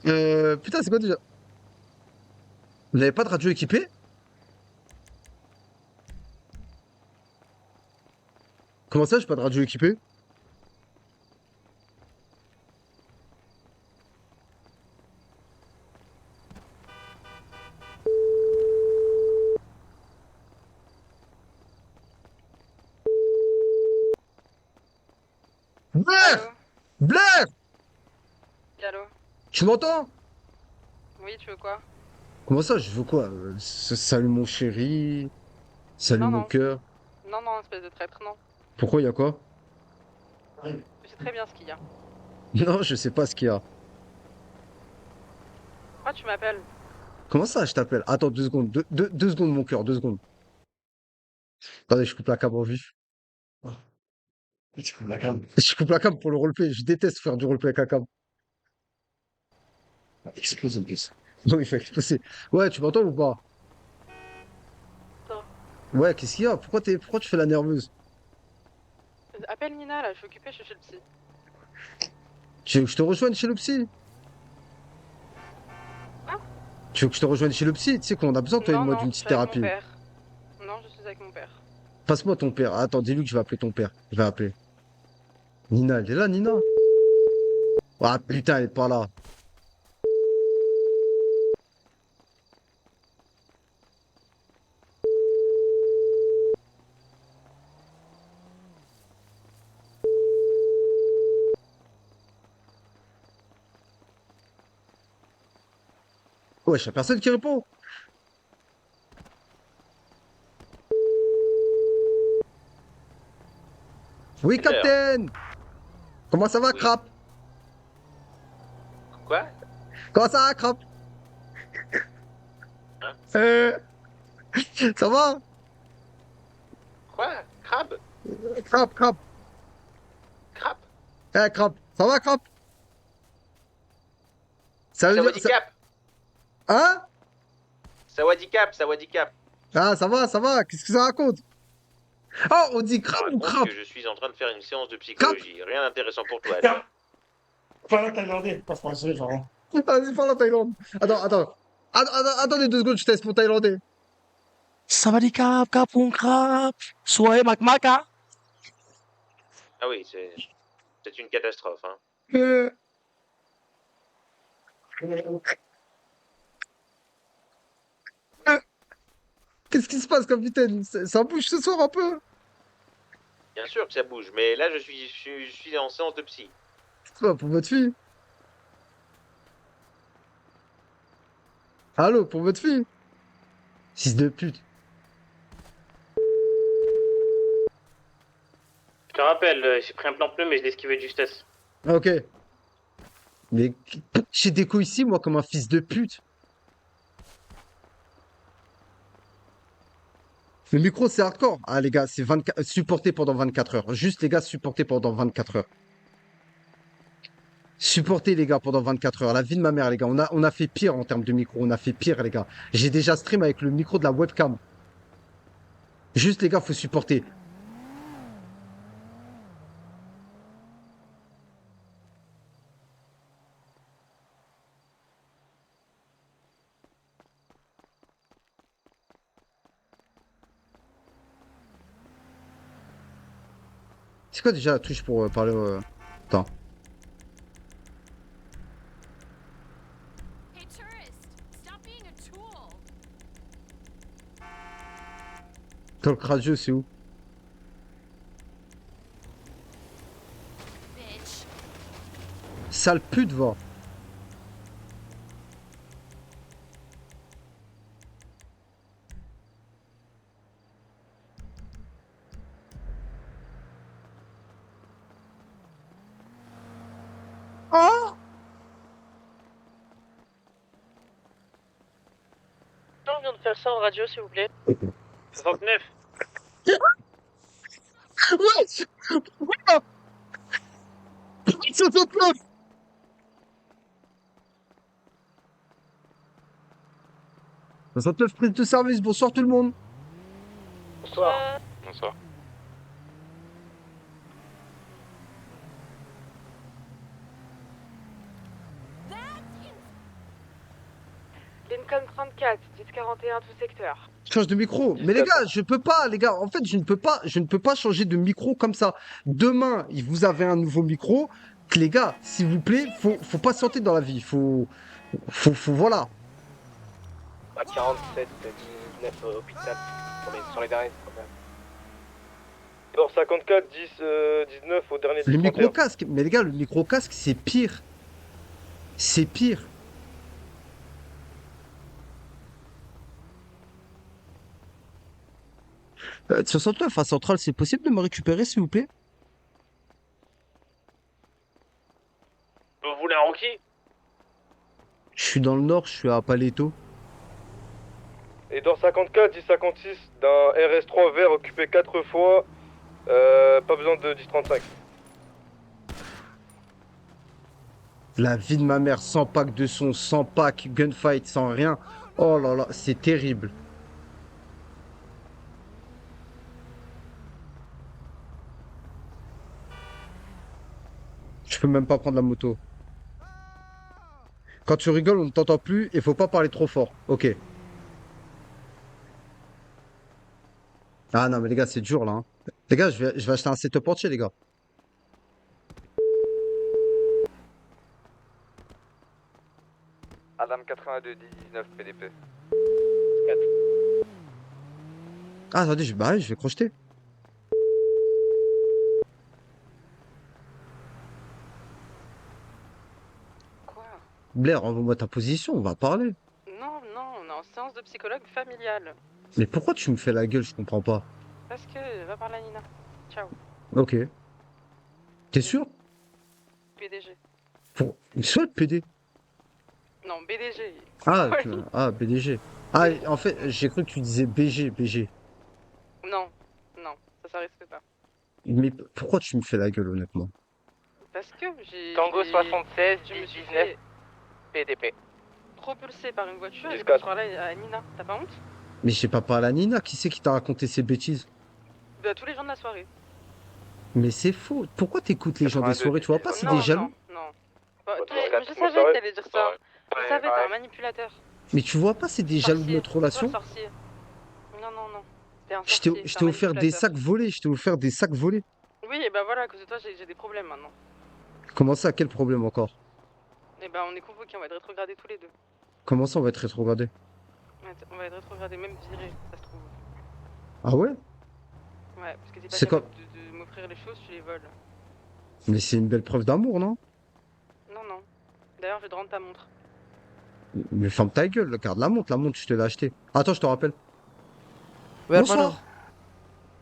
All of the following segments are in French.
Putain, c'est quoi déjà? Vous n'avez pas de radio équipée? Comment ça, j'ai pas de radio équipée? Blair! Allô? Blair! Allô? Tu m'entends? Oui, tu veux quoi? Comment ça, je veux quoi? Salut mon chéri, salut Non, mon non. cœur. Non, non, espèce de traître, non. Pourquoi, y a quoi? Je sais très bien ce qu'il y a. Non, je sais pas ce qu'il y a. Pourquoi tu m'appelles? Comment ça, je t'appelle? Attends 2 secondes, 2 secondes mon cœur, 2 secondes. Attendez, je coupe la cam en vif. Tu coupes la cam. Je coupe la cam pour le roleplay, je déteste faire du roleplay avec la cam. Explose en plus. Non, il fait exploser. Ouais, tu m'entends ou pas? Attends. Ouais, qu'est-ce qu'il y a? Pourquoi tu fais la nerveuse? Appelle Nina, là, je suis occupée, je suis chez le psy. Tu veux que je te rejoigne chez le psy? Ah? Tu veux que je te rejoigne chez le psy? Tu sais qu'on a besoin, toi et Non, moi, non, d'une je petite suis avec mon thérapie. père. Non, je suis avec mon père. Passe-moi ton père. Attends, dis-lui que je vais appeler ton père. Je vais appeler. Nina, elle est là, Nina? Ah putain, elle est pas là. Wesh, y'a personne qui répond. Oui, Quelle heure? capitaine! Comment ça va, Oui. Crap? Quoi? Comment ça va, Crap? Hein? Euh, ça va? Quoi? Crabe? Crap, Crap. Crabe? Eh, Crap. Ça va, Crap? Ça veut dire... Sawadee Cap? Hein? Sawadee Cap, Sawadee Cap. Ah, ça va, ça va. Qu'est-ce que ça raconte? Oh, on dit Je Crap ou raconte Crap? que je suis en train de faire une séance de Crap? psychologie. Rien d'intéressant pour toi. Tiens, parle en thaïlandais, pas français, genre. Vas-y, parle en Thaïlande. Attendez 2 secondes, je teste mon thaïlandais. สวัสดีครับครับพุงครับสวยมากๆครับ Ah oui, c'est une catastrophe, hein. Euh, euh, Qu'est-ce qui se passe, capitaine? Ça bouge ce soir un peu? Bien sûr que ça bouge, mais là je suis en séance de psy. C'est pas pour votre fille. Allô, pour votre fille? Fils de pute. Je te rappelle, j'ai pris un plan pneu, mais je l'ai esquivé de justesse. Ah, ok. Mais j'ai déco ici, moi, comme un fils de pute. Le micro, c'est hardcore. Ah, les gars, c'est 24... supporté pendant 24 heures. Juste, les gars, supporté pendant 24 heures. Supporter, les gars, pendant 24 heures. La vie de ma mère, les gars. On a fait pire en termes de micro. On a fait pire, les gars. J'ai déjà stream avec le micro de la webcam. Juste, les gars, faut supporter. C'est quoi déjà la touche pour parler Attends. Hey, tourist! Stop being a tool! Talk radio, c'est où? Bitch. Sale pute, va. Oh! On vient de faire ça en radio, s'il vous plaît. 69. Ouais! Ouais! 69! 69 prise de service, bonsoir tout le monde. Bonsoir. Bonsoir. That's Lincoln 34, 1041 tout secteur. Change de micro. Mais les gars, je peux pas, les gars. En fait, je ne peux pas changer de micro comme ça. Demain, vous avez un nouveau micro. Les gars, s'il vous plaît, faut patienter dans la vie. Voilà. À 47, 19 hôpital, sur les derniers. Bord 54, 10, 19 au dernier Le 31. micro-casque. Mais les gars, le micro-casque, c'est pire. C'est pire. Euh, 69 à Centrale, c'est possible de me récupérer, s'il vous plaît? Vous voulez un rookie? Je suis dans le nord, je suis à Paleto. Et dans 54, 1056, d'un RS3 vert occupé 4 fois, pas besoin de 1035. La vie de ma mère, sans pack de son, sans pack, gunfight, sans rien. Oh là là, c'est terrible. Je peux même pas prendre la moto. Quand tu rigoles, on ne t'entend plus et faut pas parler trop fort. Ok. Ah non, mais les gars, c'est dur là, hein. Les gars, je vais acheter un setup entier, les gars. Adam 82, 19 PDP. Ah, attendez, bah, je vais crocheter. Quoi? Blair, envoie-moi ta position, on va parler. Non, non, on est en séance de psychologue familial. Mais pourquoi tu me fais la gueule, je comprends pas. Parce que, va parler à Nina. Ciao. Ok. T'es sûr? PDG. Pour... Soit le PD. Non, BDG. Ah, Ouais. BDG. Ah, en fait, j'ai cru que tu disais BG. Non, non, ça risque pas. Mais pourquoi tu me fais la gueule, honnêtement? Parce que j'ai... Tango j'ai- 76, Je me suis 19 fait PDP. propulser par une voiture et 10-4. j'ai pas parlé à Nina. T'as pas honte? Mais j'ai pas parlé à Nina, qui c'est qui t'a raconté ces bêtises? Bah, tous les gens de la soirée. Mais c'est faux. Pourquoi t'écoutes les gens des 82, soirées? Tu vois pas, c'est non, des jaloux? non, non. Bah, Bah, toi, dans le cadre je de savais ma soirée. que t'allais dire ça. Je savais, t'es un manipulateur. Mais tu vois pas, c'est des jaloux de Sorcier. notre relation? Toi, sorcier. Non, non, non. T'es un Je sorcier. t'ai je t'es t'ai un offert des manipulateur. sacs volés, je t'ai offert des sacs volés. Oui, et bah voilà, à cause de toi, j'ai des problèmes maintenant. Comment ça, quel problème encore? Et bah, on est convoqués, on va être rétrogradés tous les deux. Comment ça, on va être rétrogradé? On va être rétrogradés, même virés, ça se trouve. Ah ouais? Ouais, parce que t'es pas C'est capable de m'offrir les choses, tu les voles. Mais c'est une belle preuve d'amour, non? Non, non. D'ailleurs, je vais te rendre ta montre. Mais ferme ta gueule, garde la montre, je te l'ai achetée. Attends, je te rappelle. Ouais, Bonsoir. hermano.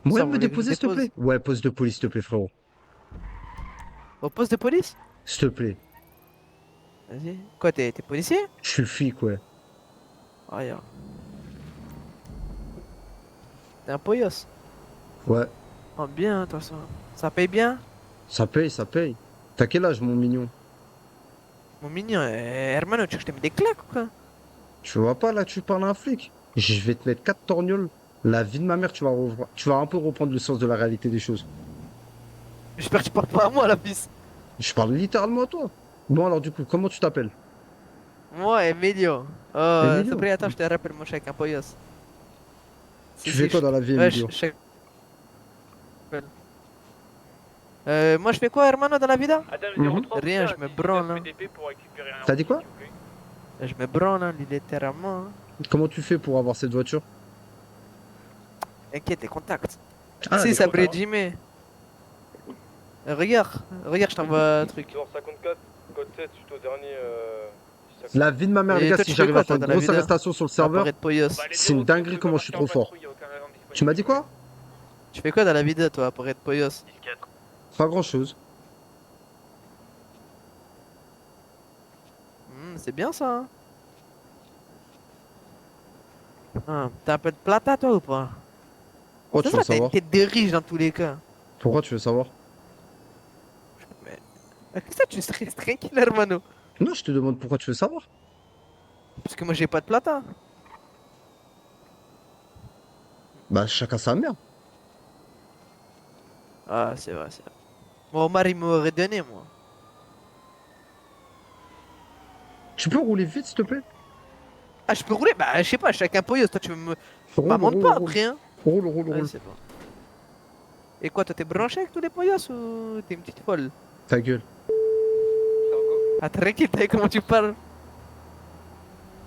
Moyen Ça, de vous me voulez que je déposer, s'il te dépose plaît? Ouais, poste de police, s'il te plaît, frérot. Au poste de police? S'il te plaît. Vas-y. Quoi, t'es policier? Je suis le flic, ouais. Ah, ya. T'es un poyos. Ouais, Oh, bien, toi, ça. Ça paye bien? ça paye, ça paye. T'as quel âge, mon mignon? Mon mignon, hermano, tu veux que je te mette des claques ou quoi? Tu vois pas, là, tu parles à un flic? Je vais te mettre 4 torgnoles. La vie de ma mère, tu vas un peu reprendre le sens de la réalité des choses. J'espère que tu parles pas à moi, la pisse. Je parle littéralement à toi. Bon, alors, du coup, comment tu t'appelles? Moi, Emilio. Oh, Emilio? Sabri, attends, je te rappelle, mon chèque, un poyos. Tu fais quoi dans la vie, Ouais, Emilio? Moi, je fais quoi, hermano, dans la vida? Adam Mhm. 03, Rien, je me branle, hein. PDP pour récupérer un T'as dit quoi? rookie, s'il vous plaît. Je me branle, hein, littéralement. Hein. Comment tu fais pour avoir cette voiture? Inquiète, les contacts. Ah, Si, les Sabri contacts. Jimmy. Regarde, je t'envoie un truc. Genre 54, code 7, suite au dernier. La vie de ma mère, Et les gars, toi, si tu fais j'arrive quoi, à faire toi, une dans la grosse vida? arrestation sur le À serveur, part être poyos. Bah, les c'est une autres, dinguerie vous comment pouvez je suis partir trop en fort. patrouille, il y a aucun agent disponible. Tu m'as dit quoi? Tu fais quoi dans la vida, toi, pour être poyos? 10-4. Pas grand chose. C'est bien ça, hein. Ah, t'as un peu de plata, toi, ou pas? Pourquoi tu Ça, veux t'as une savoir? tête de riche dans tous les cas. Pourquoi tu veux savoir? Mais que ça, tu serais tranquille, hermano. Non, je te demande pourquoi tu veux savoir. Parce que moi, j'ai pas de plata. Bah, chacun sa mère. Ah, c'est vrai, c'est vrai. Mon mari m'aurait donné, moi. Tu peux rouler vite, s'il te plaît? Ah, je peux rouler? Bah, je sais pas, chacun poyos. Toi, tu veux me. Roule, M'amende roule, pas roule. après, hein. Roule, roule, Ouais, roule. c'est bon. Et quoi, toi, t'es branché avec tous les poyos ou t'es une petite folle? Ta gueule. Ah, tranquille, t'as vu comment tu parles?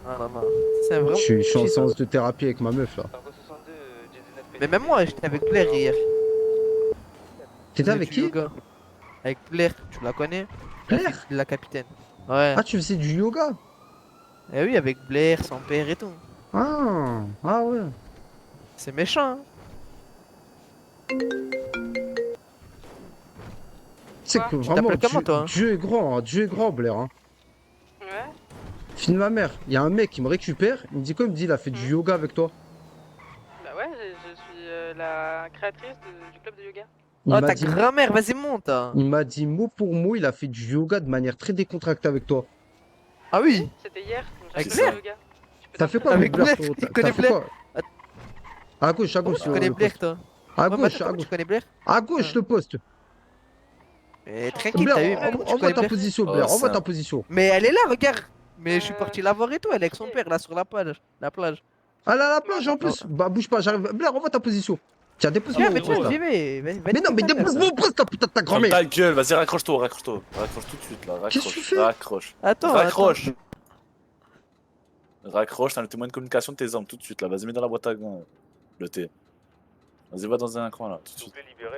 Ah, non, non. C'est vraiment. Je suis en Shit, séance de thérapie avec ma meuf là. Mais même moi, j'étais avec Blair hier. T'étais Faisais avec du qui? yoga. Avec Blair, tu la connais? Blair? La capitaine. Ouais. Ah, tu faisais du yoga? Eh oui, avec Blair, son père et tout. Ah, ah ouais. C'est méchant, hein. C'est Quoi que Tu vraiment, t'appelles comment, toi, hein Dieu est grand, Blair. Hein. Ouais. Fille de ma mère, il y a un mec qui me récupère, il me dit quoi? Il me dit, il a fait du yoga avec toi. Bah ouais, je suis la créatrice du club de yoga. Il Oh, m'a ta dit, grand-mère, vas-y, monte, hein. il m'a dit mot pour mot, il a fait du yoga de manière très décontractée avec toi. Ah oui? C'était hier. donc j'ai Avec fait du Blair yoga. Tu peux T'as fait quoi Avec avec Blair, Blair, toi? tu connais T'as fait Blair quoi? À gauche, Comment tu connais Blair, toi? À Ouais, mais gauche, attends, à comment gauche. tu connais Blair? À gauche, le poste. Mais tranquille, Blair, t'as vu, mais comment tu envoie connais ta Blair? position, Oh, Blair, envoie ça. ta position. Mais elle est là, regarde. Mais je suis parti la voir et tout, elle est avec son père, là, sur la plage. La plage. Ah là, la plage en plus. Bah, bouge pas, j'arrive. Blair, envoie ta position. Tiens, dépose-moi Tiens, au mais poste toi, là. j'y vais. Vas-y, Mais non, mais dépose-moi au poste, ta putain de ta Ferme grand-mère. ta gueule, vas-y, raccroche-toi, raccroche-toi. Raccroche tout de suite là, Qu'est-ce que tu raccroche. fais? Raccroche. Attends, Raccroche. Raccroche, t'as le témoin de communication de tes armes tout de suite là. Vas-y, mets dans la boîte à gants le thé. Vas-y, va dans un coin là, tout de suite.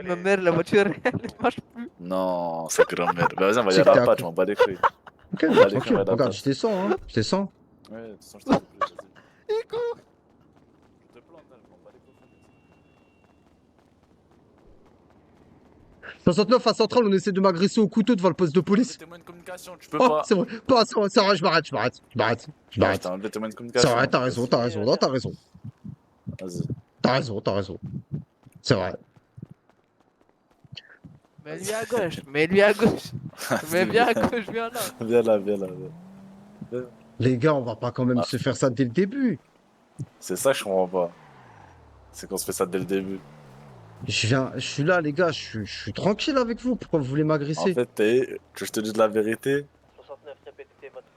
Ma mère, la voiture, elle ne marche plus. Non, sa grand-mère. Bah, vas-y, on va y C'est aller que à t'es la à patch, on va les couilles. Ok, Allez, tranquille, on va regarde, là-bas. je descends, hein. Je descends. Ouais, de toute façon, je t'en prie, vas-y. Il court. Je te plante, hein, je m'en bats les couilles. 69 à Centrale, on essaie de m'agresser au couteau devant le poste de Le police. témoin de communication, tu peux Oh, pas. c'est vrai. Pas, c'est vrai, je m'arrête, je m'arrête. Je m'arrête. Je Non, m'arrête. t'as enlevé le témoin de C'est communication. vrai, t'as raison, t'as raison. Non, t'as raison. Vas-y. T'as raison, t'as raison. C'est vrai. Mais lui à gauche, mais lui à gauche. Mais viens à gauche, viens là. Viens là, viens là. Viens. Les gars, on va pas quand même Ah. se faire ça dès le début. C'est ça que je comprends pas. C'est qu'on se fait ça dès le début. Je suis là, les gars, je suis tranquille avec vous. Pourquoi vous voulez En m'agresser? fait, que je te dise la vérité,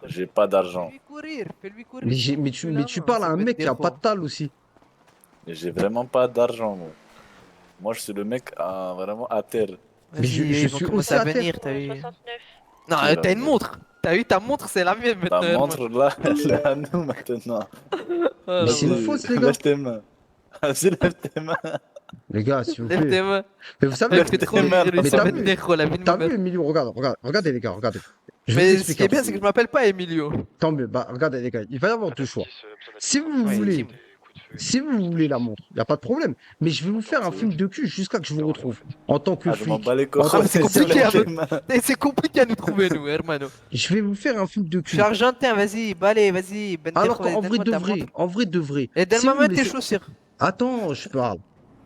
j'ai pas d'argent. Fais-lui courir, fais-lui courir. Mais tu parles à un mec qui a pas de tal aussi. Et j'ai vraiment pas d'argent, moi. Moi, je suis le mec vraiment à terre. Mais je Ils vont suis commencer aussi à à terre. venir, t'as vu. Non, Qui va t'as une venir montre. T'as vu, ta montre, c'est la mienne maintenant. Ta montre là, elle est à nous maintenant. Ah, Mais c'est une Vas-y, fausse, les gars. Lève tes mains. Vas-y, lève tes mains. Les gars, s'il vous Lève plaît. tes mains. Mais vous savez, Mec, t'es trop tes mains. rigolo, Mais ça t'as va vu- être négro, la vie de t'as ma mère. vu, Emilio? Regardez, les gars, regardez. Je vais Mais vous ce expliquer qui est un bien, peu. c'est que je m'appelle pas Emilio. Tant mieux. Bah, regardez, les gars, il va y avoir deux choix. Si vous Ouais, voulez, dis-moi. si vous voulez la montre, y a pas de problème. Mais je vais vous faire un film de cul jusqu'à que je vous retrouve. En tant que Ah, je m'en flic. bats les couilles. Ah, mais c'est Vas-y, compliqué, lève tes hein, mains. Eh, c'est compliqué à nous trouver, nous, hermano. Je vais vous faire un film de Je cul. suis argentin, vas-y, balai, vas-y. Ben Alors Dejo, qu'en vrai donne-moi de ta vrai, montre. en vrai de vrai. Et si donne-moi vous même me tes laissez- chaussures. Attends, je parle.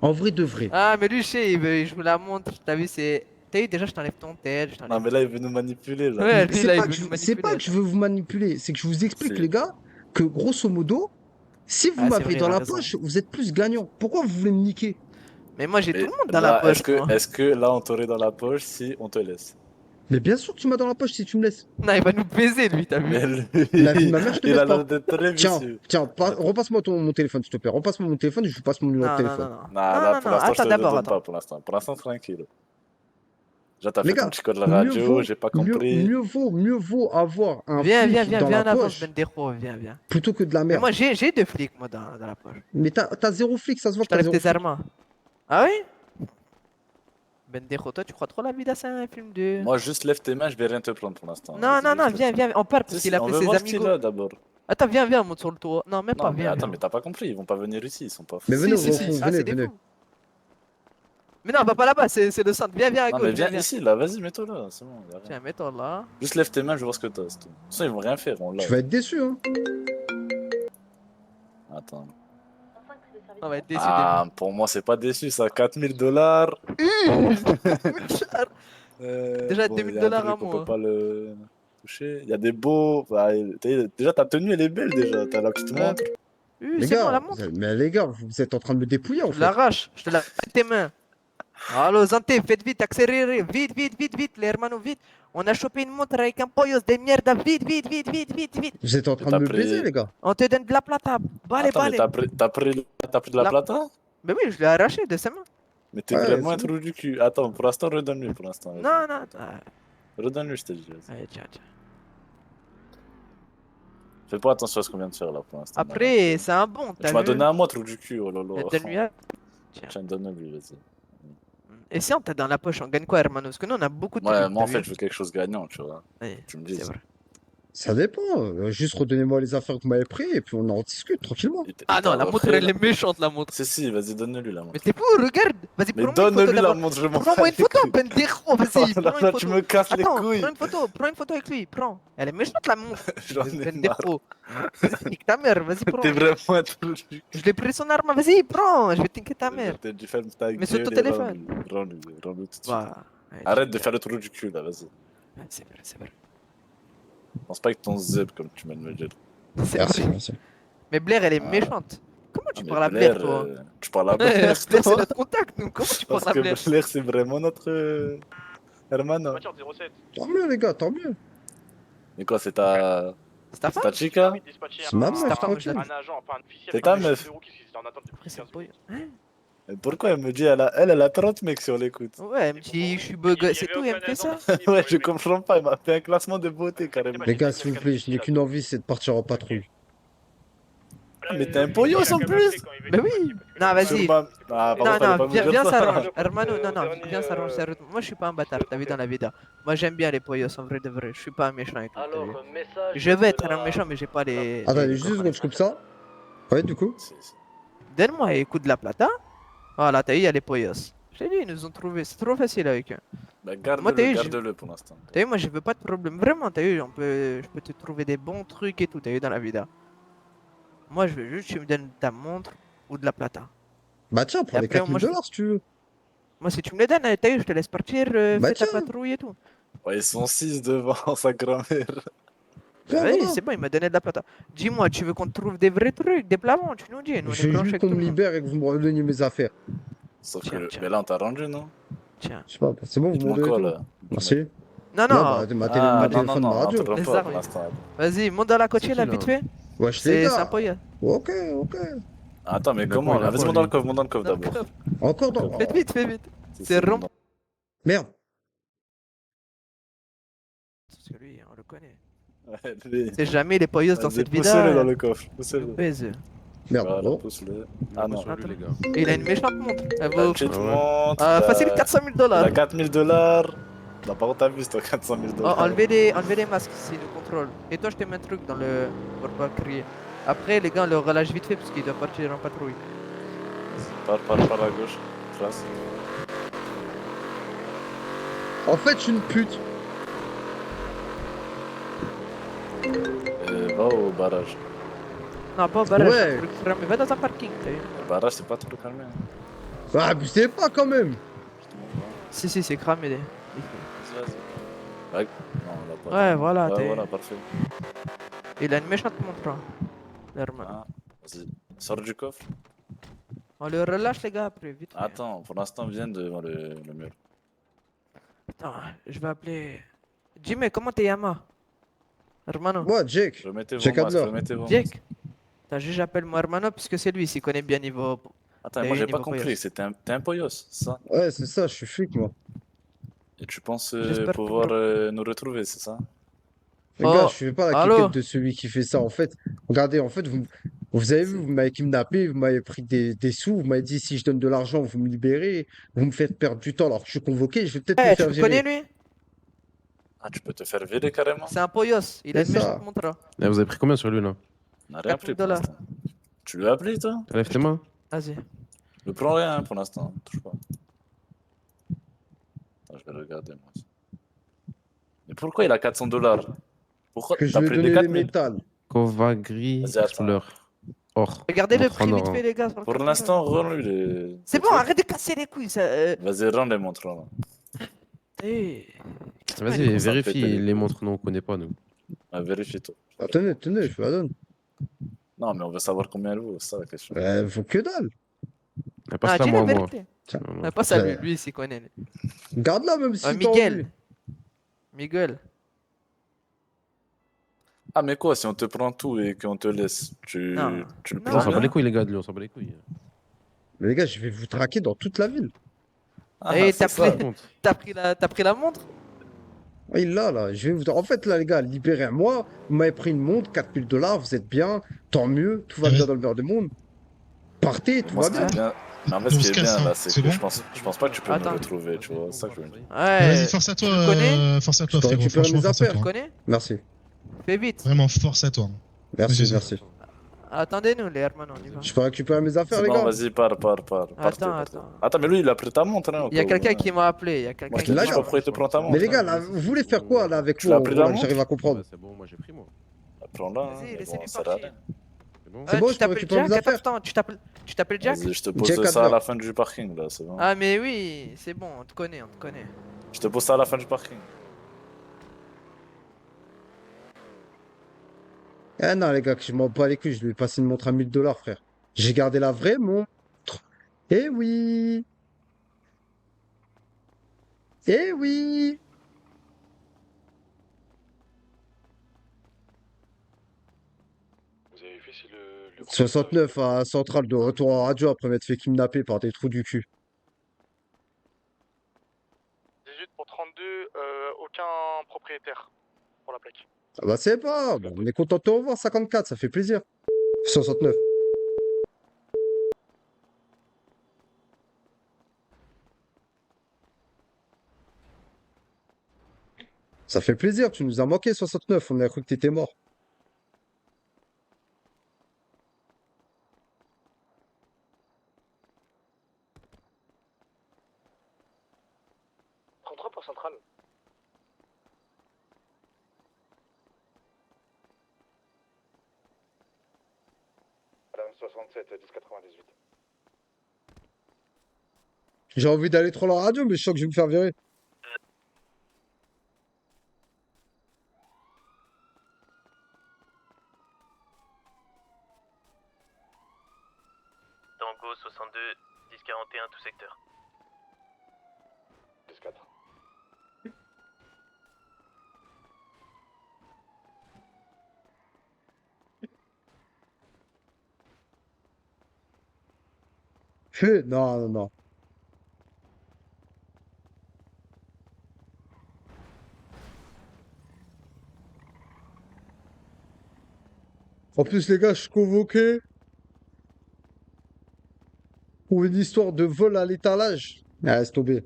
En vrai de vrai. Ah, mais lui, je sais, je me la montre. T'as vu, c'est. T'as vu, déjà, je t'enlève ton tête. Je Non, t'enlève. mais là, il veut nous manipuler. Là. Ouais, Mais lui, c'est là, il pas, veut que je, nous c'est pas manipuler. que je veux vous manipuler, c'est que je vous explique, Si. les gars, que grosso modo, si vous Ah, c'est m'avez vrai, dans il a la raison. poche, vous êtes plus gagnant. Pourquoi vous voulez me niquer? Mais moi, j'ai Mais tout le monde dans là, la poche. moi. est-ce que là, on t'aurait dans la poche si on te laisse? Mais bien sûr que tu m'as dans la poche si tu me laisses. Non, il va nous baiser, lui, t'as vu. Mais lui, La vie de ma mère, je te il laisse a pas. l'air d'être très Tiens, vicieux. tiens, repasse-moi mon téléphone, s'il te plaît. Repasse-moi mon téléphone et je vous passe mon numéro Non, de non, téléphone. non, non. Non, Non, là, non, pour non, l'instant, je te attends, le d'abord, donne attends. pas pour l'instant. Pour l'instant, tranquille. Déjà, t'as Les fait ton gars, petit code de la mieux radio, vaut, j'ai pas mieux, compris. mieux vaut avoir un Viens, flic viens, viens, dans viens la en avance, poche Bendejo, viens, viens. plutôt que de la Mais merde. moi, j'ai deux flics, moi, dans la poche. Mais t'as zéro flic, ça se voit Je que t'as t'enlève zéro tes flic. armes. Ah oui? Bendejo, toi, tu crois trop la vida, c'est un film de. Moi, juste lève tes mains, je vais rien te prendre pour l'instant. Non, Vas-y, non, non, juste viens, lève- viens, on part parce Si, qu'il si, a on fait veut ses voir ce qu'il amigos. a d'abord. Attends, viens, viens, on monte sur le toit. Non, même pas, Non, mais viens. attends, viens. mais t'as pas compris, ils vont pas venir ici, ils sont pas fous. Mais venez, Si, au si, fond, si. Ah, venez, c'est des venez. fous. Mais non, va pas là-bas, c'est le centre. Viens, viens à Non, gauche. mais viens viens. ici, là, vas-y, mets-toi là, c'est bon. Y a rien. Tiens, mets-toi là. Juste lève tes mains, je vais voir ce que t'as, c'est tout. De toute façon, ils vont rien faire, on l'a. Tu vas être déçu, hein. Attends. On va être déçus Ah, pour moi, c'est pas déçu, ça, $4000. Déjà, bon, 2000 y a un $, truc, à on moi. peut pas le toucher. Il y a des beaux. Bah, déjà, ta tenue, elle est belle déjà. T'as la petite Ouais. montre. Oui, Les c'est bon, gars, la montre. mais les gars, vous êtes en train de me dépouiller, en Je fait. l'arrache. Je te la mets avec tes mains. Allo, Zanté, faites vite, accélérez. Vite, vite, vite, vite, les hermanos, vite. On a chopé une montre avec un pollos de mierda. Vite, vite, vite, vite, vite, vite. Vous êtes en train T'as de me pris- baiser, les gars. On te donne de la plata. Balé, Attends, mais balé. t'as pris de la La- plata? Mais oui, je l'ai arraché de sa main. Mais t'es Ouais, vraiment un c'est trou du cul. Attends, pour l'instant, redonne-lui pour l'instant. vas-y. Non, non. Redonne-lui, je t'ai dit. vas-y. Allez, tiens, tiens. Fais pas attention à ce qu'on vient de faire là pour l'instant. Après, c'est un bon, t'as Tu m'as vu. donné à moi, trou du cul, oh là là. Donne-lui un. Tiens, donne-lui, vas-y. Et si on t'a dans la poche, on gagne quoi, hermano? Parce que nous, on a beaucoup de Ouais, trucs, moi en t'as fait, vu. je veux quelque chose de gagnant, tu vois. Ouais, Tu me dis. c'est vrai. Ça dépend. Juste redonnez-moi les affaires que vous m'avez pris et puis on en discute tranquillement. Ah non, la montre, elle est méchante, la montre. Si, vas-y, donne-lui la montre. Mais t'es fou, regarde. Vas-y, Mais prends-moi une photo donne-lui la d'abord. montre, je m'en Prends-moi une bats photo, les couilles. pendejo, vas-y, Oh là prends une là, photo. tu me casses les Attends, couilles. prends une photo avec lui, prends. Elle est méchante, la montre. J'en ai marre. Pendejo. Vas-y, nique ta mère, vas-y, prends. T'es vraiment un trou du cul. Je l'ai pris son arme, vas-y, prends. Je vais t'inquiéter ta mère. T'as dû faire ta Mais sur gueule ton et téléphone. rends-lui tout de suite. Voilà. Ouais, Arrête de faire le trou du cul là, vas-y. Ouais, c'est vrai, c'est vrai. Pense pas avec ton zip comme tu m'as de me dire. C'est Merci, vrai. merci. Mais Blair, elle est Ah. méchante. Comment tu Ah, mais parles à Blair, Blair, toi? tu parles à Ouais, Blair, Blair, c'est toi. notre contact, nous. Comment tu Parce parles à que Blair? Blair, c'est vraiment notre hermano. Voiture 07. Tant mieux, les gars, tant mieux. Mais quoi, c'est ta C'est ta femme? chica? Dispatché C'est ma un- meuf, C'est ta femme, tranquille. un agent, enfin un officiel. C'est avec ta un meuf. numéro qui était en attente depuis Après, c'est 15 un minutes. pollo. Hein? Et pourquoi elle me dit, elle a 30 mecs sur l'écoute? Ouais, elle me dit, je suis beau Il y gosse et avait tout, et elle me aucun fait ça. agent disponible Ouais, pour je les comprends pas, il m'a fait un classement de beauté carrément. Les gars, s'il vous plaît, je n'ai qu'une envie, c'est de partir en patrouille. Ah, mais t'es un pollos en plus! Mais oui! Non, vas-y. Sur ma- Ah, par Non, contre, fallait non, pas me viens, dire viens ça. s'arrange. Hermano, non, non, dernier, viens s'arrange sérieusement. Moi, je suis pas un bâtard, t'as vu dans la vida. Moi, j'aime bien les pollos, en vrai de vrai. Je suis pas un méchant et tout, t'as vu. message. Je vais être un méchant, mais j'ai pas les. Attendez, les juste une cojones. seconde, je coupe ça. Ouais, du coup. Donne-moi un coup de la plata. Voilà, t'as vu, il y a les pollos. Je t'ai dit, ils nous ont trouvé. C'est trop facile avec eux. Bah, Moi, t'as garde-le, vu, garde-le pour l'instant. T'as vu, moi, je veux pas de problème. Vraiment, t'as vu, je peux te trouver des bons trucs et tout, t'as vu, dans la vida. Moi, je veux juste que tu me donnes ta montre ou de la plata. Bah tiens, Et prends les après, 4000 moi, je- dollars si tu veux. Moi, si tu me les donnes, t'as vu, je te laisse partir, Bah, fais ta tiens. patrouille et tout. Ouais, ils sont 6 devant sa grand-mère. Tiens, Vas-y, voilà. c'est bon, il m'a donné de la plata. Dis-moi, tu veux qu'on te trouve des vrais trucs, des plavons, tu nous dis, nous on Je est veux branchés juste avec qu'on tout me le monde. libère et que vous me redonniez mes affaires. Sauf Tiens, que, tiens. mais là, on t'a rendu, non? Tiens. Je sais pas, c'est bon, Il vous te me manque donnez quoi, tout. là? Merci. Non, Non, non, bah, ma Ah, non, téléphone, ma non, radio. on te Les pas armes. pour l'instant. vas-y, monte dans la côtier C'est là, qui, vite là fait. Wesh, les C'est gars. un poya. Ok, ok. Attends, mais Il a comment? quoi, il a Ah, vas-y, quoi, monte dans lui le coffre, monte dans le coffre Non, d'abord. Encore dans. Fais vite, fais vite. Si, C'est si, rond. monte Merde. Parce que lui, on le connaît. dans- Ouais, lui. C'est jamais les poyos dans Vas-y, cette pousse-le vida. dans le coffre. Le Pousse-le. baise. Merde. Voilà, Bon. pousse-le. Ah Ah non. sur lui, les gars. Et il a une méchante montre. Elle La vaut petite Ah ouais. montre. facile 400 000 dollars. Il a 4000 dollars. Non, par contre, t'as vu, c'est toi 400 000 dollars. Enlevez les masques s'ils nous contrôlent. Et toi, je te mets un truc dans le. Pour pas crier. Après, les gars, on le relâche vite fait parce qu'il doit partir en patrouille. Par à gauche. Trace. En fait, je suis une pute. Va au barrage. Non, pas au barrage. Ouais. un truc fermé. Va dans un parking, t'as vu. Le barrage, c'est pas trop calmé. Hein. Bah, abusez pas quand même. Si, c'est cramé. Vas-y, vas-y. Ouais. Non, on l'a pas. Ouais, voilà, Ouais, t'es- voilà, parfait. Il a une méchante montre. Hein. L'hermano. Ah, vas-y. Sors du coffre. On le relâche, les gars, après, vite. fait. Attends, pour l'instant, viens devant le mur. Attends, je vais appeler. Jimmy, comment t'es Yama? Hermano. Moi, Jake. Remettez vos Check masques, Adler. remettez vos masques. Jake. Attends, juste j'appelle mon hermano puisque c'est lui, s'il connaît bien niveau. Attends, Et moi j'ai niveau pas compris, poyos. t'es un poyos, c'est ça? Ouais, c'est ça, je suis flic, moi. Et tu penses J'espère pouvoir que- nous retrouver, c'est ça? Les Oh, gars, je fais pas la allô? quiquette de celui qui fait ça. En fait, regardez, en fait, vous avez vu, vous m'avez kidnappé, vous m'avez pris des sous, vous m'avez dit si je donne de l'argent, vous me libérez, vous me faites perdre du temps alors que je suis convoqué, je vais peut-être Eh, me tu faire le virer. connais lui? Ah, tu peux te faire virer carrément? C'est un poyos, il a C'est une ça. méchante montre. Eh, vous avez pris combien sur lui là? On a rien 4 pris 000 pour $. l'instant. Tu lui as appelé toi? Lève tes mains. Vas-y. Ne prends rien hein, pour l'instant, touche pas. Attends, je vais regarder moi aussi. Mais pourquoi il a 400 dollars? Pourquoi Que je t'as vais pris donner des les 4000? métals. Cova gris, Vas-y, attends. explorer. Or. Regardez le Montre en prix or, vite hein. fait, les gars. sur le Pour téléphone. l'instant, rends-lui les. C'est les bon, trucs. arrête de casser les couilles. Ça, Vas-y, rends les montres là. Eh. Vas-y, commence à vérifie péter les les montres, non, on connaît pas nous. Ah, vérifie toi. Attendez, tenez, je vous la donne. Non, mais on veut savoir combien elle vaut, c'est ça la question. Faut que dalle. Passe-la dis moi, la moi. vérité. Tiens, Non, Ah, pas ça, lui, Ouais. lui, il s'y connaît. garde-la même si Ah, t'as Miguel. envie. Miguel. Ah, mais quoi, si on te prend tout et qu'on te laisse, Non. tu le Non, on prends s'en bat bien? les couilles, les gars, de lui, on s'en bat les couilles. Mais les gars, je vais vous traquer dans toute la ville. Ah, Et c'est ça. Compte. t'as pris la montre? Ah, il l'a là. Je vais vous... En fait, là, les gars, libérez-moi. Vous m'avez pris une montre, 4000 $, vous êtes bien. Tant mieux, tout va Ah ouais. bien dans le beurre du monde. Partez, tout Moi, va ce qui bien. est bien. Mais en fait, On ce qui se est casse, bien hein. là, c'est C'est que bon je pense pas que tu peux me Attends. retrouver, tu vois. C'est ça que je veux dire. Ouais. Vas-y, force à toi, tu le connais? force à Je toi, peux frérot. récupérer Franchement, mes force à affaires. Tu le toi. connais? Merci. Fais vite. Vraiment, force à toi. Merci, Vas-y, merci. Attendez-nous, les hermanos, on y va. Je peux récupérer mes affaires, C'est les bon, gars. vas-y, pars. Partez, Attends, partez. attends. Attends, mais lui, il a pris ta montre, hein, au Il y a cas où, quelqu'un hein. qui m'a appelé. Il y a Moi, quelqu'un je qui te Là, dis m'a pas gars. pourquoi il te prend ta Mais montre. les gars, hein. là, vous voulez faire quoi là avec Tu moi l'as en pris gros, la là, que j'arrive à comprendre. C'est bon, moi j'ai pris, moi. Prends-la, hein, Vas-y, mais laissez-lui bon, ça sert à partir. rien. C'est bon. C'est bon, je Tu peux t'appelles récupérer Jack? mes affaires. Attends, tu t'appelles Jack? Vas-y, je te pose Jack ça à Adler. la fin du parking, là, c'est bon. Ah, mais oui, c'est bon, on te connaît, on te connaît. Je te pose ça à la fin du parking. Eh non, les gars, que je m'en bats les couilles, je lui ai passé une montre à 1000 $, frère. J'ai gardé la vraie montre. Eh oui. Eh oui. Vous avez vu si le 69 à Centrale de retour en radio après m'être fait kidnapper par des trous du cul. 18 pour 32, aucun propriétaire pour la plaque. Ah bah c'est pas, bon, on est content de te revoir, 54, ça fait plaisir. 69. Ça fait plaisir, tu nous as manqué 69, on a cru que t'étais mort. Pour centrale. Madame 67, 1098. J'ai envie d'aller trop à la radio, mais je sens que je vais me faire virer. Tango 62, 1041, tout secteur. 10-4. Non, non, non. En plus, les gars, je suis convoqué pour une histoire de vol à l'étalage. Ah, laisse tomber.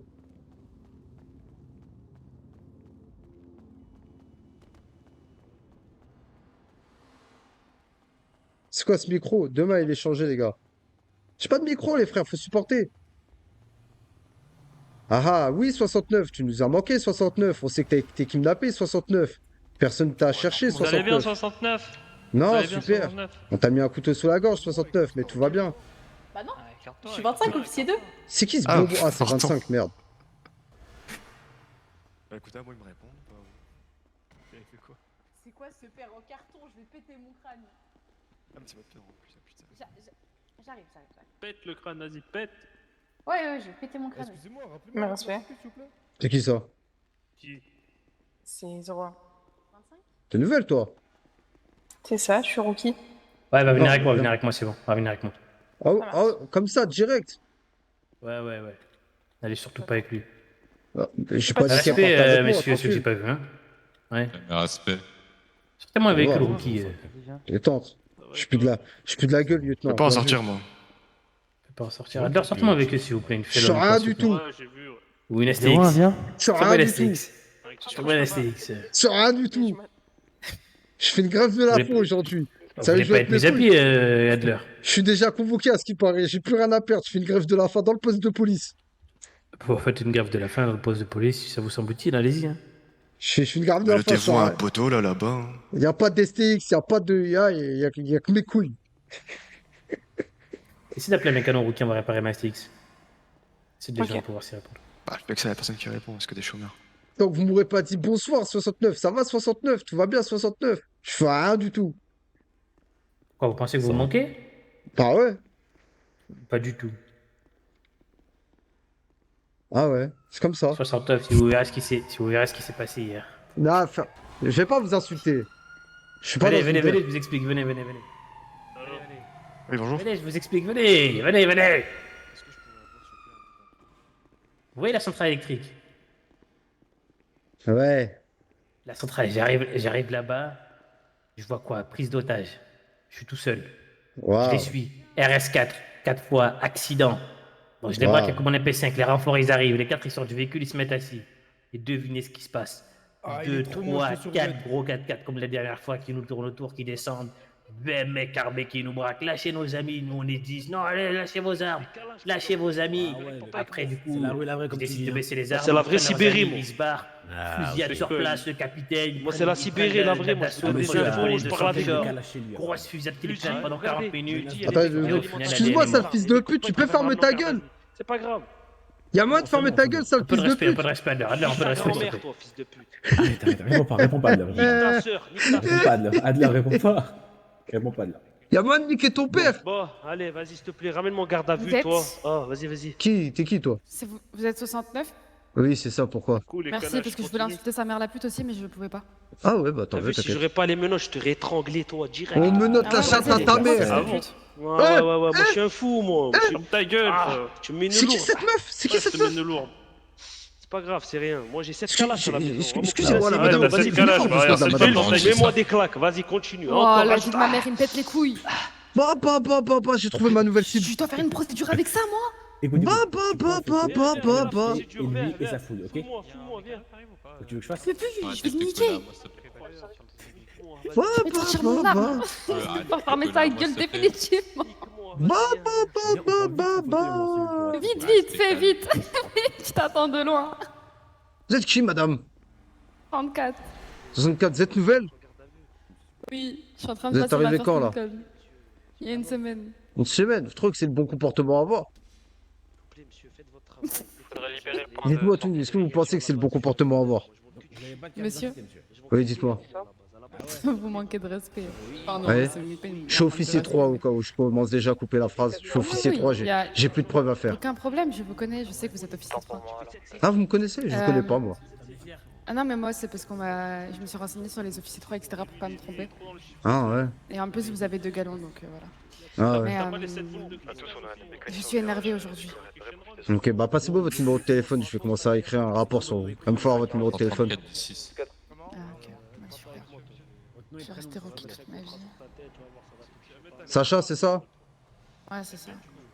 C'est quoi ce micro? Demain, il est changé, les gars. J'ai pas de micro, les frères, faut supporter. Ah ah, oui, 69, tu nous as manqué, 69. On sait que t'as été kidnappé, 69. Personne t'a cherché, Vous allez bien 69. 69? Non, super. On t'a mis un couteau sous la gorge, 69, mais tout va bien. Bah non, Je je suis 25, officier 2. C'est qui ce Ah, bonbon? Ah, c'est pardon. 25, merde. Bah écoutez, moi il me répond. Il fait quoi? C'est quoi ce père en carton? Je vais péter mon crâne. Un petit peu de en plus, putain. J'arrive. Pète le crâne, vas-y, pète. Ouais, je vais péter mon crâne. Excusez-moi, Mais rappelez-moi. respect. s'il vous plaît. C'est qui ça? Qui? C'est 01. 25? T'es nouvelle, toi? C'est ça, je suis rookie. Ouais, va venir avec moi, venir avec moi, c'est bon. Va venir avec moi. Ah, Ça ah, comme ça, direct. Ouais. Allez surtout pas avec lui. Ah, j'ai pas dit qu'il y a Respect, pas avec moi, messieurs, ceux que tranquille. j'ai pas vu, hein. Ouais. Respect. Sortez-moi avec Ouais. le rookie. Détente. Je suis plus de la gueule, Je lieutenant. peux pas en bien vu. sortir, moi. Je peux pas en sortir. Adler, sortez-moi avec eux, s'il vous plaît. Une Je félonne, sors rien quoi, du s'il vous plaît. tout. Ouais, j'ai vu, ouais. Ou une Viens, STX. viens. Je sors Fais-moi rien une du tout. STX. Fais-moi une STX. Je sors rien du tout. Je fais une grève de la Vous faim voulez- aujourd'hui. Vous Ça veut voulez jouer pas avec être mes mis à couilles. pied, Adler. Je suis déjà convoqué à ce qui paraît. J'ai plus rien à perdre. Je fais une grève de la faim dans le poste de police. Vous faites une grève de la faim dans le poste de police, si ça vous semble utile, allez-y. Hein. Je fais une grève de la faim. je Mettez-vous sors un rien. poteau, là-bas. hein. Il n'y a pas de STX, il n'y a pas de. Il y a que mes couilles. Essayez d'appeler un mécano rookie, on va réparer ma STX. C'est déjà Ok. pour pouvoir s'y répondre. Bah, je sais que c'est la personne qui répond, est-ce que des chômeurs? Donc vous m'aurez pas dit bonsoir 69. Ça va 69, tout va bien 69. Je fais rien du tout. Quoi, vous pensez que vous me manquez? Bah ouais. Pas du tout. Ah ouais, c'est comme ça. 69, si vous verrez ce qui s'est passé hier. Non, je vais pas vous insulter. Je suis pas Venez, dans venez, une- venez, je vous explique, venez. Oui, bonjour. Venez, je vous explique, venez. Vous voyez la centrale électrique? Ouais. La centrale, j'arrive là-bas, je vois quoi? Prise d'otage. Je suis tout seul. Je Waouh. les suis. RS4, 4 fois, accident. Bon, je les Wow. braque avec mon MP5, les renforts ils arrivent, les 4 ils sortent du véhicule, ils se mettent assis. Et devinez ce qui se passe. 2, 3, 4 gros 4x4 comme la dernière fois qui nous tournent autour, qui descendent. Ben mec armé qui nous braque. Lâchez nos amis, nous on est 10. Non, allez, lâchez vos armes. Lâchez vos amis. Après, du coup, ils décident de baisser les armes. C'est la vraie ils prennent leurs Sibérie, amis, moi. Ils se barrent. Fusillade sur place, le capitaine. Moi, c'est la Sibérie, la vraie. Moi, je donne des infos, je parle avec eux. Grosse fusillade qui les prennent pendant 40 minutes. Attends, Et au final, excuse-moi, la sale DN est fils de pute, tu peux fermer ta gueule. C'est pas grave. Y'a moyen de fermer ta gueule, sale Un peu fils de de respect, un pute. peu de respect, Adler, un peu de respect. s'il te plaît. Toi, fils de pute. Réponds pas, Adler. Nique ta sœur, nique ta Réponds pas, Adler. Adler, réponds pas. Réponds pas, Adler. Y'a moyen de niquer ton père. Bon, allez, vas-y, s'il te plaît, ramène mon garde à Vous vue, êtes toi. Oh, vas-y. Qui? T'es qui, toi? Vous êtes 69? Oui, c'est ça, pourquoi? Cool, les Merci, connards, parce que je continue. voulais insulter sa mère la pute aussi, mais je pouvais pas. Ah ouais, bah t'en T'as veux, vu, si t'inquiète. j'aurais pas les menottes, je t'aurais étranglé, toi, direct. On menotte Ah la ouais, chatte vas-y, à ta vas-y, mère. vas-y, Ah bon pute. Ouais, moi je suis un fou, moi. Ta gueule, Tu me mets une C'est qui lourde. cette meuf? C'est qui cette meuf? lourde. C'est pas grave, c'est rien. Moi j'ai 7 Excuse- calaches à la maison. excusez-moi, la Vas-y, madame, t'as vas-y, sept venez calages, faire bah, doucement, regarde, la c'est madame. fait, Fais-le, mets-moi des claques, vas-y, continue. Oh, Encore, la rajoute. vie de ma mère, il me pète les couilles. Bah, j'ai trouvé ma nouvelle cible. Je dois faire une procédure avec ça, moi. Écoutez-moi. Bah. Et lui et sa fouille, ok? Fous-moi, viens. Tu veux que je fasse? Je peux plus, je vais le niquer. Bah. Mais tu mon arme. Je vais pas fermer ta gueule définitivement. Vite, fais vite. Je t'attends de loin. Vous êtes qui, madame? 34. 64, vous êtes nouvelle? Oui, je suis en train de Vous êtes passer ma arrivé quand, là? first call. Il y a une semaine. Une semaine, je trouve que c'est le bon comportement à avoir. Monsieur, faites votre travail. Dites-moi tout, est-ce que vous pensez que c'est le bon comportement à avoir? Monsieur, Oui, dites-moi. vous manquez de respect. Pardon, Ouais. c'est pas une- Je suis officier 3 au cas où je commence déjà à couper la phrase. Je suis officier oui, 3, y a- j'ai plus de preuves à faire. Aucun problème, je vous connais, je sais que vous êtes officier 3. Ah, vous me connaissez? Je vous connais pas, moi. Ah non, mais moi, c'est parce je me suis renseignée sur les officiers 3, etc. pour pas me tromper. Ah, ouais. Et en plus, vous avez 2 galons, donc voilà. Ah, ouais. Mais je suis énervée aujourd'hui. Ok, bah passez-moi votre numéro de téléphone, je vais commencer à écrire un rapport sur vous. Il va me falloir votre numéro de téléphone. Ah, ok. Bah, super. Je vais rester Rocky toute ma vie. Sacha, c'est ça? Ouais, c'est ça.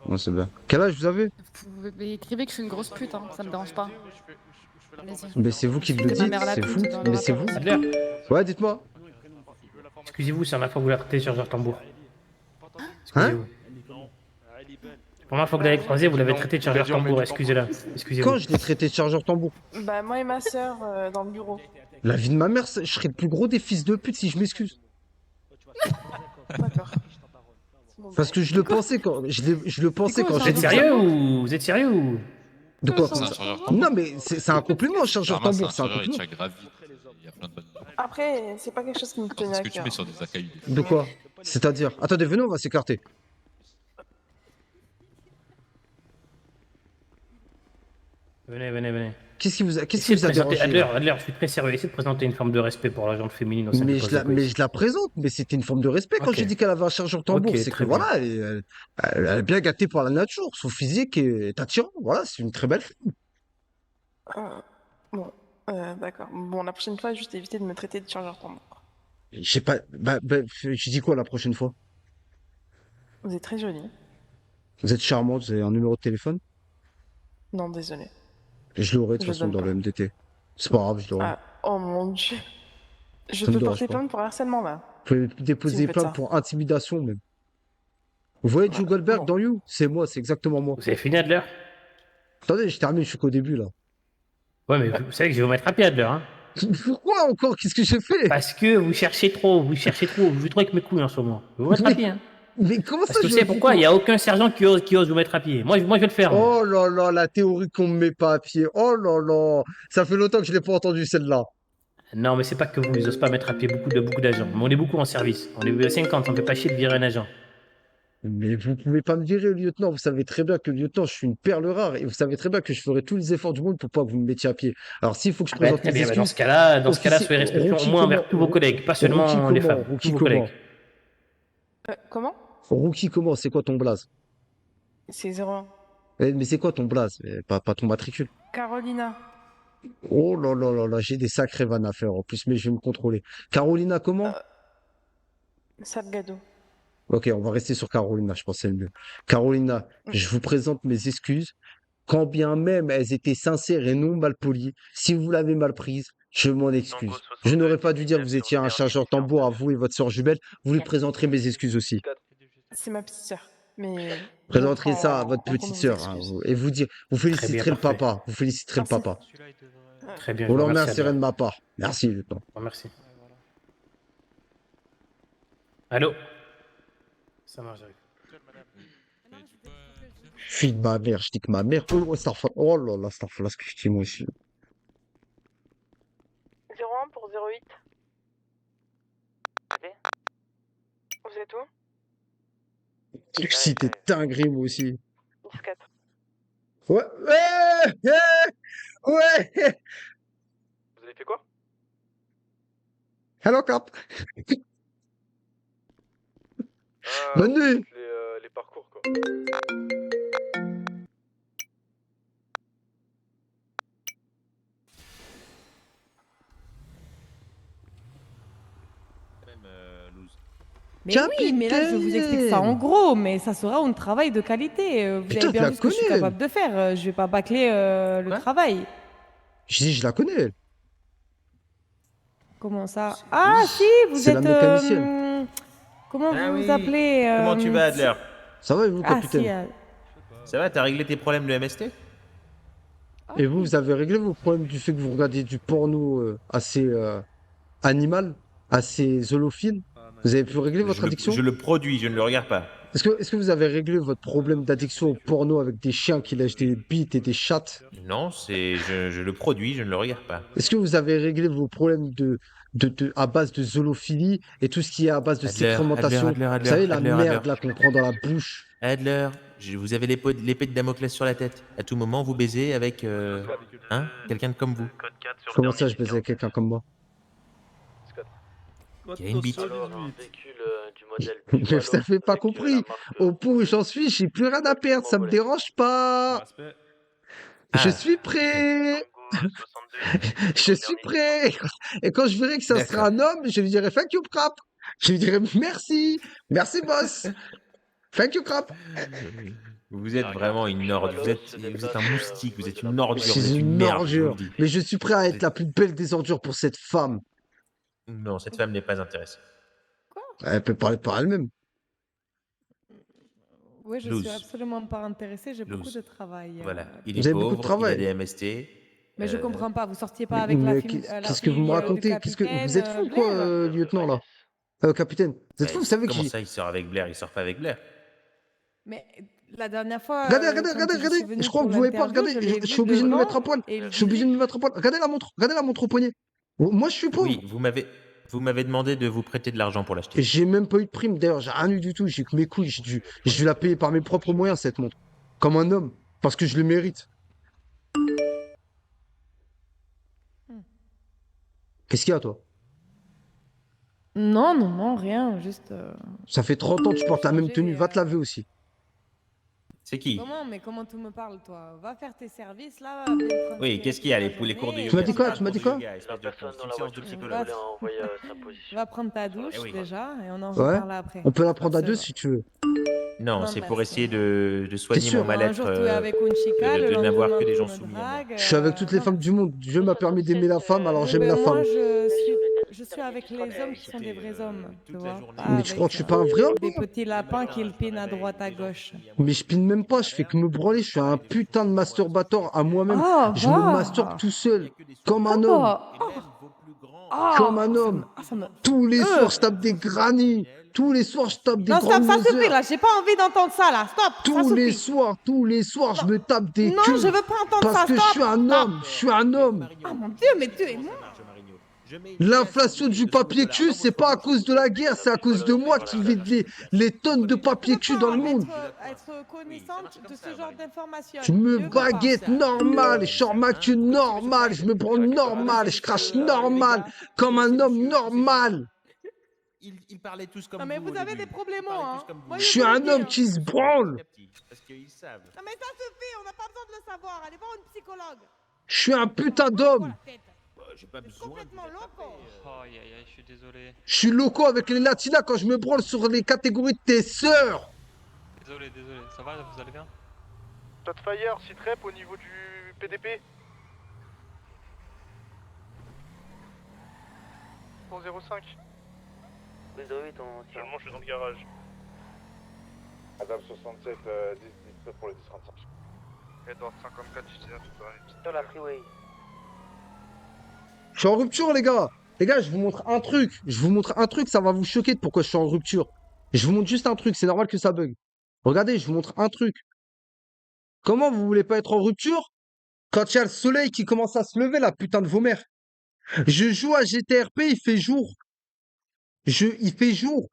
Ouais, c'est bien. Quel âge vous avez? Vous écrivez que je suis une grosse pute, hein. Ça me dérange pas. Allez-y. Mais c'est vous qui le Que ma dites, mère la c'est pute vous. dans le Mais c'est vous. rapport. Adler, Ouais, dites-moi. excusez-vous, c'est la première fois que vous la traitez chargeur tambour. Hein? Excusez-vous. La première fois que vous l'avez croisé, vous l'avez traité de chargeur tambour, excusez-la. Excusez-vous. Quand je l'ai traité de chargeur tambour? Bah, moi et ma soeur dans le bureau. La vie de ma mère, je serais le plus gros des fils de pute si je m'excuse. D'accord. Parce que je le pensais quand. Je le pensais quand Vous j'ai êtes dit. sérieux ou vous êtes sérieux ou De quoi? C'est un Non, mais c'est un compliment, chargeur tambour, c'est un compliment. Après, c'est pas quelque chose qui me tenait à cœur. De quoi? C'est-à-dire? Attendez, venez, on va s'écarter. Venez. Qu'est-ce qui vous a Essayez de dérangé? présenter- Adler, je suis très sérieux. Essayez de présenter une forme de respect pour la gente féminine au sein Mais du je, poste la, de police. mais je la présente, mais c'était une forme de respect quand Ok. j'ai dit qu'elle avait un chargeur tambour. Ok, C'est que très bien. voilà, elle est bien gâtée par la nature. Son physique est attirant. Voilà, c'est une très belle femme. D'accord. Bon, la prochaine fois, juste éviter de me traiter de chargeur tambour. Je sais pas. Je dis quoi la prochaine fois? Vous êtes très jolie. Vous êtes charmante, vous avez un numéro de téléphone? Non, désolé. Je l'aurai de toute Je façon donne dans pas. le MDT. C'est pas grave, je l'aurai. Oh mon dieu. Je Ça me peux dérange porter pas. plainte pour harcèlement là. Vous pouvez déposer Si vous faites plainte ça. pour intimidation même. Vous voyez Joe Goldberg non. dans You? C'est moi, c'est exactement moi. Vous avez fini, Adler? Attendez, je termine, je suis qu'au début là. Ouais, mais vous savez que je vais vous mettre à pied, Adler. Hein. Pourquoi encore? Qu'est-ce que j'ai fait? Parce que vous cherchez trop. Vous jouez trop avec mes couilles en ce moment. Je vais vous mettre à pied. Hein. Mais comment ça Parce que je vous savez le fais pourquoi? Il n'y a aucun sergent qui ose vous mettre à pied. Moi, je vais le faire. moi. Oh là là, la théorie qu'on me met pas à pied. Oh là là. Ça fait longtemps que je l'ai pas entendu celle-là. Non, mais c'est pas que vous, ils osent pas mettre à pied beaucoup d'agents. Mais on est beaucoup en service. On est 50, on ne fait pas chier de virer un agent. Mais vous pouvez pas me virer, lieutenant. Vous savez très bien que, lieutenant, je suis une perle rare et vous savez très bien que je ferai tous les efforts du monde pour pas que vous me mettiez à pied. Alors, s'il faut que je présente Très mes bien, dans excuses, ce cas-là, officier- soyez respectueux au Rookie moins envers comment- tous vos collègues, pas seulement Rookie les comment femmes, tous Rookie vos comment collègues. Comment? Rookie comment? C'est quoi ton blaze? C'est 01. Mais c'est quoi ton blaze? Pas ton matricule. Carolina. Oh là là là là, j'ai des sacrées vannes à faire en plus, mais je vais me contrôler. Carolina comment? Salgado. Ok, on va rester sur Carolina, je pense que c'est le mieux. Carolina, je vous présente mes excuses. Quand bien même elles étaient sincères et non mal polies, si vous l'avez mal prise, je m'en excuse. Je n'aurais pas dû dire que vous étiez un chargeur tambour à vous et votre sœur jumelle. Vous lui présenterez mes excuses aussi. C'est ma petite sœur. Mais. Présenterez ça à votre petite sœur hein, et vous féliciterez le parfait. papa. Vous féliciterez le papa. Très bien, Vous je le vous remercie. remercierez de ma part. Merci, lieutenant. Merci. Allô? Ça marche, j'arrive. Fille de ma mère, je dis que ma mère. Oh, oh là là, c'est ce que je dis moi aussi. 01 pour 08. Vous êtes où? Si t'es dinguerie, moi aussi. 10-4. Ouais, ouais. Vous avez fait quoi? Hello, cop. Bonne nuit. Les parcours, quoi. Mais oui, mais là, je vous explique ça en gros, mais ça sera un travail de qualité. Vous Putain, avez tu bien la vu ce que je suis connais. capable de faire. Je vais pas bâcler le travail. Je dis, je la connais, elle. Comment ça? Ah, si, vous C'est la êtes... mécanicienne. comment Ah vous oui. vous appelez Comment tu vas, Adler? Ça va et vous, Ah, capitaine? si, Ça va, t'as réglé tes problèmes de MST? Et vous avez réglé vos problèmes du fait que vous regardez du porno assez animal, assez zoophile? Vous avez pu régler votre addiction? Je le produis, je ne le regarde pas. Est-ce que vous avez réglé votre problème d'addiction au porno avec des chiens qui lèchent des bites et des chattes? Non, je le produis, je ne le regarde pas. Est-ce que vous avez réglé vos problèmes à base de zoophilie et tout ce qui est à base de sécrémentation? Vous savez, la merde là qu'on prend dans la bouche. Adler, vous avez l'épée de Damoclès sur la tête. À tout moment, vous baisez avec quelqu'un comme vous. Comment ça, je baise avec quelqu'un comme moi? Il y a une bite. Mais vous n'avez pas compris. Au point où j'en suis, j'ai plus rien à perdre. Ça me dérange pas. Je suis prêt. Je suis prêt. Et quand je verrai que ça sera un homme, je lui dirai thank you, crap. Je lui dirai merci. Merci, boss. Thank you, crap. Vous êtes vraiment une ordure. Vous êtes un moustique, vous êtes une ordure. Je Vous êtes suis une une merde. je vous ordure. le dis. Mais je suis prêt à être la plus belle des ordures pour cette femme. Non, cette femme n'est pas intéressée. Elle peut parler par elle-même. Oui, je Loose. suis absolument pas intéressée. J'ai beaucoup Loose. de travail. Voilà, il Vous est avez beaucoup de pauvre, il travail. a des MST. Mais je comprends pas. Vous sortiez pas avec la fille. Qu'est-ce que vous me racontez? Vous êtes fou, quoi, lieutenant, là? Capitaine, vous êtes fou, vous savez que Comment j'ai... ça, il sort avec Blair? Il sort pas avec Blair. Mais la dernière fois. Regardez, je crois que vous pouvez pas regarder. Je suis obligé de me mettre à poil. Je suis obligé de me mettre à poil. Regardez la montre au poignet. Moi, je suis pauvre. Oui, vous m'avez demandé de vous prêter de l'argent pour l'acheter. Et j'ai même pas eu de prime, d'ailleurs, j'ai rien eu du tout. J'ai que mes couilles, j'ai dû la payer par mes propres moyens, cette montre. Comme un homme, parce que je le mérite. Qu'est-ce qu'il y a, toi? Non, rien. Juste. Ça fait 30 ans que tu portes la même tenue, va te laver aussi. C'est qui? Comment tu me parles, toi? Va faire tes services, là. Oui, qu'est-ce qu'il y a, les cours de yoga? Tu m'as dit quoi? Tu m'as dit quoi? Va prendre ta douche, Eh oui. déjà, et on en Ouais. reparle après. On peut la prendre à deux si tu veux. Non, c'est pour essayer de soigner sûr? mon mal-être, Un jour, tu es avec une chica, le de n'avoir lendemain, que des tu gens me soumis. dragues, Je suis avec toutes les femmes du monde. Dieu m'a permis d'aimer la femme, alors j'aime la femme. Moi, je suis avec les hommes qui sont des vrais hommes, tu vois. Pas Mais tu avec, crois que je suis pas un vrai homme? des petits lapins qui le pinent à droite, à gauche. Mais je pine même pas, je fais que me branler, je suis un putain de masturbateur à moi-même. Ah, Je va. me masturbe tout seul, comme un homme. Comme un homme. Tous les soirs, je tape des grannies. Tous les soirs, je tape des Non, grandes stop, ça suffit, mesures. là. J'ai pas envie d'entendre ça, là. Stop. Tous les soirs, je me tape des Non, culs. je veux pas entendre Parce ça, que stop, je suis un stop. homme, je suis un homme. Ah, mon Dieu, mais tu es... L'inflation du papier cul, c'est pas à cause de la guerre, c'est à cause de moi qui vais les tonnes de papier cul dans le monde. Être connaissante de ce genre d'informations. Je me baguette normal, je sors ma queue normal, je me branle normal, je crache normal, comme un homme normal. Ils parlaient tous comme Non mais vous avez des problèmes, hein. Je suis un homme qui se branle. Parce qu'ils savent. Non mais ça suffit, on n'a pas besoin de le savoir. Allez voir une psychologue. Je suis un putain d'homme. J'ai pas besoin. Complètement loco. Aïe aïe aïe, je suis désolé. Je suis loco avec les latinas quand je me branle sur les catégories de tes sœurs. Désolé, ça va, vous allez bien? Shotfire, sitrep au niveau du PDP. 105. Désolé, Seulement, je suis dans le garage. Adam 67, 10 pour les 1035. Edward 54, je disais tout à Sur la freeway. Je suis en rupture, les gars. Les gars, je vous montre un truc. Je vous montre un truc, ça va vous choquer de pourquoi je suis en rupture. Je vous montre juste un truc, c'est normal que ça bug. Regardez, je vous montre un truc. Comment vous voulez pas être en rupture quand il y a le soleil qui commence à se lever, la putain de vos mères? Je joue à GTRP, il fait jour. Il fait jour.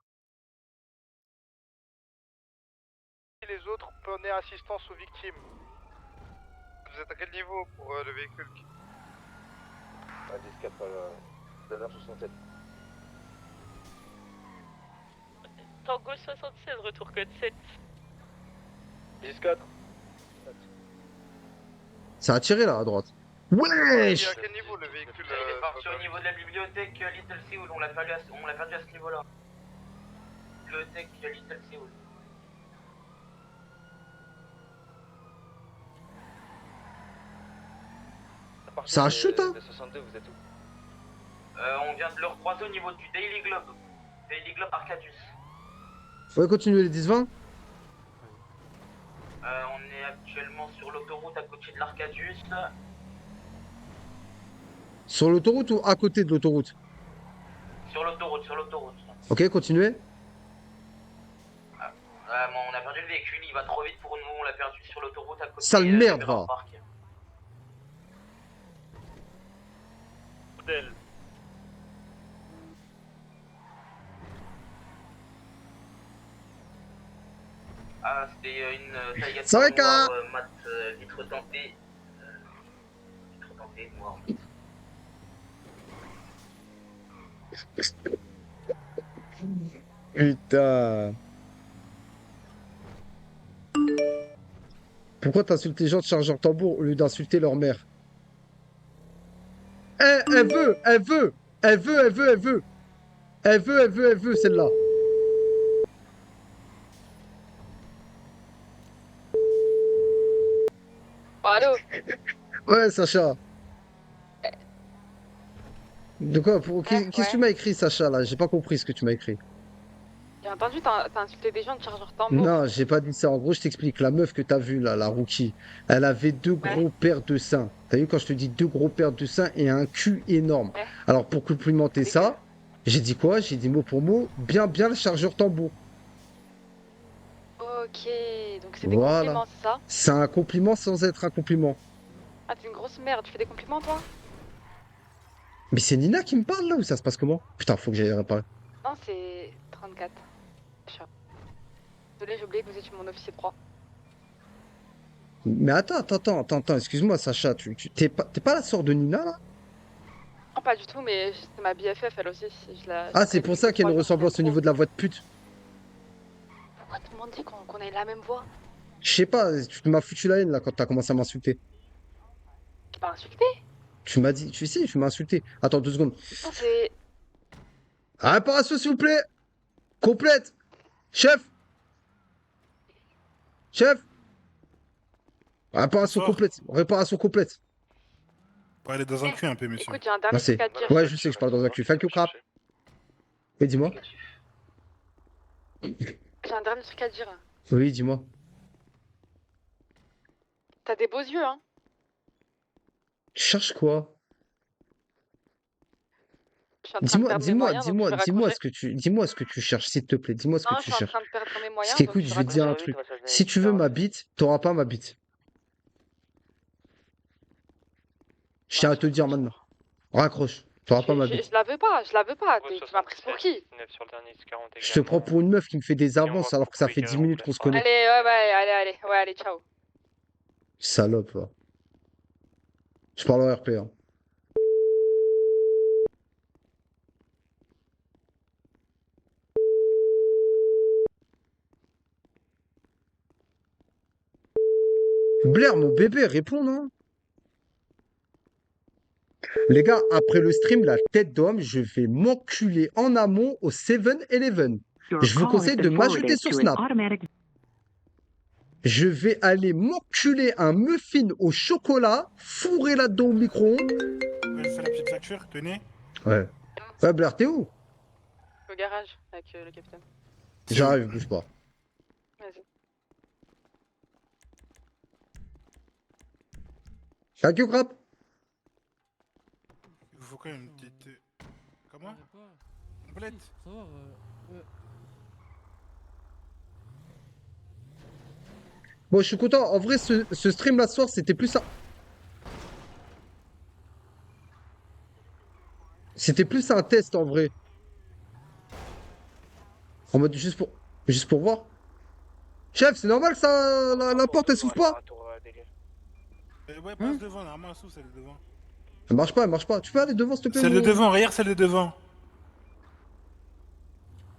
Les autres, prenez assistance aux victimes. Vous êtes à quel niveau pour le véhicule? 10-4, Adam 67. Tango 76, retour code 7. 10-4. Ça a tiré là à droite. Il est Wesh! à quel niveau le véhicule? Il est parti au niveau de la bibliothèque Little Seoul, on l'a perdu à ce niveau-là. Bibliothèque Little Seoul. Ça a shoot, hein? 62, vous êtes où? On vient de le recroiser au niveau du Daily Globe. Daily Globe Arcadius. Faut continuer les 10-20? On est actuellement sur l'autoroute à côté de l'Arcadius. Sur l'autoroute ou à côté de l'autoroute? Sur l'autoroute. Ok, continuez. Bon, on a perdu le véhicule, il va trop vite pour nous, on l'a perdu sur l'autoroute à côté. Sale merde, va. Modèle. Ah, c'était une Taycan Ça va, Kara? noire, mat vitre teintée. Vitre teintée, noire. Putain. Pourquoi t'insultes les gens de chargeur tambour au lieu d'insulter leur mère? Elle veut, celle-là. Allô? Ouais, Sacha. De quoi? Qu'est-ce que tu m'as écrit, Sacha, là? J'ai pas compris ce que tu m'as écrit. J'ai entendu, t'as insulté des gens de chargeur tambour. Non, j'ai pas dit ça. En gros, je t'explique. La meuf que t'as vue, là, la rookie, elle avait deux gros paires de seins. T'as vu quand je te dis deux gros paires de seins et un cul énorme. Ouais. Alors, pour complimenter ça, j'ai dit quoi? J'ai dit mot pour mot, bien le chargeur tambour. Ok, donc c'est des Voilà. compliments, c'est ça? C'est un compliment sans être un compliment. Ah, t'es une grosse merde, tu fais des compliments, toi? Mais c'est Nina qui me parle, là, ou ça se passe comment? Putain, faut que j'aille réparer. Non, c'est 34. Chat. Désolé, j'ai oublié que vous étiez mon officier 3. Mais attends, excuse-moi, Sacha, t'es pas la sœur de Nina, là? Non, pas du tout, mais c'est ma BFF, elle aussi. Ah, c'est pour ça qu'il y a une ressemblance au niveau de la voix de pute. Pourquoi tout le monde dit qu'on ait la même voix? Je sais pas, tu m'as foutu la haine, là, quand t'as commencé à m'insulter. Tu m'as insulté? Tu m'as dit, tu sais, tu m'as insulté. Attends 2 secondes. Non, c'est... Réparation, s'il vous plaît. Complète. Chef. Réparation complète. Parlez dans un cul un peu, monsieur. Écoute, j'ai un dernier Merci. truc à te dire. Ouais, je sais que je parle dans un cul. Thank you, crap. Oui, dis-moi. J'ai un dernier truc à te dire. Oui, dis-moi. T'as des beaux yeux, hein? Tu cherches quoi? Je suis en train de perdre mes moyens, donc je vais raccrocher. Dis-moi ce que tu cherches, s'il te plaît. Dis-moi ce Non, que je tu suis en cherches. train de perdre mes moyens, Parce donc qu'écoute, je vais te dire un truc. raccrocher. Si tu veux ma bite, t'auras pas ma bite. Je tiens à te le dire maintenant. Raccroche. Tu auras pas ma bite. Je la veux pas, je la veux pas. Tu m'as prise pour qui? Je te prends pour une meuf qui me fait des avances alors que ça fait 10 minutes qu'on se connaît. Allez, ouais, allez, ciao. Salope, va. Je parle en RP, hein. Blair, mon bébé, réponds, non? Les gars, après le stream, la tête d'homme, je vais m'enculer en amont au 7-Eleven. Je vous conseille de m'ajouter sur Snap. Je vais aller m'enculer un muffin au chocolat, fourré là-dedans au micro-ondes. Ouais, je fais la petite facture, tenez. Ouais. Ouais, Blair, t'es où? Au garage, avec le capitaine. J'arrive, bouge pas. Vas-y. Thank you, crap. Il vous faut quand même une petite. Comment? Complète. Bon, je suis content. En vrai, ce stream là ce soir, c'était plus ça. C'était plus un test en vrai. En mode juste pour voir. Chef, c'est normal ça, la porte elle s'ouvre pas? Ouais, passe devant, normalement, elle s'ouvre, celle de devant. Elle marche pas, elle marche pas. Tu peux aller devant s'il te plaît? Celle de devant, regarde celle de devant.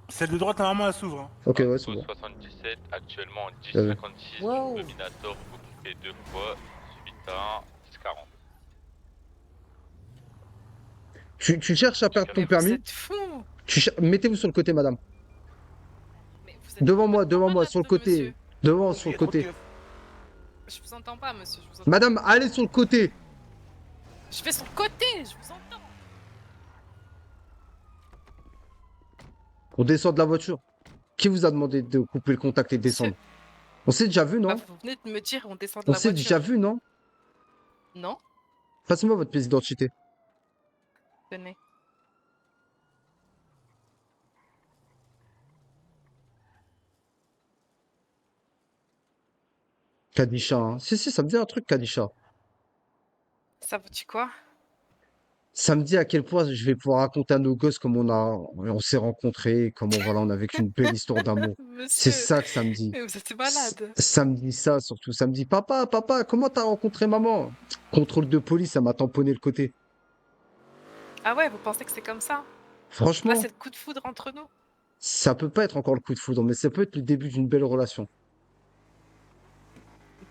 Celle de droite, normalement, elle s'ouvre. Hein. Ok, ouais, c'est bon. 77, actuellement Ouais. 1056, Dominator occupé 2 fois, suivi d'un 1040. Tu cherches à perdre ton permis? Mettez-vous sur le côté, madame. Devant moi, sur le côté. Devant, sur le côté. Je vous entends pas, monsieur. Je vous entends. Madame, allez sur le côté. Je vais sur le côté, je vous entends. On descend de la voiture. Qui vous a demandé de couper le contact et de descendre? On s'est déjà vu, non? Vous venez de me dire, on descend de On la s'est voiture. déjà vu, non? Non? Passez-moi votre pièce d'identité. Tenez. Kadisha, hein. Si, ça me dit un truc, Kadisha. Ça vous dit quoi? Ça me dit à quel point je vais pouvoir raconter à nos gosses comment on s'est rencontrés, comment voilà, on a vécu une belle histoire d'amour. C'est Monsieur, ça que ça me dit. mais vous êtes malade. Ça me dit ça surtout. Ça me dit, papa, comment t'as rencontré maman? Contrôle de police, ça m'a tamponné le côté. Ah ouais, vous pensez que c'est comme ça? Franchement, Là, c'est le coup de foudre entre nous. ça peut pas être encore le coup de foudre, mais ça peut être le début d'une belle relation.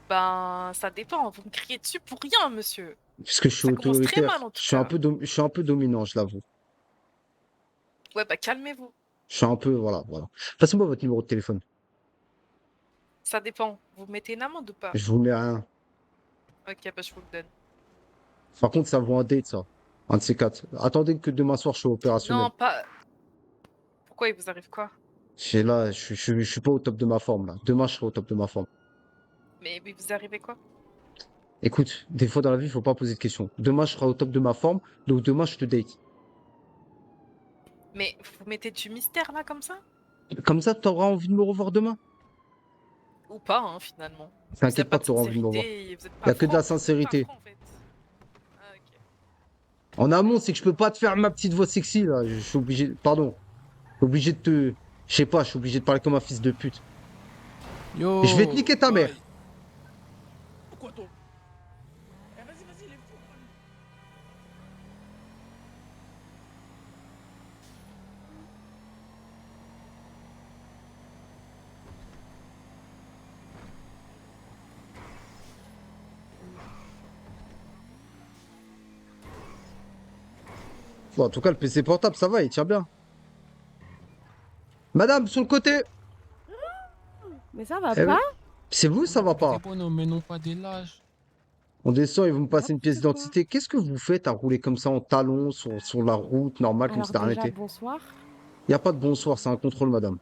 Ben, ça dépend. Vous me criez dessus pour rien, monsieur. Puisque je suis Ça commence très autoritaire, mal, en tout je suis je suis un peu dominant, je l'avoue. Ouais, bah calmez-vous. Je suis un peu, voilà. Passez-moi votre numéro de téléphone. Ça dépend. Vous mettez une amende ou pas? Je vous mets rien. Ok, bah je vous le donne. Par contre, ça vaut un date, ça. Un de ces quatre. Attendez que demain soir, je suis opérationnel. Non, pas... Pourquoi il vous arrive quoi? Là, je suis pas au top de ma forme, là. Demain, je serai au top de ma forme. Mais il vous arrivez quoi? Écoute, des fois dans la vie, il faut pas poser de questions. Demain, je serai au top de ma forme, donc demain, je te date. Mais vous mettez du mystère là comme ça? Comme ça, t'auras envie de me revoir demain? Ou pas, hein, finalement. T'inquiète pas que t'auras envie de me revoir. Il y a que de la sincérité. En amont, c'est que je peux pas te faire ma petite voix sexy, là. Je suis obligé... Pardon. Je suis obligé de te... Je sais pas, je suis obligé de parler comme un fils de pute. Yo. Je vais te niquer ta mère. Pourquoi toi? Vas-y, il est fou. Bon, en tout cas, le PC portable, ça va, il tient bien. Madame, sur le côté. Mais ça va Eh pas? oui. C'est vous, ça va pas? Mais non pas des lâches. On descend et vous me passez une pièce d'identité. Qu'est-ce que vous faites à rouler comme ça en talons sur la route normale, comme Alors si t'as rien déjà, été? bonsoir. Y a pas de bonsoir, c'est un contrôle, madame.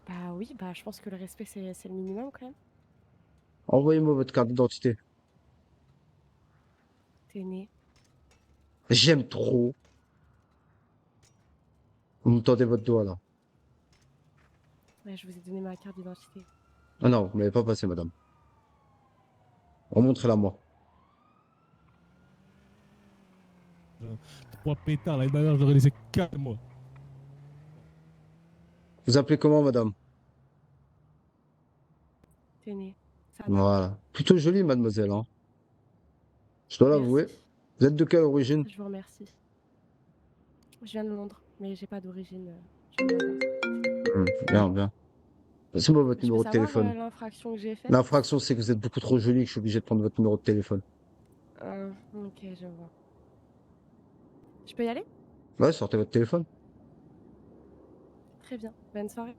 Bah oui, bah je pense que le respect c'est le minimum quand même. Envoyez-moi votre carte d'identité. T'es né. J'aime trop. Vous me tendez votre doigt là. Ouais, je vous ai donné ma carte d'identité. Ah non, vous me l'avez pas passé, madame. Remontrez-la moi. 3 pétards, l'année dernière, je leur ai laissé 4 mois. Vous appelez comment, madame? Tenez, ça va. Voilà. Plutôt jolie, mademoiselle, hein. Je dois Merci. l'avouer. Vous êtes de quelle origine? Je vous remercie. Je viens de Londres, mais j'ai pas d'origine. Je viens de Londres. Bien, bien. C'est moi votre Je peux numéro de savoir téléphone. l'infraction que j'ai faite? L'infraction, c'est que vous êtes beaucoup trop jolie que je suis obligé de prendre votre numéro de téléphone. Ok, je vois. Je peux y aller? Ouais, sortez votre téléphone. Très bien. Bonne soirée.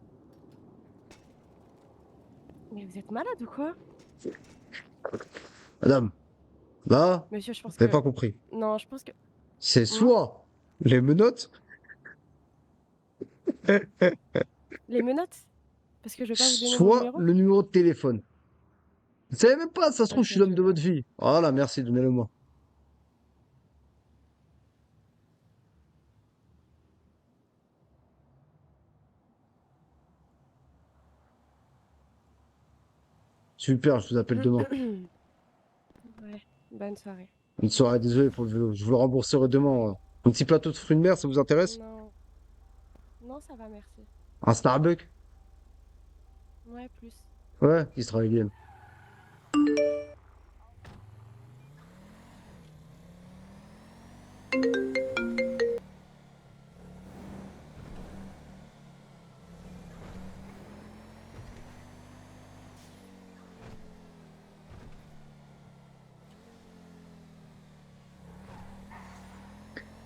Mais vous êtes malade ou quoi? Madame, là, Monsieur, je pense vous n'avez que... pas compris. Non, je pense que... C'est soit les menottes, Les menottes? Parce que je vais pas vous donner mon soit numéro? le numéro de téléphone. Vous savez même pas, ça se trouve, Ok, je suis l'homme je de vais. votre vie. Voilà, merci, donnez-le moi. Super, je vous appelle demain. Ouais, bonne soirée. Une soirée, désolé pour le vélo. Je vous le rembourserai demain. Un petit plateau de fruits de mer, ça vous intéresse? Non. Non, ça va, merci. Un Starbucks? Ouais, plus. Ouais, israélienne.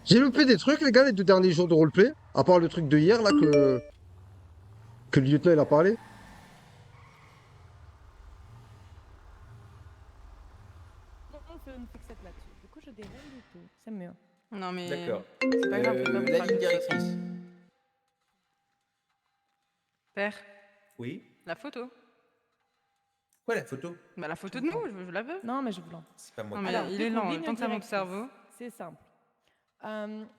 J'ai loupé des trucs, les gars, les 2 derniers jours de roleplay. À part le truc de hier, là, que le lieutenant, il a parlé. On fait une fixette là-dessus. Du coup, je dis rien du tout. C'est mieux. Non, mais. D'accord. C'est pas grave, La ligne directrice. Père, Oui. la photo. Quoi la photo? Bah, la photo de nous, je la veux. Non, mais je vous l'en. C'est pas moi Non, qui mais Alors, il du est coup, lent, ligne tant que ça monte au directrice. cerveau. C'est simple.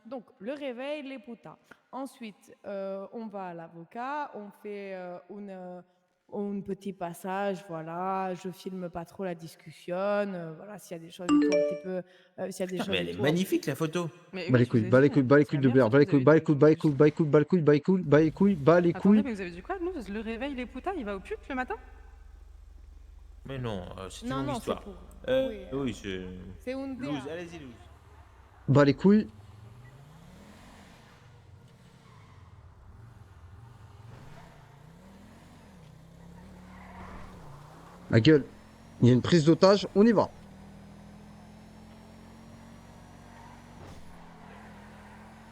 Donc, le réveil, les putas. Ensuite, on va à l'avocat, on fait un petit passage, voilà. Je filme pas trop la discussion, voilà, s'il y a des choses et tout un petit peu, s'il y a des choses Mais et elle est tout. magnifique la photo. Mais Bas oui, les je vous couilles, ai bas les dit, couilles, bas les c'est couilles la de meilleure Blair, bas les photo que couilles, vous bas avez les couilles, bas les couilles, bas les couilles, bas les couilles, bas les couilles, bas les couilles, bas les Attendez, couilles. mais vous avez dit quoi? Nous, le réveil, les putas, il va au pute le matin? Mais non, c'est une Non, longue non, c'est histoire. pour. Oui, c'est. C'est un Loose, dia. allez-y, loose. Bas les couilles. Ma gueule. Il y a une prise d'otage, on y va.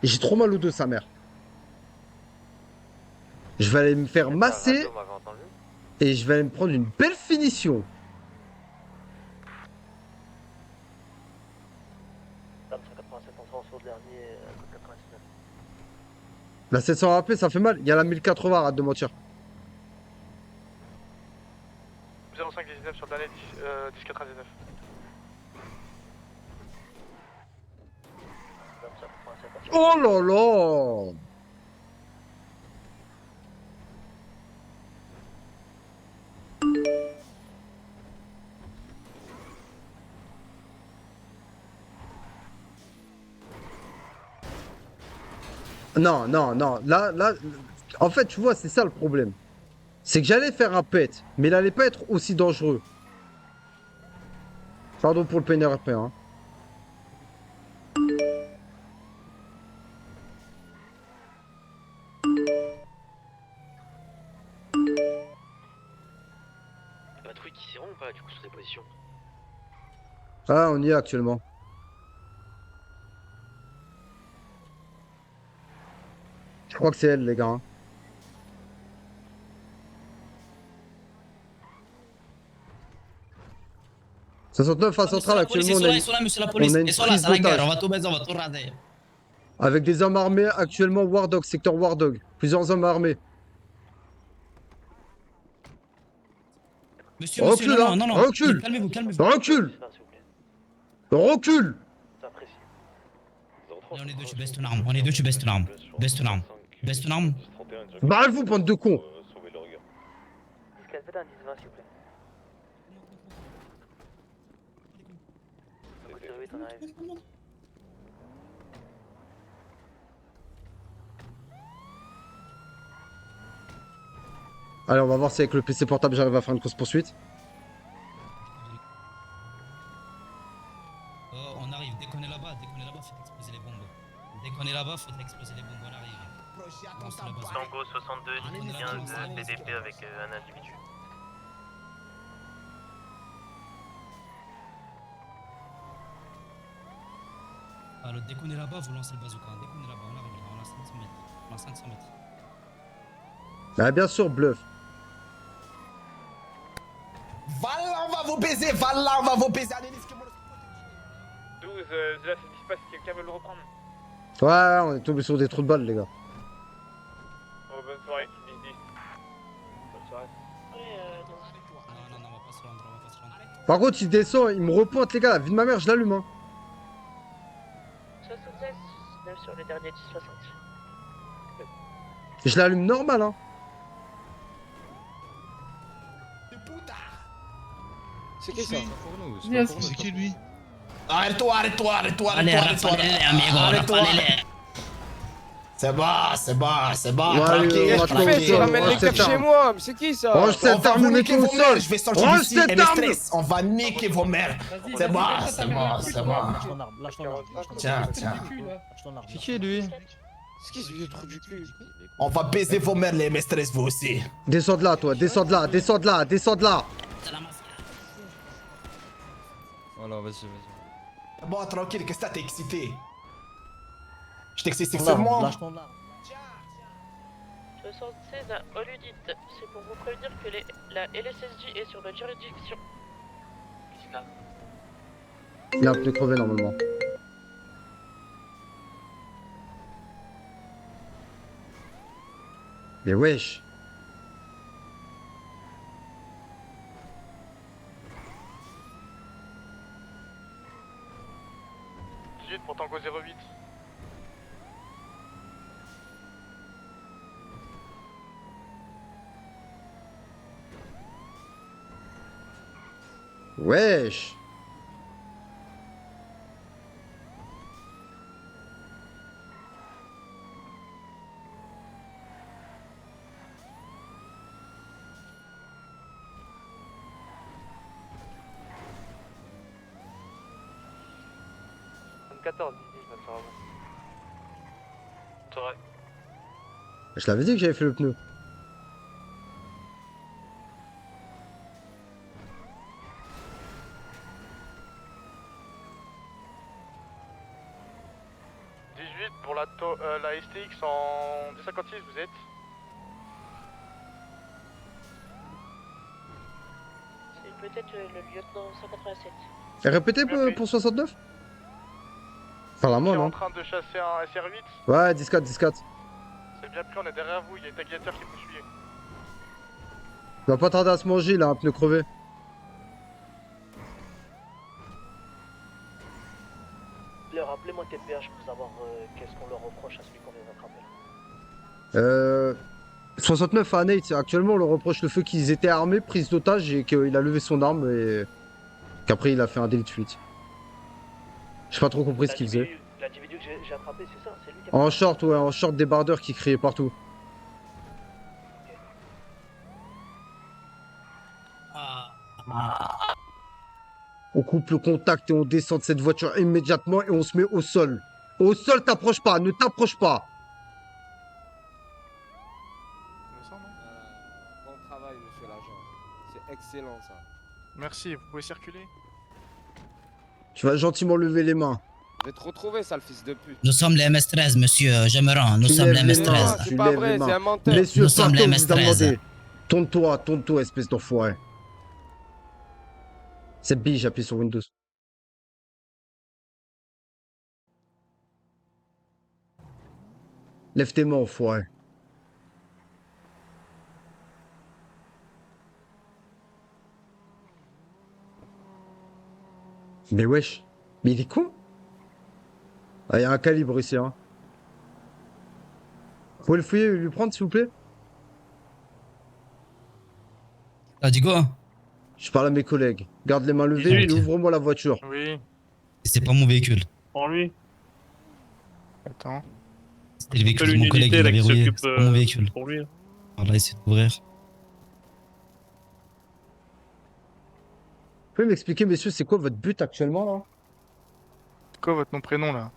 Et j'ai trop mal au dos, sa mère. Je vais aller me faire masser et je vais aller me prendre une belle finition. La 700 AP, ça fait mal. Il y a la 1080, arrête de mentir. 0519 sur le dernier 1099. Oh là là! Non, non, non. Là, en fait, tu vois, c'est ça le problème. C'est que j'allais faire un pet, mais il allait pas être aussi dangereux. Pardon pour le PNRP, hein. Patrouille qui s'y rend ou pas, du coup, sur ces positions? Ah, on y est actuellement. Je crois que c'est elle, les gars, hein. « 69 à Centrale, actuellement, on a Ils sont là, monsieur la police. on a une Ils sont là, prise c'est la guerre. d'otage. On va tout baiser, on va tout raser. Avec des hommes armés, actuellement, War Dog, secteur War Dog. Plusieurs hommes armés. Monsieur, Recule, monsieur, non, hein, non, non. recule. Calmez-vous, calmez-vous. Recule. Recule. On est deux, tu baisses ton arme. On est deux, tu baisses ton arme. Baisse ton arme. Baisse ton arme. Barrez-vous, bande de cons. Calmez un 10-20 s'il vous plaît. Allez, on va voir si avec le PC portable j'arrive à faire une course poursuite. On arrive, dès qu'on est là-bas, faut exploser les bombes. Dès qu'on est là-bas, faut exploser les bombes, on arrive. Tango 62, 15 BDP avec un individu. Alors, dès qu'on est là-bas, vous lancez le bazooka. Dès qu'on est là-bas, on arrive, on lance 500 mètres. On lance 500 mètres. Ah, bien sûr, bluff. Voilà, on va vous baiser, voilà, on va vous baiser. Allez, 12, là ça disparaît si quelqu'un veut le reprendre. Ouais, on est tombé sur des trous de balles, les gars. Oh, bonne soirée, 10-10. Bonne soirée. Non, on va pas se rendre, on va pas se rendre. Par contre, il descend, il me repointe, les gars. La vie de ma mère, je l'allume. Hein. 76, 9 sur le dernier 10-60. Je l'allume normal, hein. C'est qui ça? C'est qui lui? Arrête-toi. C'est bon, tranquille. Qu'est-ce qu'il fait? Il ramène les keufs chez moi, mais c'est qui ça? Range cette arme, mettez au sol. Je vais sortir d'ici et mes stress. On va niquer vos mères. C'est bon. Tiens. C'est qui lui? C'est qui ce trou du cul? On va baiser vos mères, les maîtresses, vous aussi. Descends de là, toi. Descends de là. Voilà, vas-y. Bon, tranquille, qu'est-ce que t'es excité? Je t'excite sexuellement? Lâche ton arme. 76 à Oludite, c'est pour vous prévenir que la LSSJ est sur notre juridiction. Il a un pneu crevé, normalement. Mais wesh. Pour Tango 08. Wesh. Je l'avais dit que j'avais fait le pneu. Pour la STX en 256, vous êtes? C'est peut-être le lieutenant 187. Et répétez pour 69. Par la Je main, suis en non? train de chasser un SR8. Ouais, 10-4. C'est bien pris, on est derrière vous, il y a un tagliateur qui vous suit. Il va pas tarder à se manger, il a un pneu crevé. Rappelez-moi TPH pour savoir qu'est-ce qu'on leur reproche à celui qu'on vient d'attraper. 69 à Nate, actuellement on leur reproche le fait qu'ils étaient armés, prise d'otage et qu'il a levé son arme et qu'après il a fait un délit de fuite. J'ai pas trop compris ce qu'il faisait. L'individu que j'ai attrapé, c'est ça? C'est lui qui a... En short, ouais, en short débardeur qui criait partout. On coupe le contact et on descend de cette voiture immédiatement et on se met au sol. Au sol, t'approches pas, ne t'approche pas. Bon travail, monsieur l'agent. C'est excellent ça. Merci, vous pouvez circuler. Tu vas gentiment lever les mains. Je vais te retrouver, sale fils de pute. Nous sommes les MS-13, monsieur, je me rends. Nous sommes les MS-13. C'est pas vrai, c'est un menteur. Messieurs, nous sommes les partons, vous MS-13. demandez. Tourne-toi, espèce d'enfoiré. C'est B, j'appuie sur Windows. Lève tes mains, enfoiré. Mais wesh. Mais il est con. Ah, il y a un calibre ici, hein. Vous pouvez le fouiller et lui prendre, s'il vous plaît? T'as dit quoi? Je parle à mes collègues. Garde les mains levées et ouvre-moi la voiture. Oui. C'est pas mon véhicule. Prends lui. Attends. C'était le véhicule de mon collègue, il l'a verrouillé. C'est pas mon véhicule. Pour lui. Alors là, essaye d'ouvrir. pouvez m'expliquer, messieurs, c'est quoi votre but actuellement là? C'est quoi votre nom, prénom là?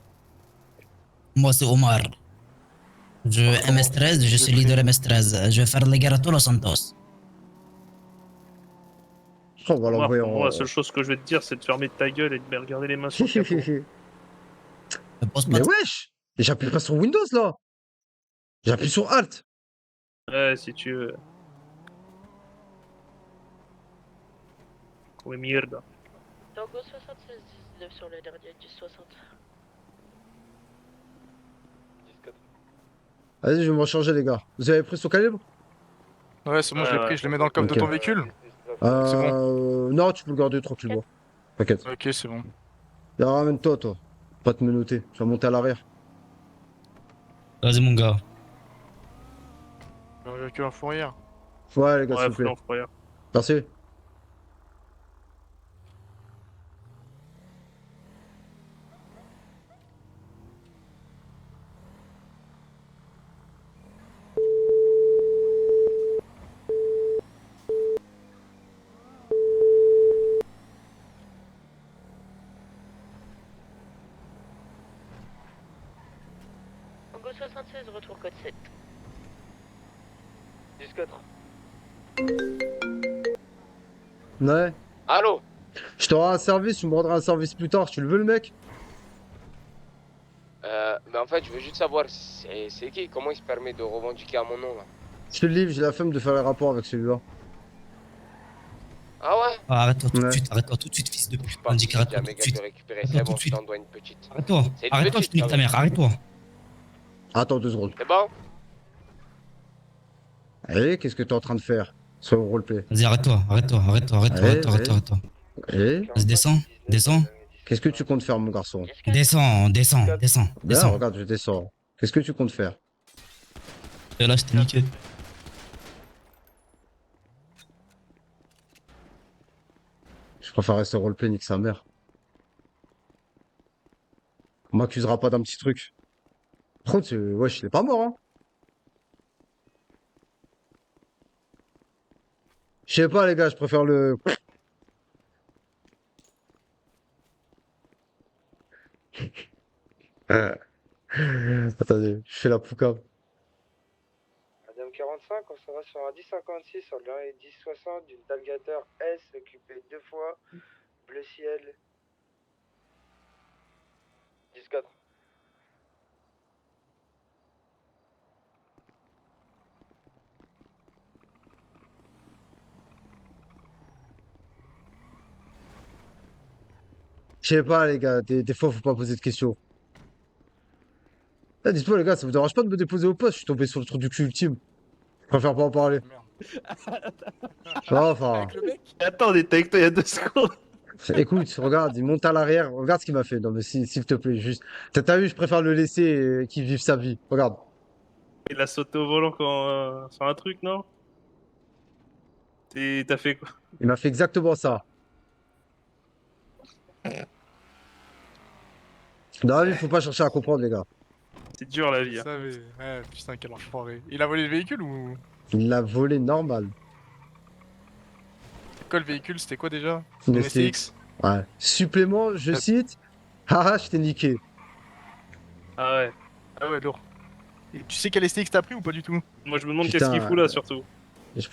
Moi, c'est Omar. Je MS13, je suis leader MS13. Je vais faire la guerre à tous los Santos. On va l'envoyer Moi, en. la seule chose que je vais te dire, c'est de fermer ta gueule et de me regarder les mains sur le capot. Mais wesh! J'appuie pas sur Windows là! J'appuie sur Alt! Ouais, si tu veux. Come mierda. Tango 76, 19 sur le dernier, 10-60. Vas-y, je vais me recharger, les gars. Vous avez pris son calibre? Ouais, c'est bon, je l'ai pris, je le mets dans le coffre Ok. de ton véhicule. C'est bon. Non, tu peux le garder tranquillement. T'inquiète. Ok, c'est bon. Et ramène-toi, toi. Pas te menotter. Tu vas monter à l'arrière. Vas-y, mon gars. Le véhicule en fourrière. Ouais, les gars, s'il vous plaît. Merci. Tango 76, retour code 7. 10-4. Ouais. Allô? Je t'aurai un service, tu me rendras un service plus tard. Tu le veux, le mec? Mais en fait, je veux juste savoir, c'est qui? Comment il se permet de revendiquer à mon nom là? Je te le livre, j'ai la flemme de faire les rapports avec celui-là. Ah ouais? Ah, arrête-toi tout de Ouais. suite, arrête-toi tout de suite, fils de pute. Pas Indique, arrête-toi tout mec de suite. de récupérer, Arrête-toi c'est tout bon, de je suite. t'en dois une petite. Arrête-toi, C'est une arrête-toi, je petite, te nique quand ta même. mère, arrête-toi. Attends 2 secondes. C'est bon? Eh, qu'est-ce que t'es en train de faire? Sois au roleplay. Vas-y, arrête-toi, arrête-toi, arrête-toi, arrête-toi, Allez, arrête-toi, arrête-toi, arrête-toi. Eh? Vas-y, descends, descends. Qu'est-ce que tu comptes faire, mon garçon? Descends, descends, descends, Là, descends. regarde, je descends. Qu'est-ce que tu comptes faire? Et là, je t'ai niqué. Je préfère rester au roleplay, nique sa mère. On m'accusera pas d'un petit truc. Par contre, wesh, il est pas mort, hein. Je sais pas, les gars, je préfère le... Attendez, je fais la poucave. Madame 45, on sera sur un 1056 sur le 1060 d'une Talgator S occupée 2 fois, bleu ciel. 10-4. Je sais pas, les gars, des fois, faut pas poser de questions. Eh, dites-moi, les gars, ça vous dérange pas de me déposer au poste? Je suis tombé sur le trou du cul ultime. Je préfère pas en parler. Non, enfin... Attends, on était avec toi il y a 2 secondes. Écoute, regarde, il monte à l'arrière. Regarde ce qu'il m'a fait. Non, mais s'il te plaît, juste... T'as vu, je préfère le laisser qu'il vive sa vie. Regarde. Il a sauté au volant quand, sur un truc, non? T'as fait quoi? Il m'a fait exactement ça. Non, il faut pas chercher à comprendre, les gars. C'est dur la vie. Hein. Ouais, putain, quel enfoiré. Il a volé le véhicule ou? Il l'a volé normal. C'est quoi le véhicule? C'était quoi déjà? Une Une STX. STX? Ouais. Supplément, je cite. Haha, je t'ai niqué. Ah ouais. Ah ouais, lourd. Et tu sais quel STX t'as pris ou pas du tout? Moi je me demande Putain, qu'est-ce qu'il fout là surtout. J'ai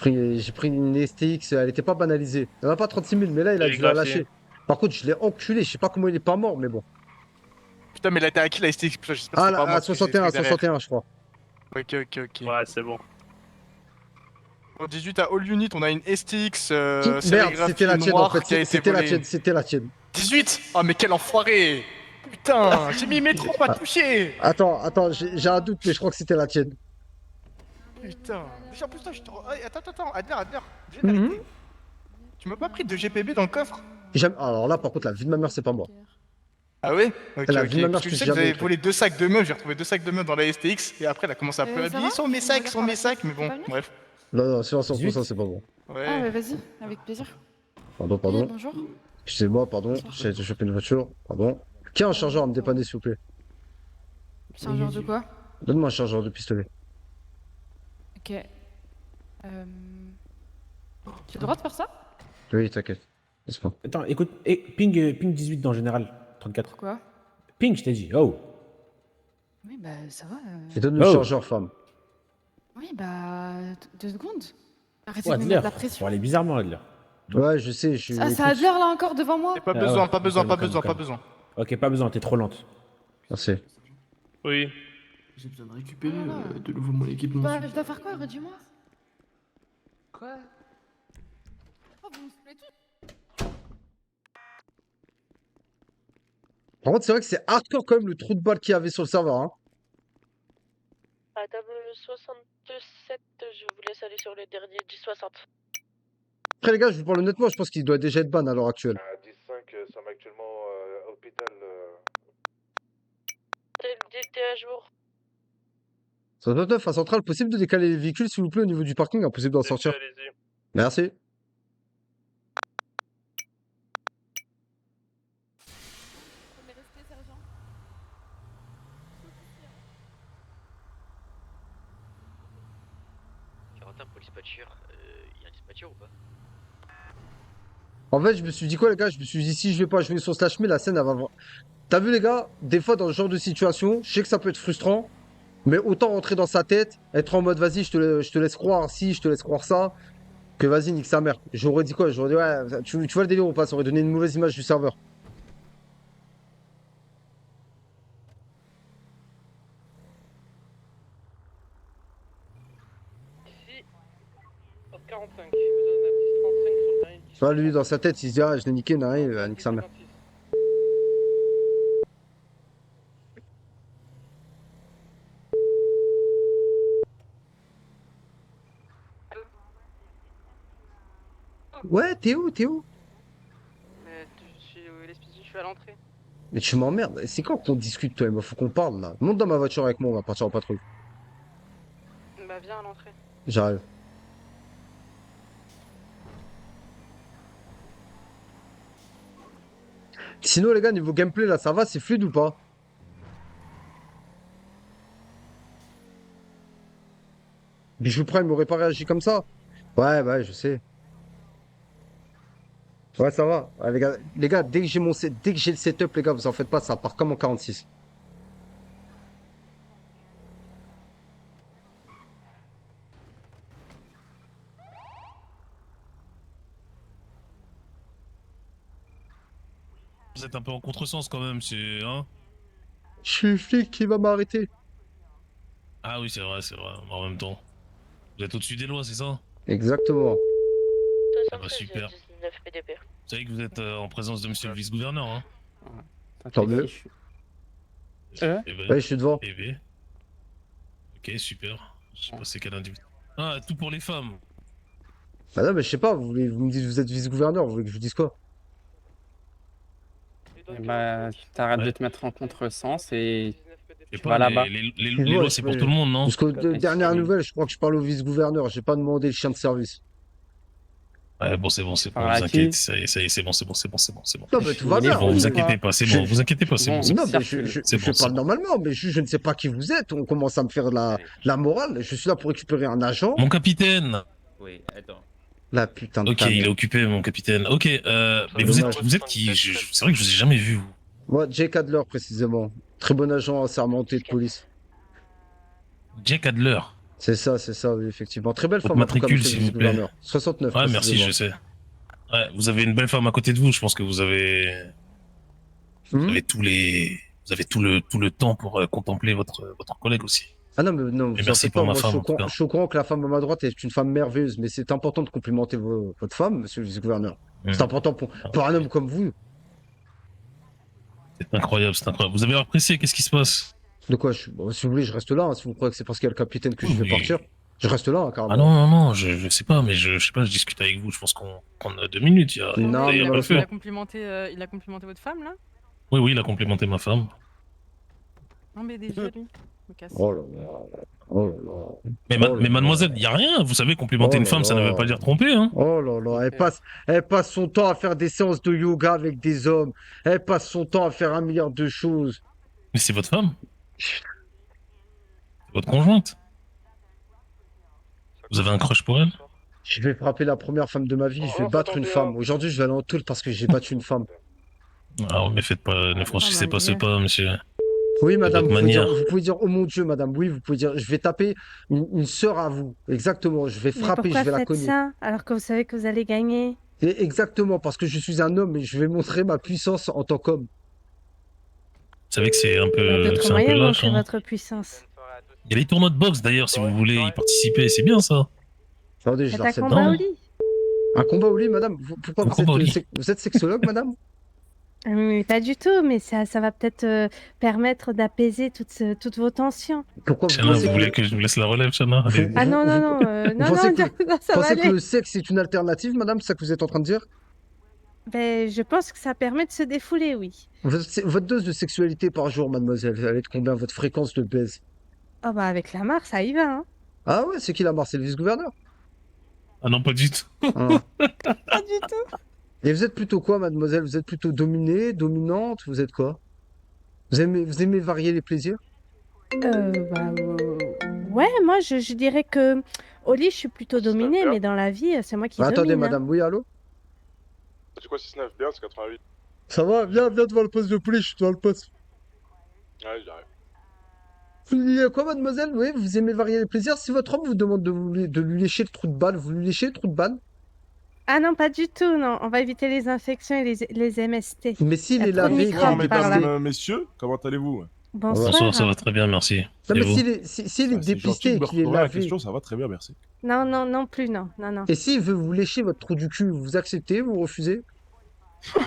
pris une STX, elle était pas banalisée. Elle va pas 36 000, mais là, il a dû la lâcher. Par contre, je l'ai enculé. Je sais pas comment il est pas mort, mais bon. Putain, mais là t'es à qui la STX? Putain, j'espère que Ah, c'est pas là, moi à qui l'ai 61, à pris derrière. 61, je crois. Ok, ok, ok. Ouais, c'est bon. En 18 à All Unit, on a une STX Merde, sérigraphiée c'était la tienne en noire fait. qui a été C'était la volée. tienne, c'était la tienne. 18! Oh, mais quel enfoiré! Putain, j'ai mis métro, pas touché! Attends, j'ai un doute, mais je crois que c'était la tienne. Putain. En plus, toi, je te. Attends, Adler, j'ai d'arrêter. Tu m'as pas pris de GPB dans le coffre? Alors là, par contre, la vie de ma mère, c'est pas moi. Ah ouais? Ok, La ok. vie de ma mère, Parce que je sais que vous avez volé 2 sacs de meufs, j'ai retrouvé 2 sacs de meufs dans la STX, et après elle a commencé à pleurer. Elle ça a dit, va ils sont mes sacs, mais bon, bref. Non, silence sur ça, c'est pas bon. Ouais. Ah, bah vas-y, avec plaisir. Pardon. Oui, bonjour. Excusez-moi, pardon. J'ai été choper une voiture. Pardon. Qui a un chargeur à me dépanner, s'il vous plaît? Chargeur de quoi? Donne-moi un chargeur de pistolet. Ok. J'ai le droit de faire ça? Oui, t'inquiète. Attends, écoute, ping 18 en général, 34. Pourquoi? Ping, je t'ai dit, oh. Oui, bah ça va. Et donne le chargeur, femme. Oui, bah 2 secondes. Arrêtez Ouais, de me Adler. mettre la pression. Bon, elle est bizarrement, Adler. Ouais, je sais, je suis. Ah, ça a de l'air là encore devant moi. Pas besoin, pas besoin, pas besoin, pas besoin. Ok, pas besoin, t'es trop lente. Merci. Oui. J'ai besoin de récupérer Ah. de nouveau mon équipement. Bah, je dois faire quoi? Redis-moi. Quoi? Oh, vous me saoulez tous. Par contre, c'est vrai que c'est hardcore quand même le trou de balle qu'il y avait sur le serveur. Hein. À table 67, je vous laisse aller sur le dernier 10-60. Après, les gars, je vous parle honnêtement, je pense qu'il doit déjà être ban à l'heure actuelle. 10-5, sommes actuellement à l'hôpital. T'es à jour. 69 à centrale, possible de décaler les véhicules, s'il vous plaît, au niveau du parking, impossible d'en sortir. Merci. Police voiture, y a un dispatcher ou pas? En fait, je me suis dit quoi, les gars? Je me suis dit, si je vais pas jouer sur Slash Me, la scène, elle va. T'as vu, les gars? Des fois, dans ce genre de situation, je sais que ça peut être frustrant, mais autant rentrer dans sa tête, être en mode, vas-y, je te laisse croire ci, je te laisse croire ça, que vas-y, nique sa mère. J'aurais dit quoi? J'aurais dit, ouais, tu vois le délire ou pas? Ça aurait donné une mauvaise image du serveur. Ici, 45, j'ai besoin d'un petit 35 sur le dernier Tu vois, lui, dans sa tête, il se dit, ah, je l'ai niqué, non, nique sa mère. Ouais, t'es où? T'es où? Je suis au LSPJ, je suis à l'entrée. Mais tu m'emmerdes. C'est quand qu'on discute, toi et moi? Faut qu'on parle, là. Monte dans ma voiture avec moi, on va partir en patrouille. Bah viens à l'entrée. J'arrive. Sinon, les gars, niveau gameplay, là, ça va? C'est fluide ou pas? Bijou Prime aurait pas réagi comme ça? Ouais, je sais. Ouais, ça va. Ouais, les gars, dès que j'ai dès que j'ai le setup, les gars, vous en faites pas, ça part comme en 46. Vous êtes un peu en contresens quand même, c'est. Hein? Je suis le flic qui va m'arrêter. Ah oui, c'est vrai, en même temps. Vous êtes au-dessus des lois, c'est ça? Exactement. Ah bah super. Vous savez que vous êtes en présence de monsieur le vice-gouverneur, hein? Tant mieux. Eh ben, Ouais, je suis devant. eh ben. Ok, super. Je sais pas c'est quel individu. Ah, tout pour les femmes. Bah non, mais je sais pas, vous me dites que vous êtes vice-gouverneur, vous voulez que je vous dise quoi? Bah, t'arrêtes de te mettre en contresens et Je sais tu pas, vas là-bas. les lois, c'est pour tout le monde, non? Parce qu'aux dernières nouvelles, je crois que je parle au vice-gouverneur, j'ai pas demandé le chien de service. Ouais, bon, c'est bon, Parle vous à qui? inquiétez, ça y est, c'est bon. Non, mais tout va bien. Bon, vous inquiétez pas, c'est bon, vous inquiétez pas, c'est bon. Non, mais je parle normalement, mais je ne sais pas qui vous êtes. On commence à me faire de la morale. Je suis là pour récupérer un agent. Mon capitaine! Oui, attends. La putain de Ok, ta il est mère. occupé, mon capitaine. Ok, mais Dommage. vous êtes qui? C'est vrai que je vous ai jamais vu, vous. Moi, Jake Adler, précisément. Très bon agent assermenté de police. Jack Adler. C'est ça, oui, effectivement. Très belle Votre femme, en tout cas, matricule, monsieur le s'il vous plaît. vice-gouverneur. 69, Ouais, merci, précisément. je sais. Ouais, vous avez une belle femme à côté de vous, je pense que vous avez. Vous avez Vous avez tout le temps pour contempler votre collègue aussi. Ah non, mais non, Et vous en merci faites pour pas. ma Moi, femme, en tout cas. je suis au courant que la femme à ma droite est une femme merveilleuse, mais c'est important de complimenter votre femme, monsieur le vice-gouverneur. C'est important pour un homme comme vous. C'est incroyable, c'est incroyable. Vous avez l'air pressé, qu'est-ce qui se passe? De quoi bon, si vous voulez, je reste là. Hein, si vous croyez que c'est parce qu'il y a le capitaine que je vais partir, je reste là, hein, carrément. Ah non, je sais pas, mais je sais pas, je discute avec vous, je pense qu'on a 2 minutes. Non, mais il a pas le Il feu. a complimenté votre femme là? Oui, il a complimenté ma femme. Non mais déjà lui. Me casse. Oh là là. Oh là là. Mais mademoiselle, il y a rien, vous savez, complimenter Oh une là femme, ça ne là. veut pas dire tromper, hein. Oh là là, elle passe son temps à faire des séances de yoga avec des hommes. Elle passe son temps à faire un milliard de choses. Mais c'est votre femme. C'est votre conjointe. Vous avez un crush pour elle? Je vais frapper la première femme de ma vie, je vais battre une femme. Aujourd'hui, je vais aller en taule parce que j'ai battu une femme. Ah, mais faites pas, ne franchissez pas ce pas, monsieur. Oui, madame, votre vous pouvez dire, oh mon Dieu, madame, oui, vous pouvez dire, je vais taper une sœur à vous. Exactement, je vais Mais frapper, pourquoi je vais la faites cogner. ça alors que vous savez que vous allez gagner? Et exactement, parce que je suis un homme et je vais montrer ma puissance en tant qu'homme. Vous savez que c'est un Il y a peu, d'autres c'est un peu moyens de lâche. montrer Hein. votre puissance. Il y a les tournois de boxe d'ailleurs, si vous voulez y participer, c'est bien ça. Attendez, je Faites la un recèle combat dans. au lit. Un combat au lit, madame? Pourquoi Un combat au lit. vous êtes sexologue, madame? Mais pas du tout, mais ça va peut-être permettre d'apaiser toutes vos tensions. Pourquoi vous Chana, pensez vous voulez que je vous laisse la relève, Chana? Allez. Ah non, non, non, Vous non, pensez non, que, non, ça va pensez que aller. le sexe est une alternative, madame? C'est ça que vous êtes en train de dire? Ben, je pense que ça permet de se défouler, oui. Votre dose de sexualité par jour, mademoiselle, elle est de combien? Votre fréquence de baise? Oh bah avec la marre, ça y va, hein. Ah ouais, c'est qui la marre? C'est le vice-gouverneur? Ah non, pas du tout. Ah. Pas du tout. Et vous êtes plutôt quoi, mademoiselle? Vous êtes plutôt dominée, dominante? Vous êtes quoi? Vous aimez varier les plaisirs? Ouais, moi je dirais que au lit je suis plutôt dominée, mais dans la vie c'est moi qui domine. Attendez, hein. madame, oui, allô? C'est quoi 6-9? Bien, c'est 88. Ça va? Viens devant le poste de police, je suis devant le poste. Ouais, j'arrive. Vous dites quoi, mademoiselle? Oui, vous aimez varier les plaisirs? Si votre homme vous demande de lui lécher le trou de balle, vous lui léchez le trou de balle? Ah non, pas du tout, non. On va éviter les infections et les MST. Mais s'il Il y a est trop de lavé, microbes par là. Mesdames, messieurs, comment allez-vous? Bonsoir. Bonsoir, ça va très bien, merci. Non, Et mais vous? s'il est C'est gentil dépisté de et me qu'il est retourner la lavé, question, ça va très bien, merci. Non, non, non plus, non, non, non. et s'il veut vous lécher votre trou du cul, vous acceptez, vous refusez?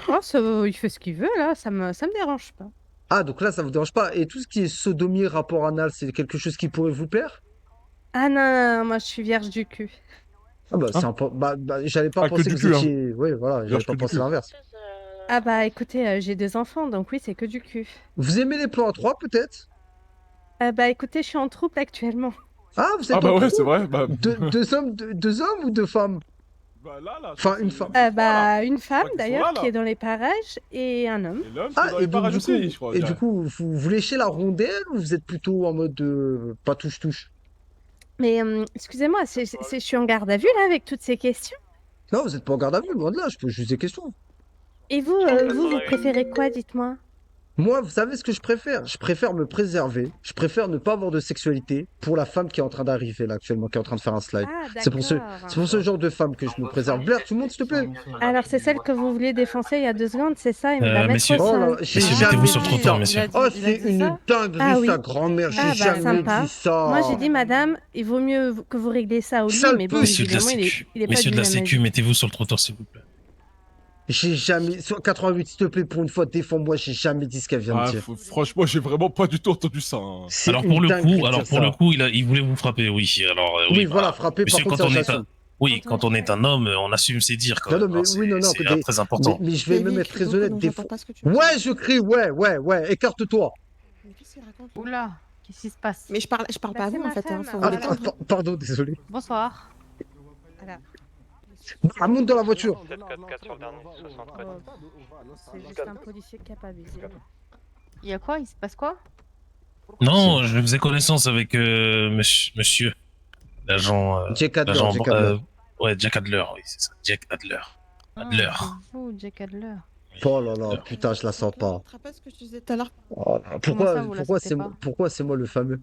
Oh, il fait ce qu'il veut là, ça me dérange pas. Ah, donc là, ça vous dérange pas. Et tout ce qui est sodomie, rapport anal, c'est quelque chose qui pourrait vous plaire? Ah non, non, non, moi je suis vierge du cul. Ah bah, Ah. j'allais pas Ah, que penser du que cul, vous hein. étiez... Oui, voilà, j'allais Vierge pas que du penser cul. l'inverse. Ah bah écoutez, j'ai 2 enfants, donc oui, c'est que du cul. Vous aimez les plans à 3, peut-être? Bah écoutez, je suis en trouble actuellement. Ah, vous êtes Ah bah en ouais, couple? c'est vrai. Bah, Deux hommes ou 2 femmes? bah là, Enfin, une femme. Bah une femme qui sont d'ailleurs là, là. qui est dans les parages et un homme. Et l'homme, Ah, c'est dans et les donc, parages du coup, aussi, je crois. et du coup, vous léchez la rondelle ou vous êtes plutôt en mode pas touche-touche? Mais excusez-moi, je suis en garde à vue là avec toutes ces questions. Non, vous êtes pas en garde à vue, loin de là, je pose juste des questions. Et vous, vous préférez quoi, dites-moi? Moi, vous savez ce que je préfère? Je préfère me préserver, je préfère ne pas avoir de sexualité pour la femme qui est en train d'arriver là actuellement, qui est en train de faire un slide. Ah, C'est pour ce genre de femme que je me préserve. Blair, tout le monde, s'il te plaît. Alors c'est celle que vous vouliez défoncer il y a 2 secondes, c'est ça, et me la mettre messieurs. au Oh sol. là, j'ai Messieurs, jamais mettez-vous sur le dit trottoir, ça. messieurs. Oh, Il a c'est dit une ça? dinguerie, Ah oui. sa grand-mère, j'ai Ah bah jamais sympa. dit ça. Moi j'ai dit madame, il vaut mieux que vous régliez ça au lit, Sale mais bon, peu. Messieurs de la évidemment sécu, il est pas messieurs du de la même sécu, avis. mettez-vous sur le trottoir, s'il vous plaît. J'ai jamais... Sur 88, s'il te plaît, pour une fois, défends-moi, j'ai jamais dit ce qu'elle vient de Ah, dire. franchement, j'ai vraiment pas du tout entendu ça. Hein. C'est Alors une pour le dinguerie coup, de alors dire pour ça. le coup, il voulait vous frapper, oui. Alors Oui, bah, voilà, frapper, par monsieur, contre, quand ça, on est j'assume. oui, quand on est un homme, on assume ses dires quand Non, même. non, mais C'est oui, non, non, c'est écoutez, très important. mais je vais même être très honnête, des fois... Ouais, je crie, ouais, écarte-toi. Oula, qu'est-ce qui se passe? Mais je parle pas à vous en fait, hein, faut vous Ah, détendre. pardon, désolé. Bonsoir. Ah, monte dans la voiture. 744 sur le dernier, 63. C'est juste un policier qui a pas abusé. Il y a quoi? Il se passe quoi? Non, je faisais connaissance avec monsieur l'agent. Jack Adler, l'agent, Jack Adler. ouais, Jack Adler, oui, c'est ça. Jack Adler. Adler. Vous, Jack Adler. Oh là là, putain, je la sens pas. Tu te rappelles ce que je te disais tout à l'heure? Oh là, Comment ça, vous la sentez pas? pourquoi c'est moi le fameux?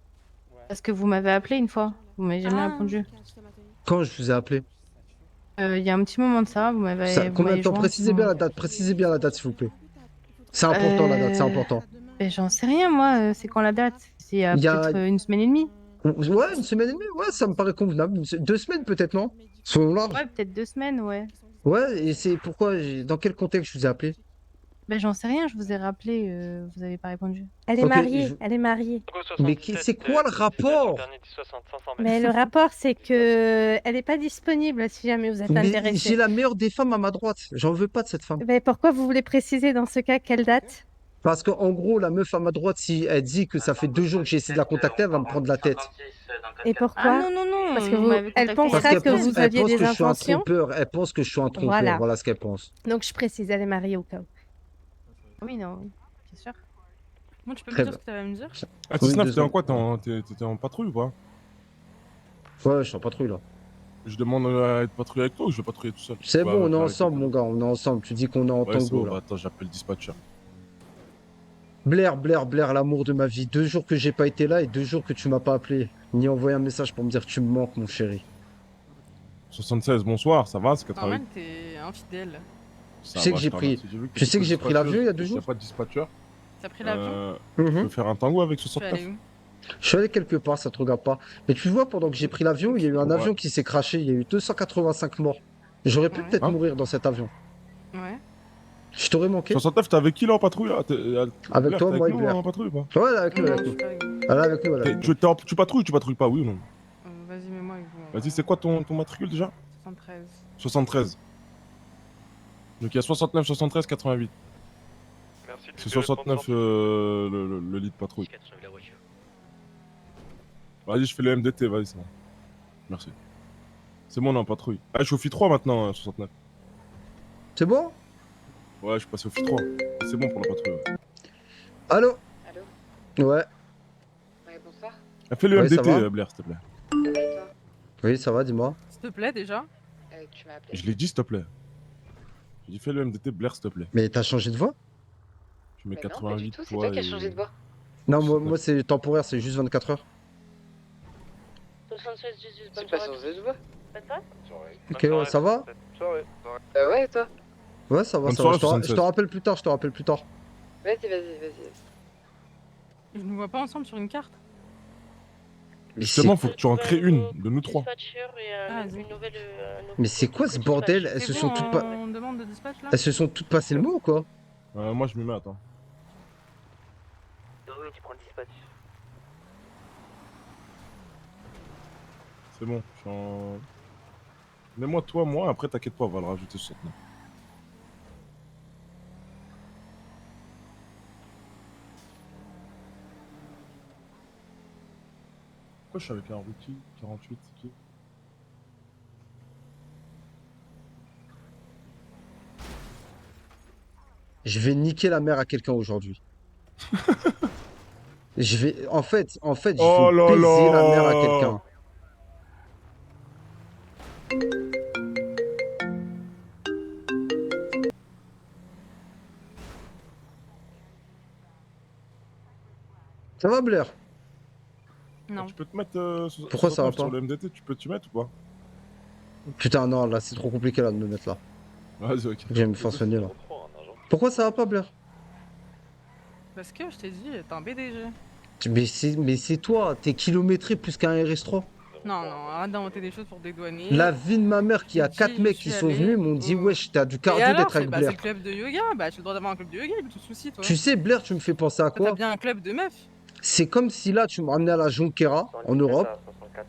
Parce que vous m'avez appelé une fois. Vous m'avez jamais répondu. Quand je vous ai appelé? Il y a un petit moment de ça, vous m'avez. Ça, vous combien de m'avez temps? joint, Précisez sinon- bien la date, s'il vous plaît. C'est important, la date, c'est important. Mais j'en sais rien, moi. C'est quand la date? C'est Il y a- peut-être 1 semaine et demie. Ouais, une semaine et demie, ouais, ça me paraît convenable. 2 semaines peut-être, non? Soyons larges. Ouais, peut-être 2 semaines, ouais. Ouais, et c'est pourquoi, dans quel contexte je vous ai appelé? Ben j'en sais rien, je vous ai rappelé, vous avez pas répondu. Elle est Ok, mariée, elle est mariée. Mais c'est quoi le rapport? Mais le rapport, c'est que elle est pas disponible si jamais vous êtes Mais intéressé. j'ai la meilleure des femmes à ma droite. J'en veux pas de cette femme. Mais pourquoi vous voulez préciser dans ce cas quelle date? Parce qu'en gros, la meuf à ma droite, si elle dit que ça fait 2 jours que j'ai essayé de la contacter, elle va me prendre la tête. Et pourquoi? Ah non, non, non, Parce que vous vous, m'avez elle contacté. pensera Parce que vous elle aviez pense des que je suis un intentions. trompeur. Elle pense que je suis un trompeur. Voilà. Voilà ce qu'elle pense. Donc je précise, elle est mariée au cas où. Oui, non, oui, bien sûr. Bon, tu peux Très me dire ce bien. que tu avais à me dire? Ah, Oui, 6-9, t'es en désolé. quoi? T'étais en patrouille ou pas? Ouais, je suis en patrouille là. Je demande à être patrouillé avec toi ou je vais patrouiller tout seul? C'est Bah, bon, on est avec- ensemble, mon gars, on est ensemble. Tu dis qu'on est en Ouais, c'est tango, bon, là. bah, attends, j'appelle le dispatcher. Blair, l'amour de ma vie. 2 jours que j'ai pas été là et 2 jours que tu m'as pas appelé. Ni envoyé un message pour me dire que tu me manques, mon chéri. 76, bonsoir, ça va? C'est 88. Normal, t'es infidèle. Ça Tu sais va, que j'ai je te pris- remercie. vu tu sais que beaucoup j'ai de pris l'avion il y a 2 dispatcheuses, jours? y a pas de dispatcher. T'as pris l'avion Je peux faire un tango avec Tu vas 69. aller où? Je suis allé quelque part, ça te regarde pas. Mais tu vois, pendant que j'ai pris l'avion, il y a eu un Ouais. avion qui s'est craché. Il y a eu 285 morts. J'aurais pu Ouais. peut-être Hein mourir dans cet avion. Ouais. Je t'aurais manqué. 69, t'es avec qui là en patrouille là? Avec Blair, toi, t'es moi et nous, Blair. en patrouille ou pas? Ouais, là, avec nous, Non, avec je nous. suis pas avec vous. Ah, là, avec nous, là. Tu patrouilles ou tu patrouilles pas, oui ou non? Vas-y, mets-moi avec vous. Vas-y, c'est quoi ton matricule déjà? 73. 73. Donc il y a 69, 73, 88. Merci. C'est 69 le lit de patrouille. la voiture. Vas-y, je fais le MDT, vas-y, c'est bon. Merci. C'est bon, on est en patrouille. Ah, je suis au FI 3 maintenant, 69. C'est bon? Ouais, je suis passé au FI 3. C'est bon pour la patrouille. Ouais. Allô? Allô? Ouais. Ouais, bonsoir. Ah, fais le Ouais, ça MDT, va Blair, s'il te plaît. Ça va et toi? Oui, ça va, dis-moi. S'il te plaît, déjà. Tu m'as appelé. Je l'ai dit, s'il te plaît. J'ai dit, fais le MDT, Blair, s'il te plaît. Mais t'as changé de voix? Tu mets Mais non, pas 88 du tout, c'est poids toi qui as et- changé de voix. Non, moi c'est temporaire, c'est juste 24 heures. 76 18, C'est bonne pas soirée. changé de voix. Pas de ça? Ok, ouais, ça va? Ouais, et toi? Ouais, ça va, Bonne ça va. soirée, Je te 76. rappelle plus tard, je te rappelle plus tard. Vas-y. Je nous vois pas ensemble sur une carte. Justement, faut que tu en crées une, de nous trois. Dispatcher et une nouvelle. Mais c'est quoi ce bordel? Elles se sont toutes pas. On demande de dispatch là? Elles se sont toutes passées le mot ou quoi? Moi, je m'y mets, attends. Oui, tu prends le dispatch. C'est bon, je suis en... Mets-moi toi, moi, après t'inquiète pas, on va le rajouter 69. Pourquoi je suis avec un rookie 48, c'est qui? Je vais niquer la mère à quelqu'un aujourd'hui. Je vais. En fait, je vais Oh là baiser la mère à là. quelqu'un. Ça va, Blair? Non. Tu peux te mettre Pourquoi ça va sur pas? le MDT, tu peux t'y mettre ou pas? Putain, non, là, c'est trop compliqué là de me mettre là. Vas-y, ok. Je vais me faire soigner là. Pourquoi ça va pas, Blair? Parce que je t'ai dit, t'es un BDG. Mais c'est toi, t'es kilométré plus qu'un RS3. Non, arrête d'inventer des choses pour dédouaner. La vie de ma mère qui a 4 mecs qui sont venus m'ont dit wesh, t'as du Et cardio alors, d'être avec c'est Blair. le club de yoga, bah tu as le droit d'avoir un club de yoga, il y a tout souci toi. Tu sais, Blair, tu me fais penser à T'as quoi? bien un club de meufs. C'est comme si là, tu me ramenais à la Jonquera, en Europe,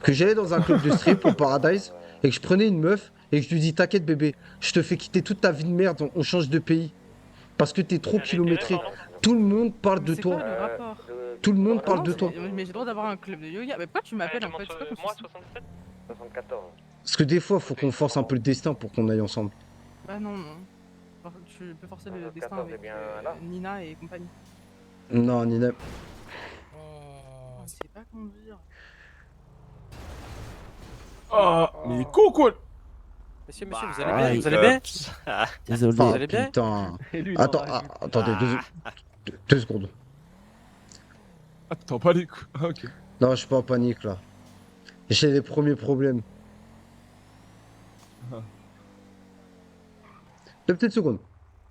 que j'allais dans un club de strip au Paradise, et que je prenais une meuf, et que je lui dis t'inquiète bébé, je te fais quitter toute ta vie de merde, on change de pays. Parce que t'es trop kilométré. Tout le monde parle de C'est quoi toi. le rapport? Tout le monde Ah parle non, de toi. Mais j'ai le droit d'avoir un club de yoga. Mais pourquoi tu m'appelles en fait? C'est quoi ton Moi, souci? 67 74. Parce que des fois, faut qu'on force un peu le destin pour qu'on aille ensemble. Bah non. Tu peux forcer le destin 14 est avec bien là. Nina et compagnie. Non, Nina. Oh, c'est pas conduire. Ah, mais il est con quoi! Monsieur, Bah, vous allez bien? Vous allez bien? Désolé. Vous allez bien? Putain. Et lui, il Attends, en rajoute. attendez, deux secondes. Attends, pas les coups. Ah, ok. Non, je suis pas en panique là. J'ai les premiers problèmes. Ah. 2 petites secondes.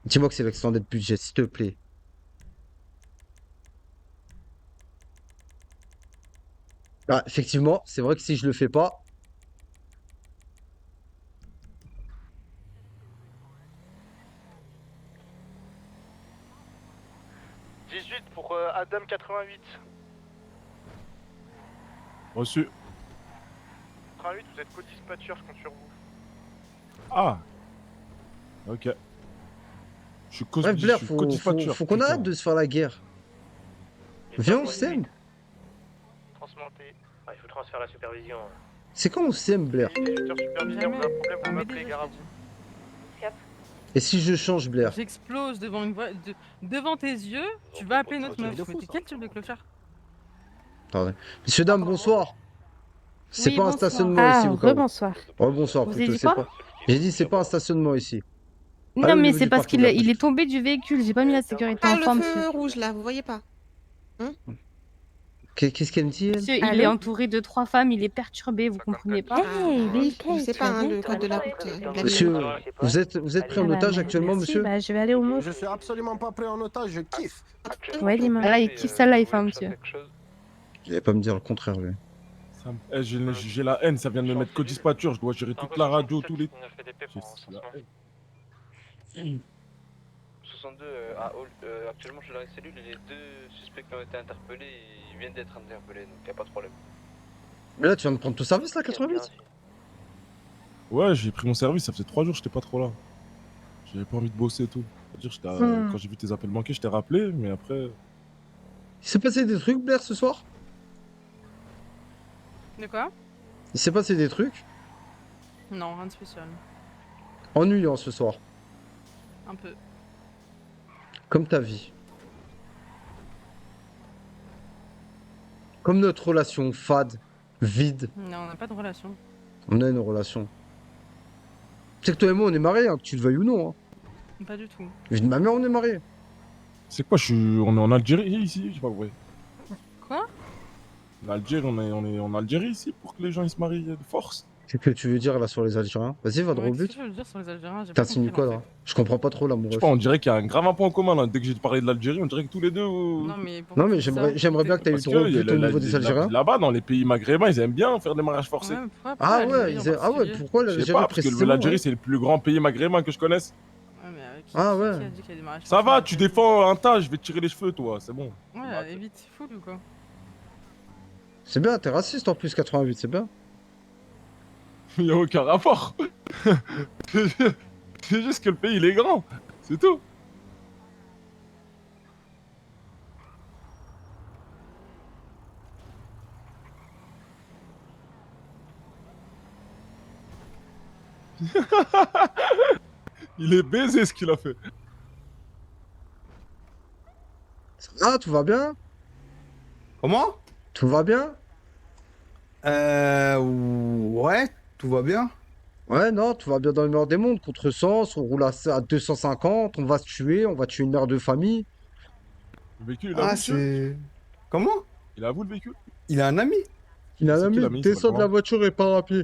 Dis-moi que c'est l'extended budget, s'il te plaît. Ah, effectivement, c'est vrai que si je le fais pas. Pour Adam 88. Reçu. 88, vous êtes co-dispatcher, je compte sur vous. Ah. Ok. Je suis Bref, Blair, faut qu'on arrête de se faire la guerre. Viens, on s'aime. Transmonté. Ah, il faut transférer la supervision. C'est quand on s'aime, Blair? 18h superviseur, vous avez un problème, vous m'appelez, gare à vous. Et si je change, Blair? J'explose devant une voie. Devant tes yeux, tu vas appeler notre meuf. Mais t'es quel type de clochard? Attendez. Messieurs, dames, bonsoir. C'est Oui, pas un bonsoir. stationnement Ah, ici, au cas où. rebonsoir. Rebonsoir Vous plutôt, avez dit c'est quoi? pas. J'ai dit c'est pas un stationnement ici. Allez Non, au mais niveau c'est du parce parking qu'il de la il est police. tombé du véhicule. J'ai pas mis la sécurité Ah, en le forme, feu monsieur. rouge là, vous voyez pas? Qu'est-ce qu'elle me dit, elle? Monsieur, il est entouré de 3 femmes, il est perturbé, vous comprenez pas? Je sais pas, hein, le code de la route. de la Monsieur, ville. vous êtes pris en Ah bah, otage actuellement, merci, monsieur? bah, je vais aller au mot. Je suis absolument pas pris en otage, je kiffe. Ouais, dis-moi. Là, il kiffe sa life, hein, monsieur. Il allait pas me dire le contraire, lui. J'ai la haine, ça vient de me mettre co-dispatcher, je dois gérer toute la radio, tous les... J'ai la haine. 62 à Hall, actuellement je suis dans la cellule et les 2 suspects qui ont été interpellés, ils viennent d'être interpellés, donc y a pas de problème. Mais là, tu viens de prendre ton service, là, 88? Ouais, j'ai pris mon service, ça faisait 3 jours, j'étais pas trop là. J'avais pas envie de bosser et tout. C'est-à-dire, quand j'ai vu tes appels manqués, je t'ai rappelé, mais après... Il s'est passé des trucs, Blair, ce soir? De quoi? Il s'est passé des trucs Non, rien de spécial. ennuyants ce soir. Un peu. Comme ta vie. Comme notre relation fade, vide. Non, on n'a pas de relation. On a une relation. C'est que toi et moi, on est mariés, hein, que tu le veuilles ou non. Hein. Pas du tout. Vu de ma mère, on est mariés. C'est quoi, on est en Algérie ici, je sais pas vrai. Quoi? En Algérie, on est en Algérie ici pour que les gens ils se marient de force. C'est que tu veux dire là sur les Algériens? Vas-y, va droit au but. Qu'est-ce que je veux dire sur les Algériens? J'ai pas T'insinues compris, quoi en là? fait. Je comprends pas trop là, mon Je sais ref. pas, on dirait qu'il y a un grave point commun là. Dès que j'ai parlé de l'Algérie, on dirait que tous les deux. Non, mais pourquoi Non, mais tu dis ça? j'aimerais bien que t'aies eu Parce droit au que but au niveau des Algériens. Là-bas, dans les pays maghrébins, ils aiment bien faire des mariages forcés. Ouais, pourquoi Ah l'Algérie ouais, en ah ouais, particulier? pourquoi Je sais l'Algérie pas, parce que précisément? l'Algérie, Ouais. c'est le plus grand pays maghrébin que je connaisse. Ouais, mais qui, Ah qui ouais. a dit qu'il y a des mariages Ça forcés va, en tu Algérie? défends un tas, je vais te tirer les cheveux, toi, c'est bon. Ouais, évite, c'est fou ou quoi? C'est bien, t'es raciste en plus, 88, c'est bien. Il y a aucun rapport. C'est juste que le pays, il est grand. C'est tout. Il est baisé ce qu'il a fait. Ah, tout va bien? Comment? Tout va bien? Ouais, tout va bien. Ouais, non, tout va bien dans le meilleur des mondes. Contresens, on roule à 250, on va se tuer, on va tuer une mère de famille. Le véhicule, il a Ah, vu, monsieur c'est... Comment? Il a à vous le véhicule? Il a un ami? Il a un C'est qui ami, l'ami, descends de la comment? voiture et pars à pied.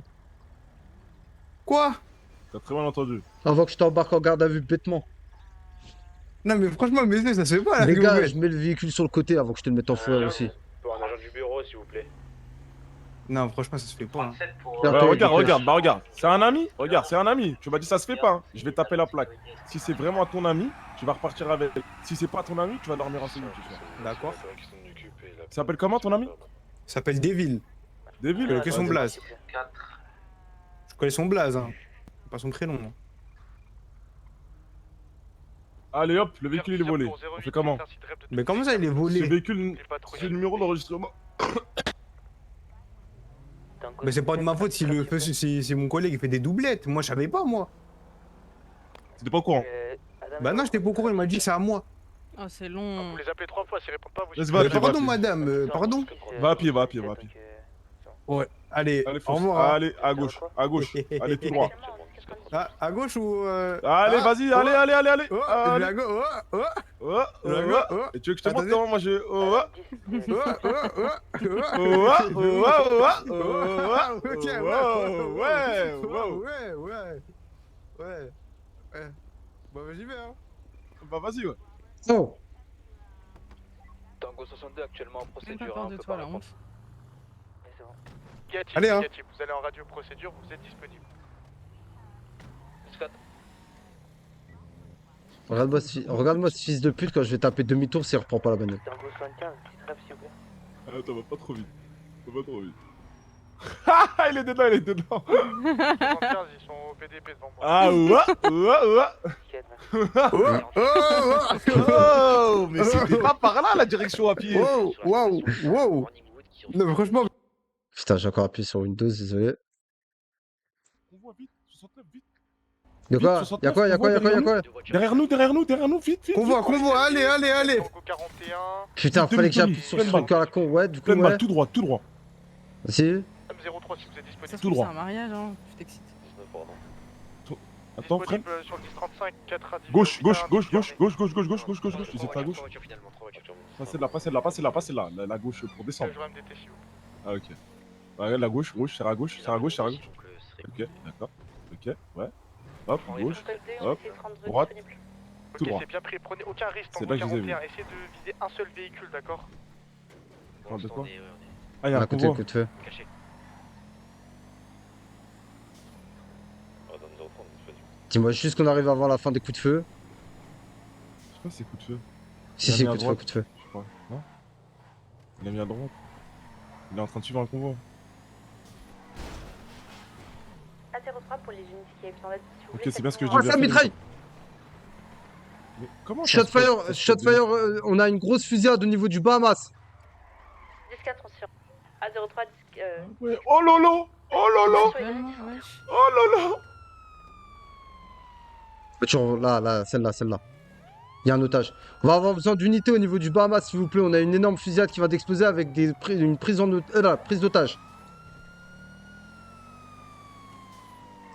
Quoi? T'as très mal entendu. Avant que je t'embarque en garde à vue bêtement. Non mais franchement, messieurs, ça se fait pas là. Les que vous gars, faites. je mets le véhicule sur le côté avant que je te le mette en fourrure aussi. Pour un agent du bureau, s'il vous plaît. Non, franchement, ça se fait pas. Hein. Regarde. C'est un ami? Regarde, c'est un ami. Tu m'as dit ça se fait pas. Hein. Je vais taper la plaque. Si c'est vraiment ton ami, tu vas repartir avec. Si c'est pas ton ami, tu vas dormir en cellule. D'accord. Il s'appelle comment ton ami? Il s'appelle Devil. Devil? Je connais que son Vas-y. blaze. Je connais son blaze, hein. Pas son prénom. Moi. Allez hop, le véhicule il est volé. On fait comment? Mais comment ça, il est volé? Ce véhicule, c'est le numéro d'enregistrement. Mais c'est pas de ma faute si le si mon collègue il fait des doublettes. Moi, je savais pas, moi. T'étais pas au courant? Bah non, j'étais pas au courant, il m'a dit que c'est à moi. Oh, c'est long. Vous les appelez 3 fois, s'ils répondent pas, vous... Vas-y, va à pied, va à Pardon, pied. madame, pardon. Va à pied, va à pied, va à pied. Ouais, allez, Allez, au fonce. revoir. hein. Allez, à gauche, allez tout droit. Ah, à gauche ou... Allez, ah, vas-y, oh, allez. Oh, Allez. je vais à gauche, oh. Et tu veux que je te montre comment moi je... Ouais. Bah j'y vais, hein. Bah vas-y, ouais. Oh. Tango 62 actuellement en procédure. Pas peur de toi, la honte. Négatif, Allez, hein. négatif. Vous allez en radio procédure, vous êtes disponible. Regarde-moi ce fils de pute quand je vais taper demi-tour s'il reprend pas la bagnole. Tango 75, petite rêve, s'il vous plaît. Attends, va pas trop vite. Va pas trop vite. Ah, il est dedans. 75, ils sont au PDP devant moi. Ah, Oh, mais c'était pas par là la direction à pied. Wow. Non, mais franchement... Putain, j'ai encore appuyé sur Windows, désolé. On voit vite, 69, vite. Y'a quoi? Y'a quoi? Derrière nous, vite. Convoi, allez. Tango 41. Putain, fallait que j'appuie sur ce truc à la con, ouais, du coup, Pleine balle, ouais. tout droit. Vas-y. M03 si vous êtes disponible. Ça se Tout trouve, c'est droit. un mariage, hein. Tu t'excites. Attends, freine. Disponible sur le 1035, 4 à 10. Gauche, gauche, gauche, gauche, gauche, gauche, gauche, gauche, gauche, gauche, gauche. C'est ta gauche. Passez là, passez là, passez là, passez là. La gauche pour descendre. Je MDT s'il vous plaît. Ah, ok. Ouais, la gauche, gauche, serre à gauche, serre à gauche, serre à gauche. Ok, d'accord. Ok, ouais. Hop, gauche, hop, droite, tout Ok, droit. c'est bien pris. Prenez aucun risque. C'est Tango là que je les ai 41. Essayez de viser un seul véhicule, d'accord? De quoi? Ah, y'a À un côté, convoi. coup de feu. Caché. Dis-moi juste qu'on arrive avant la fin des coups de feu. Je sais pas si c'est coup de feu. Si, Il a si, mis à coup de feu, droite, coup de feu. je crois. Non? Il a mis à droite. Il est en train de suivre un convoi. A03 pour les unités qui avaient besoin d'aide, s'il vous Ok, plaît. c'est bien ce que je Oh, dis. ça mitraille! Mais comment ça se fait Shotfire, que ça se Shotfire, on a une grosse fusillade au niveau du Bahamas. 10-4, on sur A03, 10... Ouais. Oh lolo! Oh lolo! Oh lolo! Là, celle-là. Il y a un otage. On va avoir besoin d'unités au niveau du Bahamas, s'il vous plaît. On a une énorme fusillade qui va d'exploser avec une prise d'otage.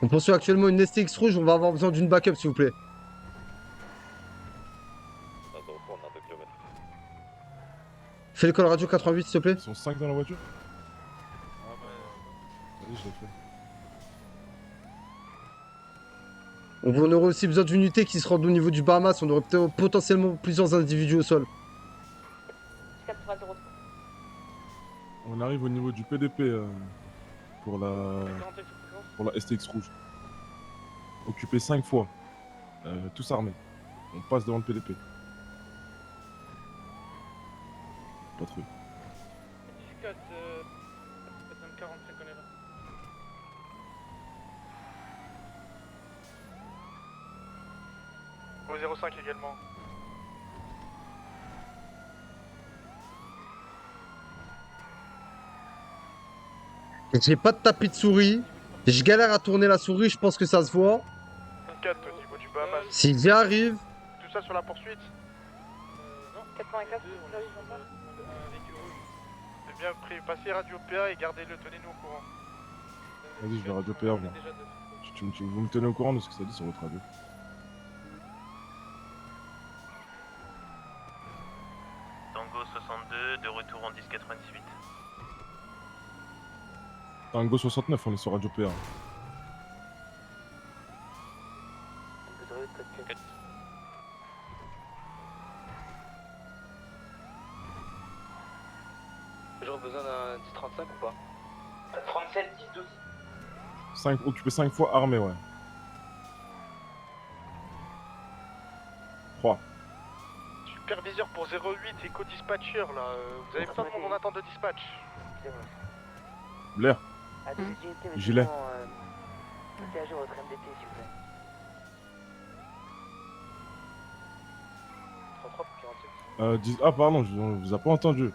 On poursuit actuellement une STX rouge. On va avoir besoin d'une backup, s'il vous plaît. Fais l'école radio 88, s'il te plaît. Ils sont 5 dans la voiture? Vas-y, je l'ai fait. On aurait aussi besoin d'unités qui se rendent au niveau du Bahamas. On aurait peut-être potentiellement plusieurs individus au sol. 403. On arrive au niveau du PDP pour la STX rouge. Occupé 5 fois. Tous armés. On passe devant le PDP. Pas trouvé. 10-4, M45, on est là. Au 05 également. J'ai pas de tapis de souris. Je galère à tourner la souris. Je pense que ça se voit. 24 au niveau du Bahamas. Si j'y arrive. Tout ça sur la poursuite. 84, C'est bien pris. Passez radio PA et gardez-le. Tenez-nous au courant. Vas-y, je vais radio PA, moi. Vous me tenez au courant de ce que ça dit sur votre radio. Tango 62, de retour en 1098. Tango 69, on est sur radio PA. J'aurais besoin d'un 1035 ou pas? 37, 10, 12. 5, occupé 5 fois, armé, ouais. 3. Superviseur pour 08 et co-dispatcher là. Vous avez besoin de monde en attente de dispatch. Blair. Gilet. Interagir votre MDT s'il vous plaît. 33 pour 47. Ah, pardon, on vous a pas entendu.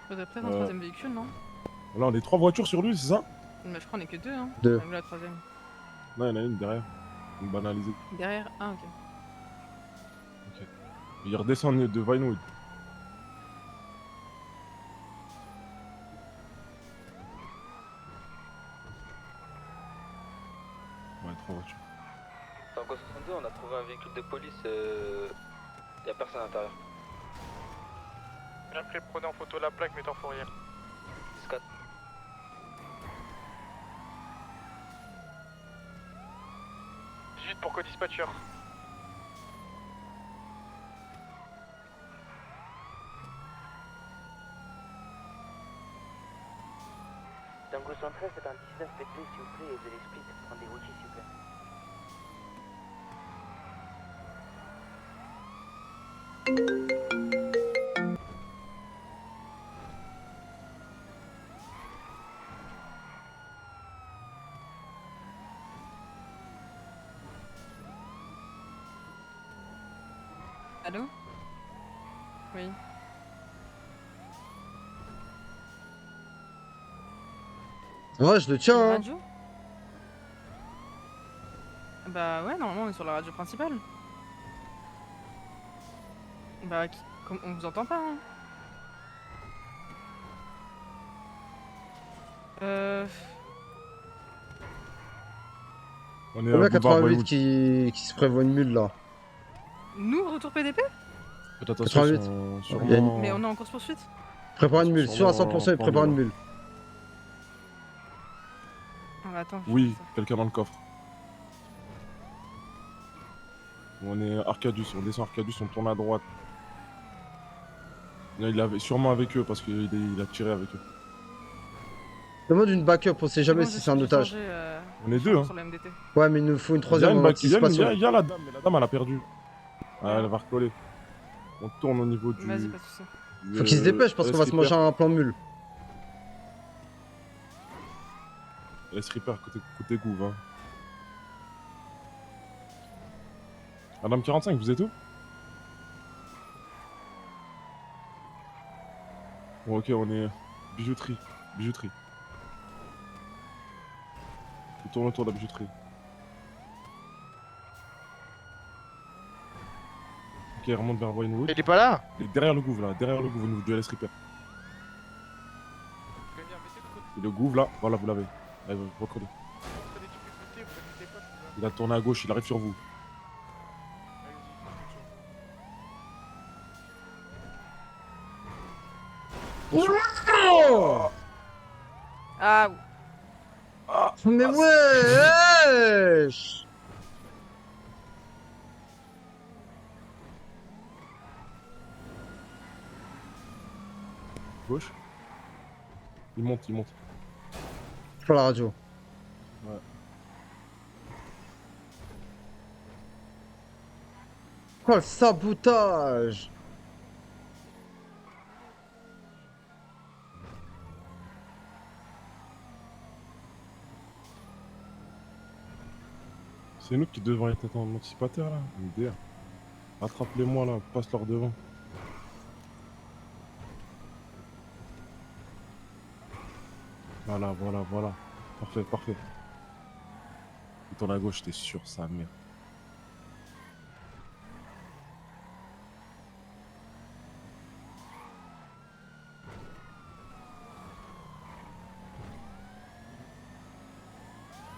Vous avez peut-être un troisième véhicule, non? Là, on est 3 voitures sur lui, c'est ça? Mais je crois qu'on est que 2, hein. Deux. Même la troisième. Non, il y en a une derrière. Une banalisée. Derrière? Ah, ok. Il redescend de Vinewood. Ouais, 3 voitures. Tango 62, on a trouvé un véhicule de police. Y'a personne à l'intérieur. Bien pris, prenez en photo la plaque, mettez en fourrière. 10-4. Pour co-dispatcher. Tango 113, c'est un 19 PT s'il vous plaît, et vous allez split, prendre des routiers s'il vous plaît. Allô? Oui. Ouais, je le tiens. Une Hein. radio? Bah ouais, normalement on est sur la radio principale. Bah, on vous entend pas, hein. On est Combien à Boulevard 88 Bollywood. qui se prévoit une mule là? Nous, retour PDP? Faites attention, 88. ils sont sûrement... Il y a une- Mais on est en course poursuite. Prépare une mule, Ils sont sûr à sûrement 100%, il en prépare une plan mule. Ah, attends. Oui, quelqu'un dans le coffre. On est Arcadius, on descend Arcadius, on tourne à droite. Là, il avait sûrement avec eux parce qu'il a tiré avec eux. Demande une backup, on sait jamais bon, si je c'est un suis otage. changé, On est deux, hein. sur la MDT. Ouais, mais il nous faut une Il y a troisième une en bac- il y a une- anticipation. il y a la dame, mais la dame elle a perdu. Ah, elle va recoller. On tourne au niveau du... Vas-y, pas de soucis. Faut qu'il se dépêche parce qu'on va se manger un plan mule. Laisse Reaper côté Gouv. Hein. Madame 45, vous êtes où? Bon, ok, on est bijouterie. Bijouterie. On tourne autour de la bijouterie. Ok, il remonte vers Boynewood. Il est pas là? Il est derrière le Gouv là, derrière le Gouv au niveau du LS Reaper. Et le Gouv là, voilà, vous l'avez. Allez, recollez. Il a tourné à gauche, il arrive sur vous. Ah, Mais wesh! Gauche. Il monte, il monte. Sur la radio. Ouais. Oh le sabotage! C'est nous qui devons être en anticipateur là. MDR. Attrape-les-moi là, passe-leur devant. Voilà, voilà, voilà. Parfait, parfait. Il tourne à gauche, t'es sûr, sa mère.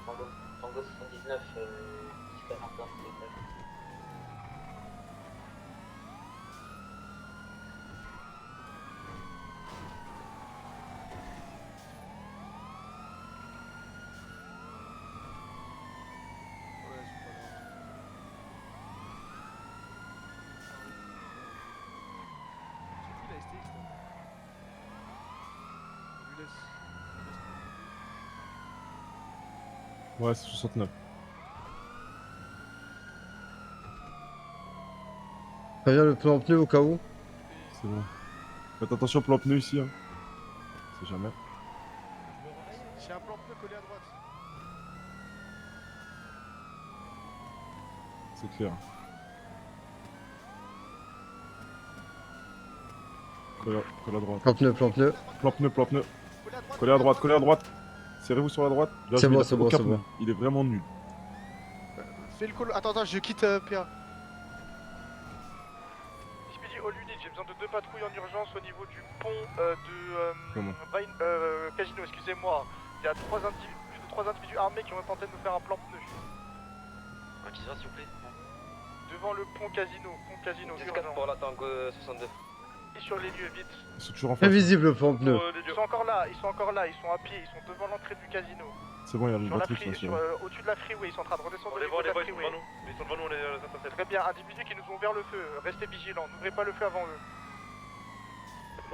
Tango 79, 1041, s'il vous plaît. Ouais, c'est 69. Préviens le plan pneu au cas où. C'est bon. Faites attention au plan pneu ici. Hein. C'est jamais. J'ai un plan pneu collé à droite. C'est clair. Collez à droite. Plan pneu, plan pneu. Plan pneu, plan pneu. Collez à droite, collez à droite. Serrez-vous sur la droite. Là, C'est je bon, vais c'est aucun bon, c'est pneu. bon. Il est vraiment nul. Fais le call. Attends, je quitte PA. Speedy All Unit, j'ai besoin de 2 patrouilles en urgence au niveau du pont Comment Casino, excusez-moi. Il y a plus de 3 individus armés qui ont tenté de nous faire un plan pneu. Un qui sera, s'il vous plaît. Devant le pont Casino, urgent. pour la Tango 62. Et sur les lieux, vite. Ils sont toujours en face. Invisible le plan pneu. Ils sont encore là, ils sont à pied, ils sont devant l'entrée du casino. C'est bon, il y a le Sur la batterie qui au-dessus de la freeway, ils sont en train de redescendre au niveau de la freeway. Ils sont devant nous, on les intercepte. Très bien, individus qui nous ont ouvert le feu, restez vigilants, n'ouvrez pas le feu avant eux.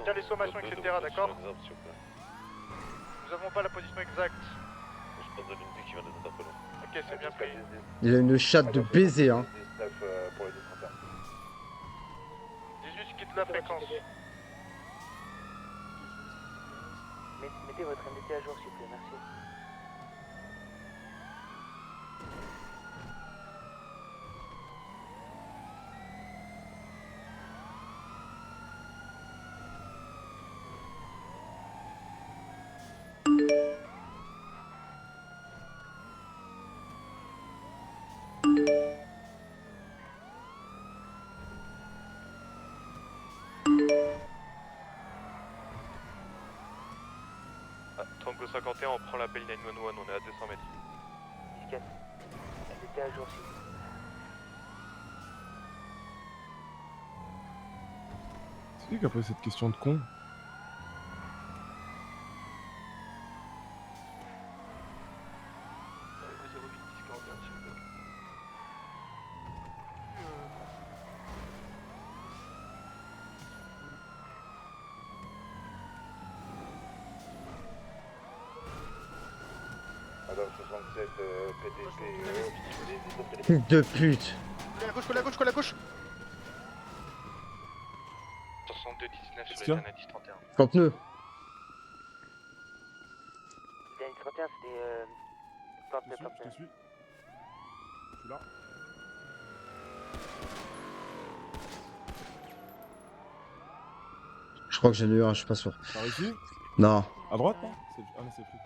Bien les sommations, etc., d'accord? Nous avons pas la position exacte. Je pense à l'unité qui vient d'être interpellée. Ok, c'est bien pris. Il a une chatte de baiser, hein. 18 quitte la fréquence. Mettez votre MDT à jour, s'il vous plaît, merci. Tango 51, on prend l'appel 911, on est à 200 mètres. 10-4. Elle était à jour, si. C'est qui a posé cette question de con? Madame 67, PDP, Fils de pute. Colle à gauche, colle à gauche. 62 19 Qu'est-ce sur qu'il y les a derniers 10-31. Quand pneu. Dernier 31, c'était. Pas Je te suis. Je suis là. Je crois que j'en ai eu un, je suis pas sûr. Par ici? Non. À droite, non? Ah non, c'est pris.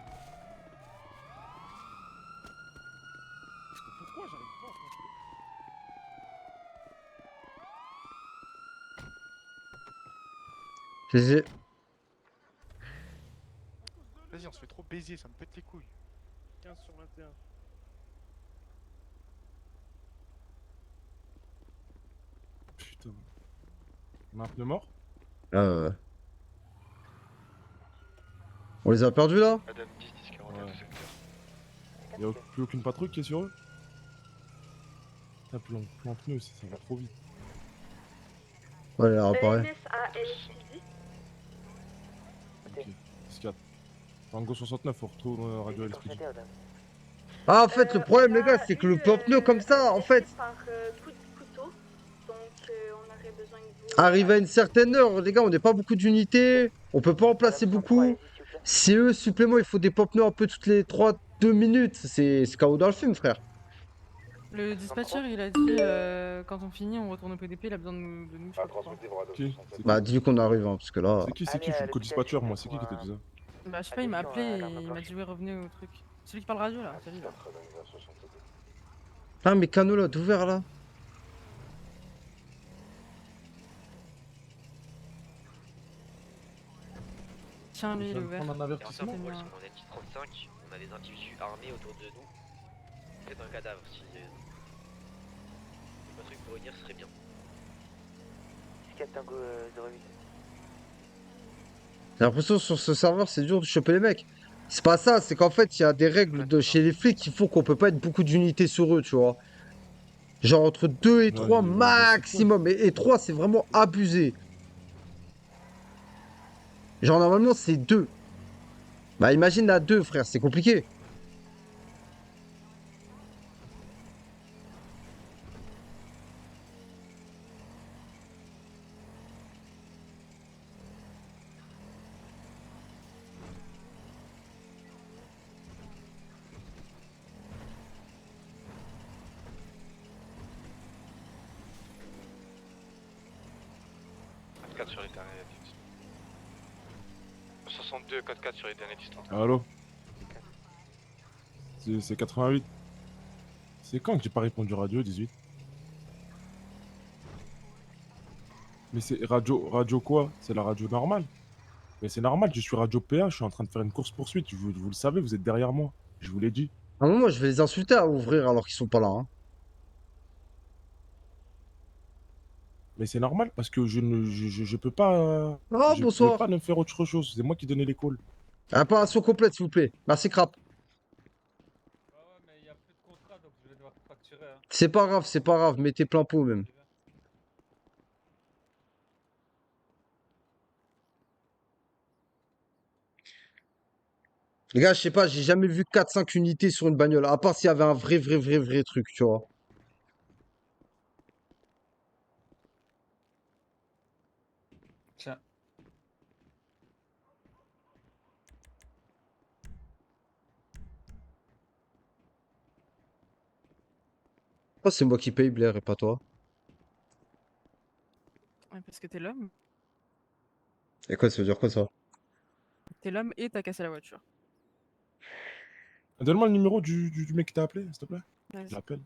Pourquoi j'arrive pas à franchir? Je les ai. Vas-y, on se fait trop baiser, ça me pète les couilles. 15 sur 21. Putain. On a un pneu mort? Ouais. On les a perdus là? Madame 10 10 41 Ouais. secteur. Y'a plus aucune patrouille qui est sur eux? Putain, plus en pneu, ça va trop vite. Ouais, elle a réparé. Ok, 10-4. Tango 69, on retrouve Radio LSPD. Ah, en fait, le problème, les gars, c'est que le plan-pneu comme ça, en fait, Par coup de couteau, donc on aurait besoin de vous. arrive à une certaine heure, les gars, on n'est pas beaucoup d'unités, on peut pas en placer beaucoup. Si eux, supplément, il faut des plan-pneus un peu toutes les 2 minutes, c'est KO dans le film, frère. Le dispatcher, il a dit quand on finit, on retourne au PDP, il a besoin de nous. Je sais pas pourquoi. Qui? Bah, dis-lui qu'on arrive, hein, parce que là. C'est qui? Je suis le co-dispatcher, moi. C'est qui t'a dit ça? Bah, je sais pas, il m'a appelé et il m'a dit, ouais, revenez au truc. Celui qui parle radio là, c'est lui là. Ah, mais canot là, d'ouvert là. Tiens, lui, il est ouvert. Prendre un Et en avertissement. termes de rôle, on est 35, on a des individus armés autour de nous. C'est un cadavre, si un truc pour venir, ce serait bien. 10-4 Tango 08. J'ai l'impression sur ce serveur, c'est dur de choper les mecs. C'est pas ça, c'est qu'en fait, il y a des règles de chez les flics qui font qu'on peut pas être beaucoup d'unités sur eux, tu vois. Genre entre 2 et 3 maximum. Et 3, c'est vraiment abusé. Genre normalement, c'est 2. Bah imagine à 2, frère, c'est compliqué. Sur les derniers 10. 62 code 4 sur les derniers 10 30. Allô? C'est 88. C'est quand que j'ai pas répondu radio 18? Mais c'est radio quoi? C'est la radio normale? Mais c'est normal, je suis radio PA, je suis en train de faire une course poursuite, vous le savez, vous êtes derrière moi. Je vous l'ai dit. À un moment, je vais les insulter à ouvrir alors qu'ils sont pas là. Hein. Mais c'est normal parce que je peux pas. Oh, je bonsoir. peux pas ne faire autre chose. C'est moi qui donnais les calls. Apparition complète, s'il vous plaît. Merci, Crap. C'est pas grave, mettez plein pot même. Les gars, je sais pas, j'ai jamais vu 4-5 unités sur une bagnole, à part s'il y avait un vrai truc, tu vois. Tiens. Pourquoi c'est moi qui paye, Blair, et pas toi? Ouais, parce que t'es l'homme. Et quoi, ça veut dire quoi, ça? T'es l'homme et t'as cassé la voiture. Donne-moi le numéro du mec qui t'a appelé, s'il te plaît. Vas-y. Je l'appelle.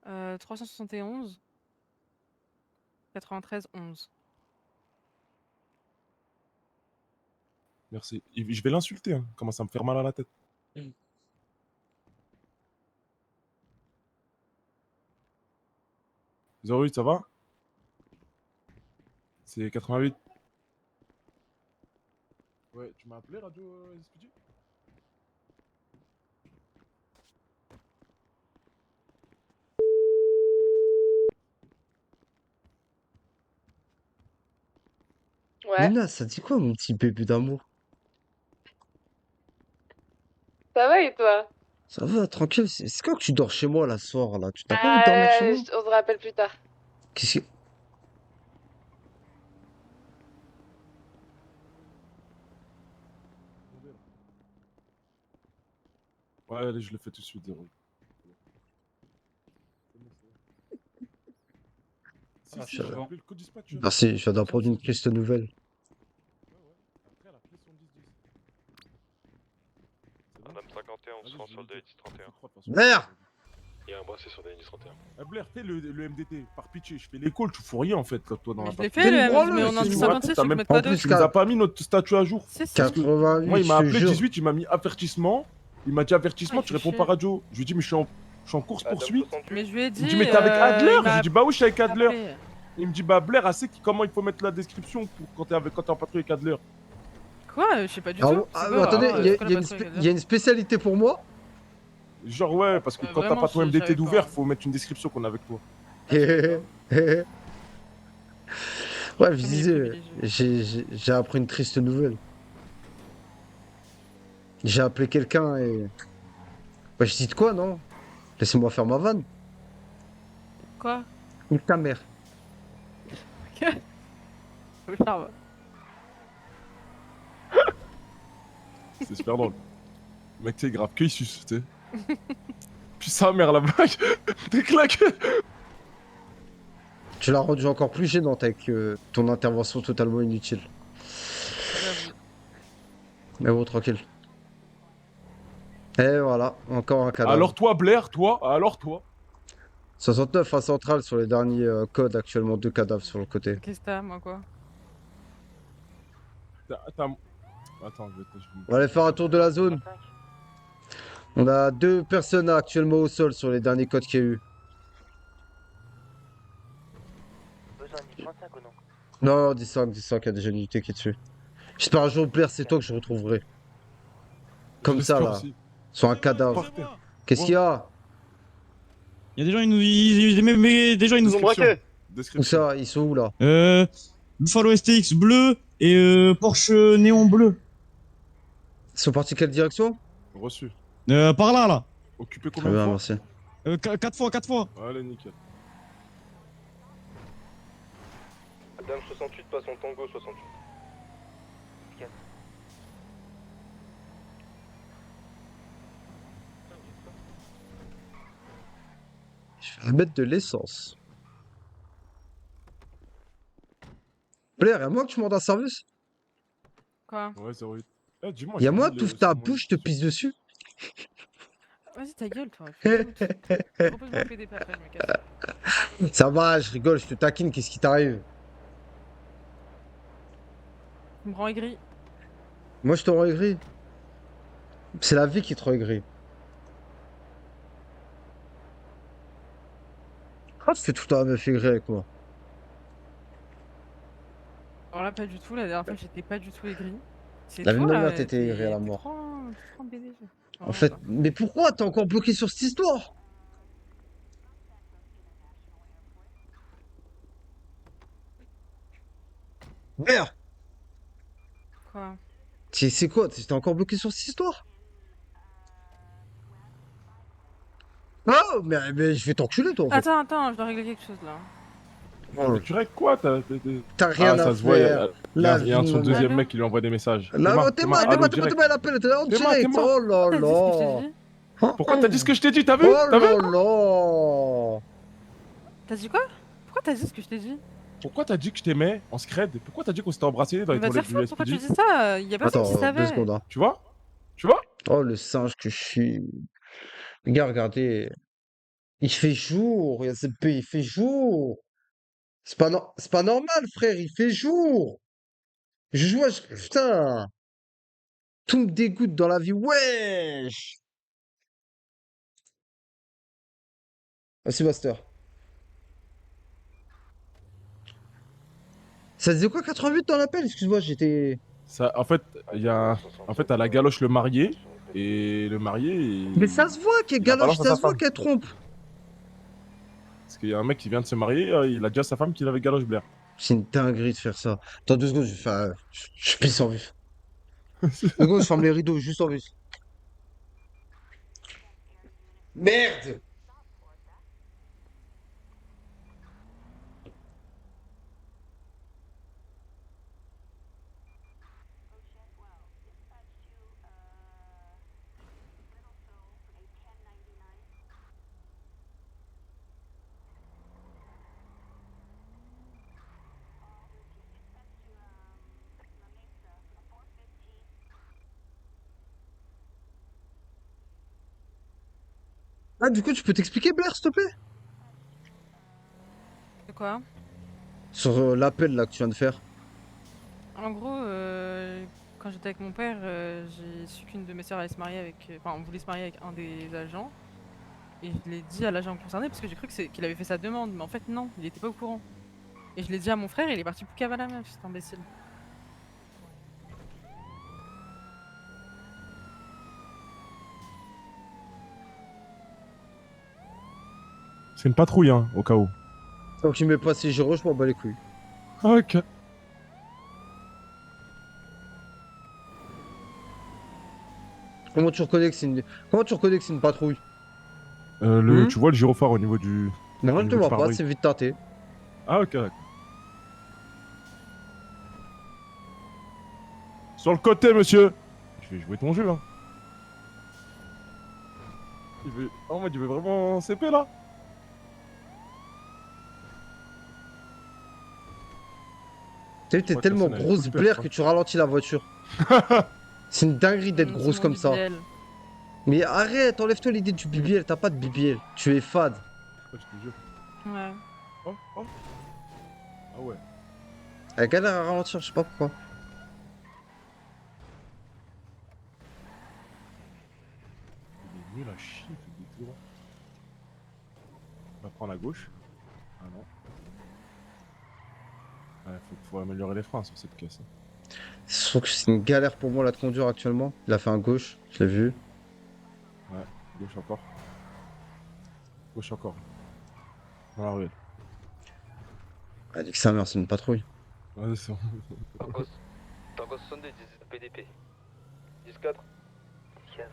Alors. 371 93 11. Merci. Je vais l'insulter, hein. Commence à me faire mal à la tête. 08, ça va? C'est 88. Ouais, tu m'as appelé, Radio SPD? Ouais. Nina, ça dit quoi, mon petit bébé d'amour? Ça va et toi? Ça va, tranquille. C'est quand que tu dors chez moi, là, ce soir, là? Tu t'as pas envie de dormir chez moi? On se rappelle plus tard. Qu'est-ce que... Ouais, allez, je le fais tout de suite, 08. Ah, Si, je- j'ai appelé le code dispatch. Merci, je viens d'apprendre une triste nouvelle. Madame 51, on se rend sur le DX 31. Merde! Il y a un bracelet sur le DX 31. Ah, Blair, fais le MDT, par pitié, je fais l'école, tu fous rien en fait, toi, dans la Je l'ai fait, le MDT, mais on en dit 56, je vais mettre pas Tu nous as pas mis notre statut à jour. Si, si. 88, Moi, il m'a je te appelé jure. 18, il m'a mis avertissement. Il m'a dit avertissement, Ah, tu il fait réponds chier. par radio. Je lui ai dit, mais je suis en course poursuite. Mais je lui ai dit. Il me dit, mais t'es avec Adler? il Je m'a lui ai dit, bah oui, je suis avec Adler. appelé. Il me dit, bah Blair, elle sait comment il faut mettre la description pour quand t'es en patrouille avec Adler. Quoi? Je sais pas du Ah, tout. bon, C'est ah, quoi, attendez, alors, il y a- c'est quoi il y a la une patrouille avec il y a une spécialité pour moi. Genre, ouais, parce que quand t'as vraiment, pas ton je MDT savais d'ouvert, pas. faut mettre une description qu'on a avec toi. Ouais, je disais, j'ai appris une triste nouvelle. J'ai appelé quelqu'un et... Bah, je dis de quoi, non? Laissez-moi faire ma vanne. Quoi? Ou ta mère. Charme. C'est super drôle. Le mec, t'es grave, que il suce, tu sais. Puis sa mère là-bas, t'es claqué. Tu l'as rendu encore plus gênante avec ton intervention totalement inutile. Mais bon, tranquille. Et voilà, encore un cadavre. Alors toi, Blair, alors toi. 69 à Centrale sur les derniers codes, actuellement 2 cadavres sur le côté. Qu'est-ce que t'as, moi, quoi? Attends, je vais On va aller faire un tour de la zone. On a 2 personnes actuellement au sol sur les derniers codes qu'il y a eu. Besoin de 35 ou non? Non, 10-5, il y a déjà une unité qui est dessus. J'espère un jour, Blair, c'est toi que je retrouverai. Comme ça, là. aussi. Sur un cadavre. Qu'est-ce qu'il y a? Il y a des gens, des gens, ils nous ont braqué. Où ça? Ils sont où, là? Buffalo STX bleu et Porsche néon bleu. Ils sont partis quelle direction? Reçu. Par là, là. Occupé Très combien de bien, fois? merci. 4 fois. Allez, nickel. Madame 68 passe en tango 68. Je vais mettre de l'essence. Blair, y'a moi que tu demandes un service? Quoi? Ouais, 08. Eh, dis-moi. Y'a je moi, te dis t'ouvres ta bouche, je te pisse dessus. Vas-y, ta gueule, toi. Repose mon PDP après, je me casse. Ça va, je rigole, je te taquine, qu'est-ce qui t'arrive? Tu me rends aigri. Moi, je te rends aigri. C'est la vie qui te rend aigri. Ah, tu fais tout le temps la meuf aigrie avec moi. Alors là, pas du tout. La dernière fois, j'étais pas du tout aigri. C'est La toi, vie de ma là, mère, t'étais aigrie à la mort. trop un BDG. En fait, mais pourquoi t'es encore bloqué sur cette histoire? Merde! Quoi? C'est quoi? T'es encore bloqué sur cette histoire? Oh, mais je vais t'enculer, toi, en fait. Attends, je dois régler quelque chose là. Mais tu règles quoi? T'as rien à ça se voit, faire. il y La a un de vie, son mon deuxième gars. mec qui lui envoie des messages. Là, Théma, Théma, allô, direct. elle appelle, t'es en Théma, direct. Théma. Oh là là. Pourquoi t'as dit ce que je t'ai dit? T'as vu? Oh T'as vu? là là. T'as dit quoi? Pourquoi t'as dit ce que je t'ai dit? Pourquoi t'as dit que je t'aimais en scred? Pourquoi t'as dit qu'on s'était embrassés dans les Mais va te toilettes faire du foutre, pourquoi tu SPD? dis ça? Y'a personne qui Attends, 2 savait. secondes, hein. Tu vois? Tu vois? Oh, le singe que je suis. Les gars, regardez. Il fait jour, il fait jour. C'est pas normal, frère, il fait jour. Je joue à... Putain. Tout me dégoûte dans la vie, wesh. Merci, Master. Ça disait quoi, 88 dans l'appel? Excuse-moi, j'étais... Ça, en fait, il y a... En fait, à la galoche le marié, et le marié... Mais ça se voit qu'elle galoche, ça se voit qu'elle trompe. Parce qu'il y a un mec qui vient de se marier, il a déjà sa femme qui l'avait galoche Blair. C'est une dinguerie de faire ça. Attends 2 secondes, je vais faire... Je pisse en vif. 2 secondes, je ferme les rideaux, juste en vif. Merde! Ah, du coup, tu peux t'expliquer, Blair, s'il te plaît? De quoi? Sur l'appel là que tu viens de faire. En gros, quand j'étais avec mon père, j'ai su qu'une de mes sœurs allait se marier avec... Enfin, on voulait se marier avec un des agents. Et je l'ai dit à l'agent concerné parce que j'ai cru qu'il avait fait sa demande. Mais en fait, non, il était pas au courant. Et je l'ai dit à mon frère et il est parti poucave à la meuf, cet imbécile. C'est une patrouille, hein, au cas où. Tant qu'il met pas ses gyros, je m'en bats les couilles. Ok. Comment tu reconnais que c'est une patrouille? Tu vois le gyrophare au niveau du... Mais moi, au je te niveau vois du pas, pare-brise. c'est vite tâté. Ah, ok, d'accord. Sur le côté, monsieur. Je vais jouer ton jeu, hein. Oh, moi, tu veux vraiment CP, là? T'as vu, t'es crois que la tellement scène, elle est grosse, full Blair, perf, que tu ralentis la voiture. C'est une dinguerie d'être grosse comme ça. Mais arrête, enlève-toi l'idée du BBL, t'as pas de BBL. Tu es fade. Je te jure. Ouais. Oh, oh. Ah ouais. Elle galère à ralentir, je sais pas pourquoi. Il est nul à chier, ce détour. On va prendre à gauche. Ah non. Ouais, faut améliorer les freins sur cette caisse. Je trouve que c'est une galère pour moi là de conduire actuellement. Il a fait un gauche, je l'ai vu. Ouais, gauche encore. Gauche encore. Dans la ruelle. Elle dit que sa mère, c'est une patrouille. Ouais, c'est bon. Tango 62, 18 PDP. 10-4. 4.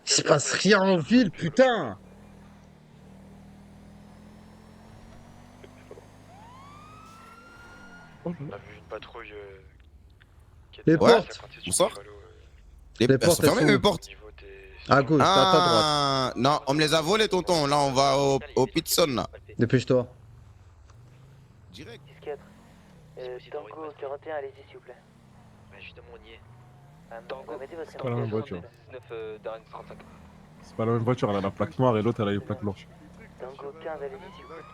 Il se passe rien en ville, putain! On a vu une patrouille qui Les était portes. Bonsoir. Les Elles portes, sont fermées, elles sont mes où? portes. À gauche, t'as à ta droite. Ah, non, on me les a volées, tonton. Là, on va au Pitson, là. Dépêche-toi. Direct. 4. Tango 41, allez-y s'il vous plaît. Mais justement, on y est. Tango, mettez votre C'est pas la même voiture. 19 Darren 35. C'est pas la même voiture, elle a la plaque noire et l'autre elle a les plaques blanches. Tango 15, allez-y s'il vous plaît.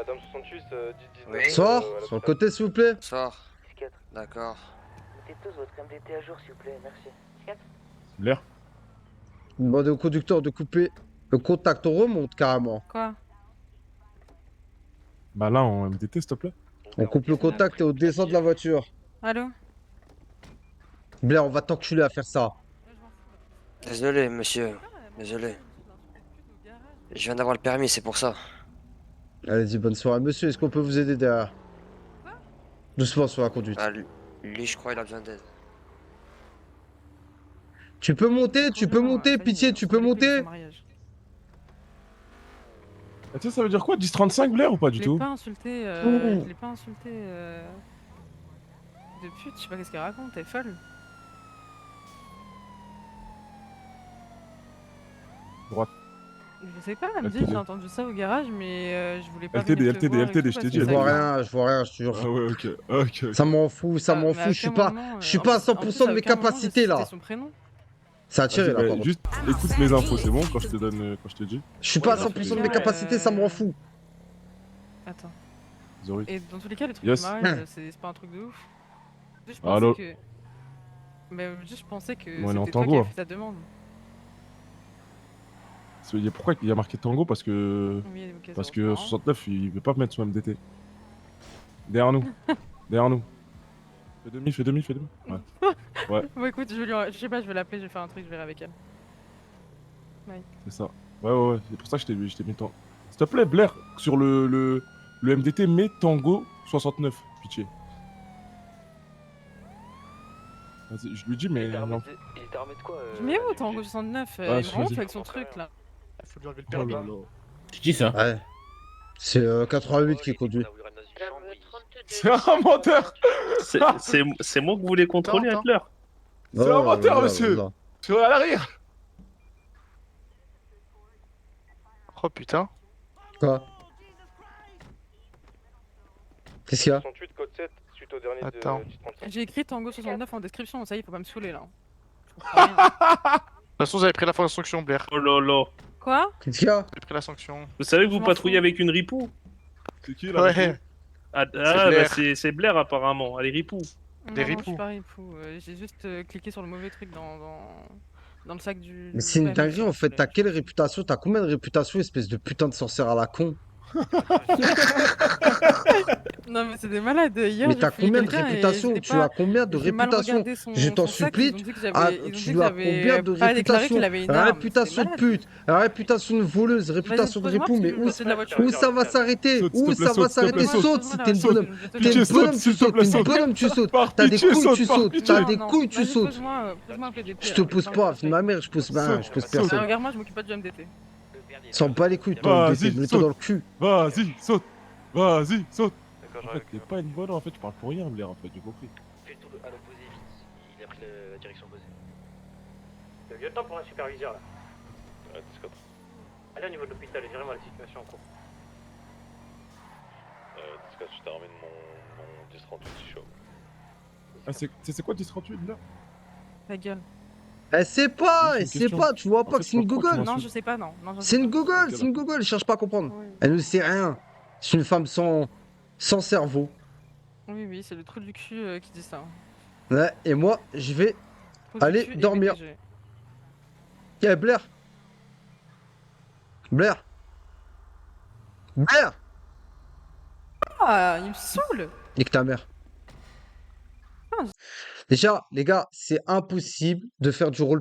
Adam 68, 10-19. Oui. Soir, sur le côté, s'il vous plaît. Bonsoir. D'accord. Mettez tous votre MDT à jour s'il vous plaît, merci. L'air. Demandez au conducteur de couper le contact, on remonte carrément. Quoi? Bah là, en MDT, s'il te plaît. On coupe le contact et on descend de la voiture. Allô? Blair, on va t'enculer à faire ça. Désolé, monsieur. Désolé. Je viens d'avoir le permis, c'est pour ça. Allez-y, bonne soirée. Monsieur, est-ce qu'on peut vous aider derrière? Doucement sur la conduite. Ah, lui, je crois, il a besoin d'aide. Tu peux monter, pitié, tu peux monter. Ah, tu sais, ça veut dire quoi 10-35 Blair ou pas du Je tout? l'ai pas insulté, je l'ai pas insulté de pute, je sais pas qu'est-ce qu'elle raconte, elle est folle. Droite. Je sais pas, elle me dit, LTD. j'ai entendu ça au garage, mais je voulais pas LTD, venir te LTD, voir et LTD, tout je t'ai parce dit, que Je ça vois craint. rien, je vois rien, je te jure. Ah ouais, ok. Ça m'en fout, ça m'en Mais à fout. Je suis aucun pas, moment, je suis en pas à plus- en plus, 100% de à mes aucun moment, j'ai capacités cité là. son prénom. Ça a tiré Vas-y, là, bah, par contre. juste écoute mes infos, c'est bon, quand je te donne, quand je te dis. Je suis pas à 100% de mes capacités, ça me rend fou. Attends. Zori. Et dans tous les cas, le truc Yes. du mariage, c'est pas un truc de ouf. Juste, je Allô. pensais que. Mais juste, je pensais que Bon, elle est en c'était toi qui tango, avais hein. fait ta demande. Pourquoi il y a marqué tango? Parce que. Oui, ok, Parce c'est que marrant. 69, il veut pas mettre son MDT. Derrière nous. Derrière nous. Fais demi, fais demi, fais demi. Ouais. Ouais, Bon, écoute, je sais pas, je vais l'appeler, je vais faire un truc, je verrai avec elle. Ouais. c'est ça. Ouais. C'est pour ça que je t'ai mis le temps. S'il te plaît, Blair, sur le MDT, mets tango 69, pitié. Vas-y, je lui dis, mais. non. Il était armé de quoi Je mets où Tango 69 Il me rend ouf avec son truc là. Faut lui enlever le Oh permis. là là. Tu dis ça? Ouais. C'est 88 qui conduit. C'est un menteur! C'est moi que vous voulez contrôler, Attends. Adler? C'est un menteur, vas-y, monsieur! vas-y. Tu es à l'arrière! Oh putain. Quoi? Qu'est-ce qu'il y a? 68 code 7 suite au dernier Attends. de 1035. J'ai écrit Tango 69 en description, ça y est, faut pas me saouler là. De toute façon, vous avez pris la sanction, Blair. Oh là là. Quoi? Qu'est-ce qu'il y a? Vous avez pris la sanction. Vous savez que Je vous m'en patrouillez fous. avec une ripou? C'est qui là? Ouais. Ah, Blair. bah c'est Blair apparemment, elle est ripou. Non, Des non, je ripoux. suis pas ripou. J'ai juste cliqué sur le mauvais truc dans le sac du. Mais c'est une Ouais, dinguerie en fait. je T'as quelle réputation? T'as combien de réputation, espèce de putain de sorcière à la con? Non, mais c'est des malades. Hier, Mais j'ai t'as fouillé combien de quelqu'un et réputation? j'étais Tu pas- as combien de j'ai mal réputation? regardé son- Je t'en son sac, supplie. ils ont dit que j'avais- Ah, ils ont dit tu que as j'avais combien de pas déclaré réputation? qu'il avait une arme, Réputation de c'est pute, réputation de voleuse, réputation de pose-moi, ripou. Mais parce que je me suis de la voiture. où ça va s'arrêter? Saute, s'il Où te plaît, ça va saute, s'il te s'arrêter? plaît, Saute saute. si t'es une Saute, bonhomme. je te T'es Pitié, une saute, bonhomme, tu s'il te sautes. plaît, T'es une saute. bonhomme, tu sautes. Par T'as des pitié, couilles, saute, tu par sautes. pitié. T'as des couilles, tu Vas-y, sautes. pose-moi un PDP. Je te pose pas, vie de ma mère, je pose pas, je pose Saute. personne. Regarde-moi, je m'occupe pas du MDT. Sans pas les couilles, ton Vas-y, MDT, mets-toi saute. dans le cul. Vas-y, saute! Vas-y, saute! D'accord, En j'arrive. fait, t'es pas une bonne, en fait, tu parles pour rien, Blair, en fait, j'ai compris. Fais le tour à l'opposé vite. Il a pris la direction opposée. Le lieutenant pour un superviseur là. Discord. Allez au niveau de l'hôpital et direz-moi la situation en cours. Discord, je t'ai ramené mon 1038 si chaud. Ah, c'est quoi 1038 là? Ta gueule. Elle sait pas, Juste une elle sait question. pas, tu vois En pas fait, que c'est une pourquoi tu gogole. m'as Non, je sais pas, non. Non, je sais C'est une pas. gogole, Ok, c'est une gogole, cherche pas à comprendre. Elle ne sait rien. C'est une femme sans cerveau. Oui, c'est le trou du cul qui dit ça. Ouais, et moi, je vais Trou du aller cul et dormir. BTG. Eh, Blair. Blair. Blair. Ah, il me saoule. Nique ta mère. Ah, Déjà, les gars, c'est impossible de faire du rôle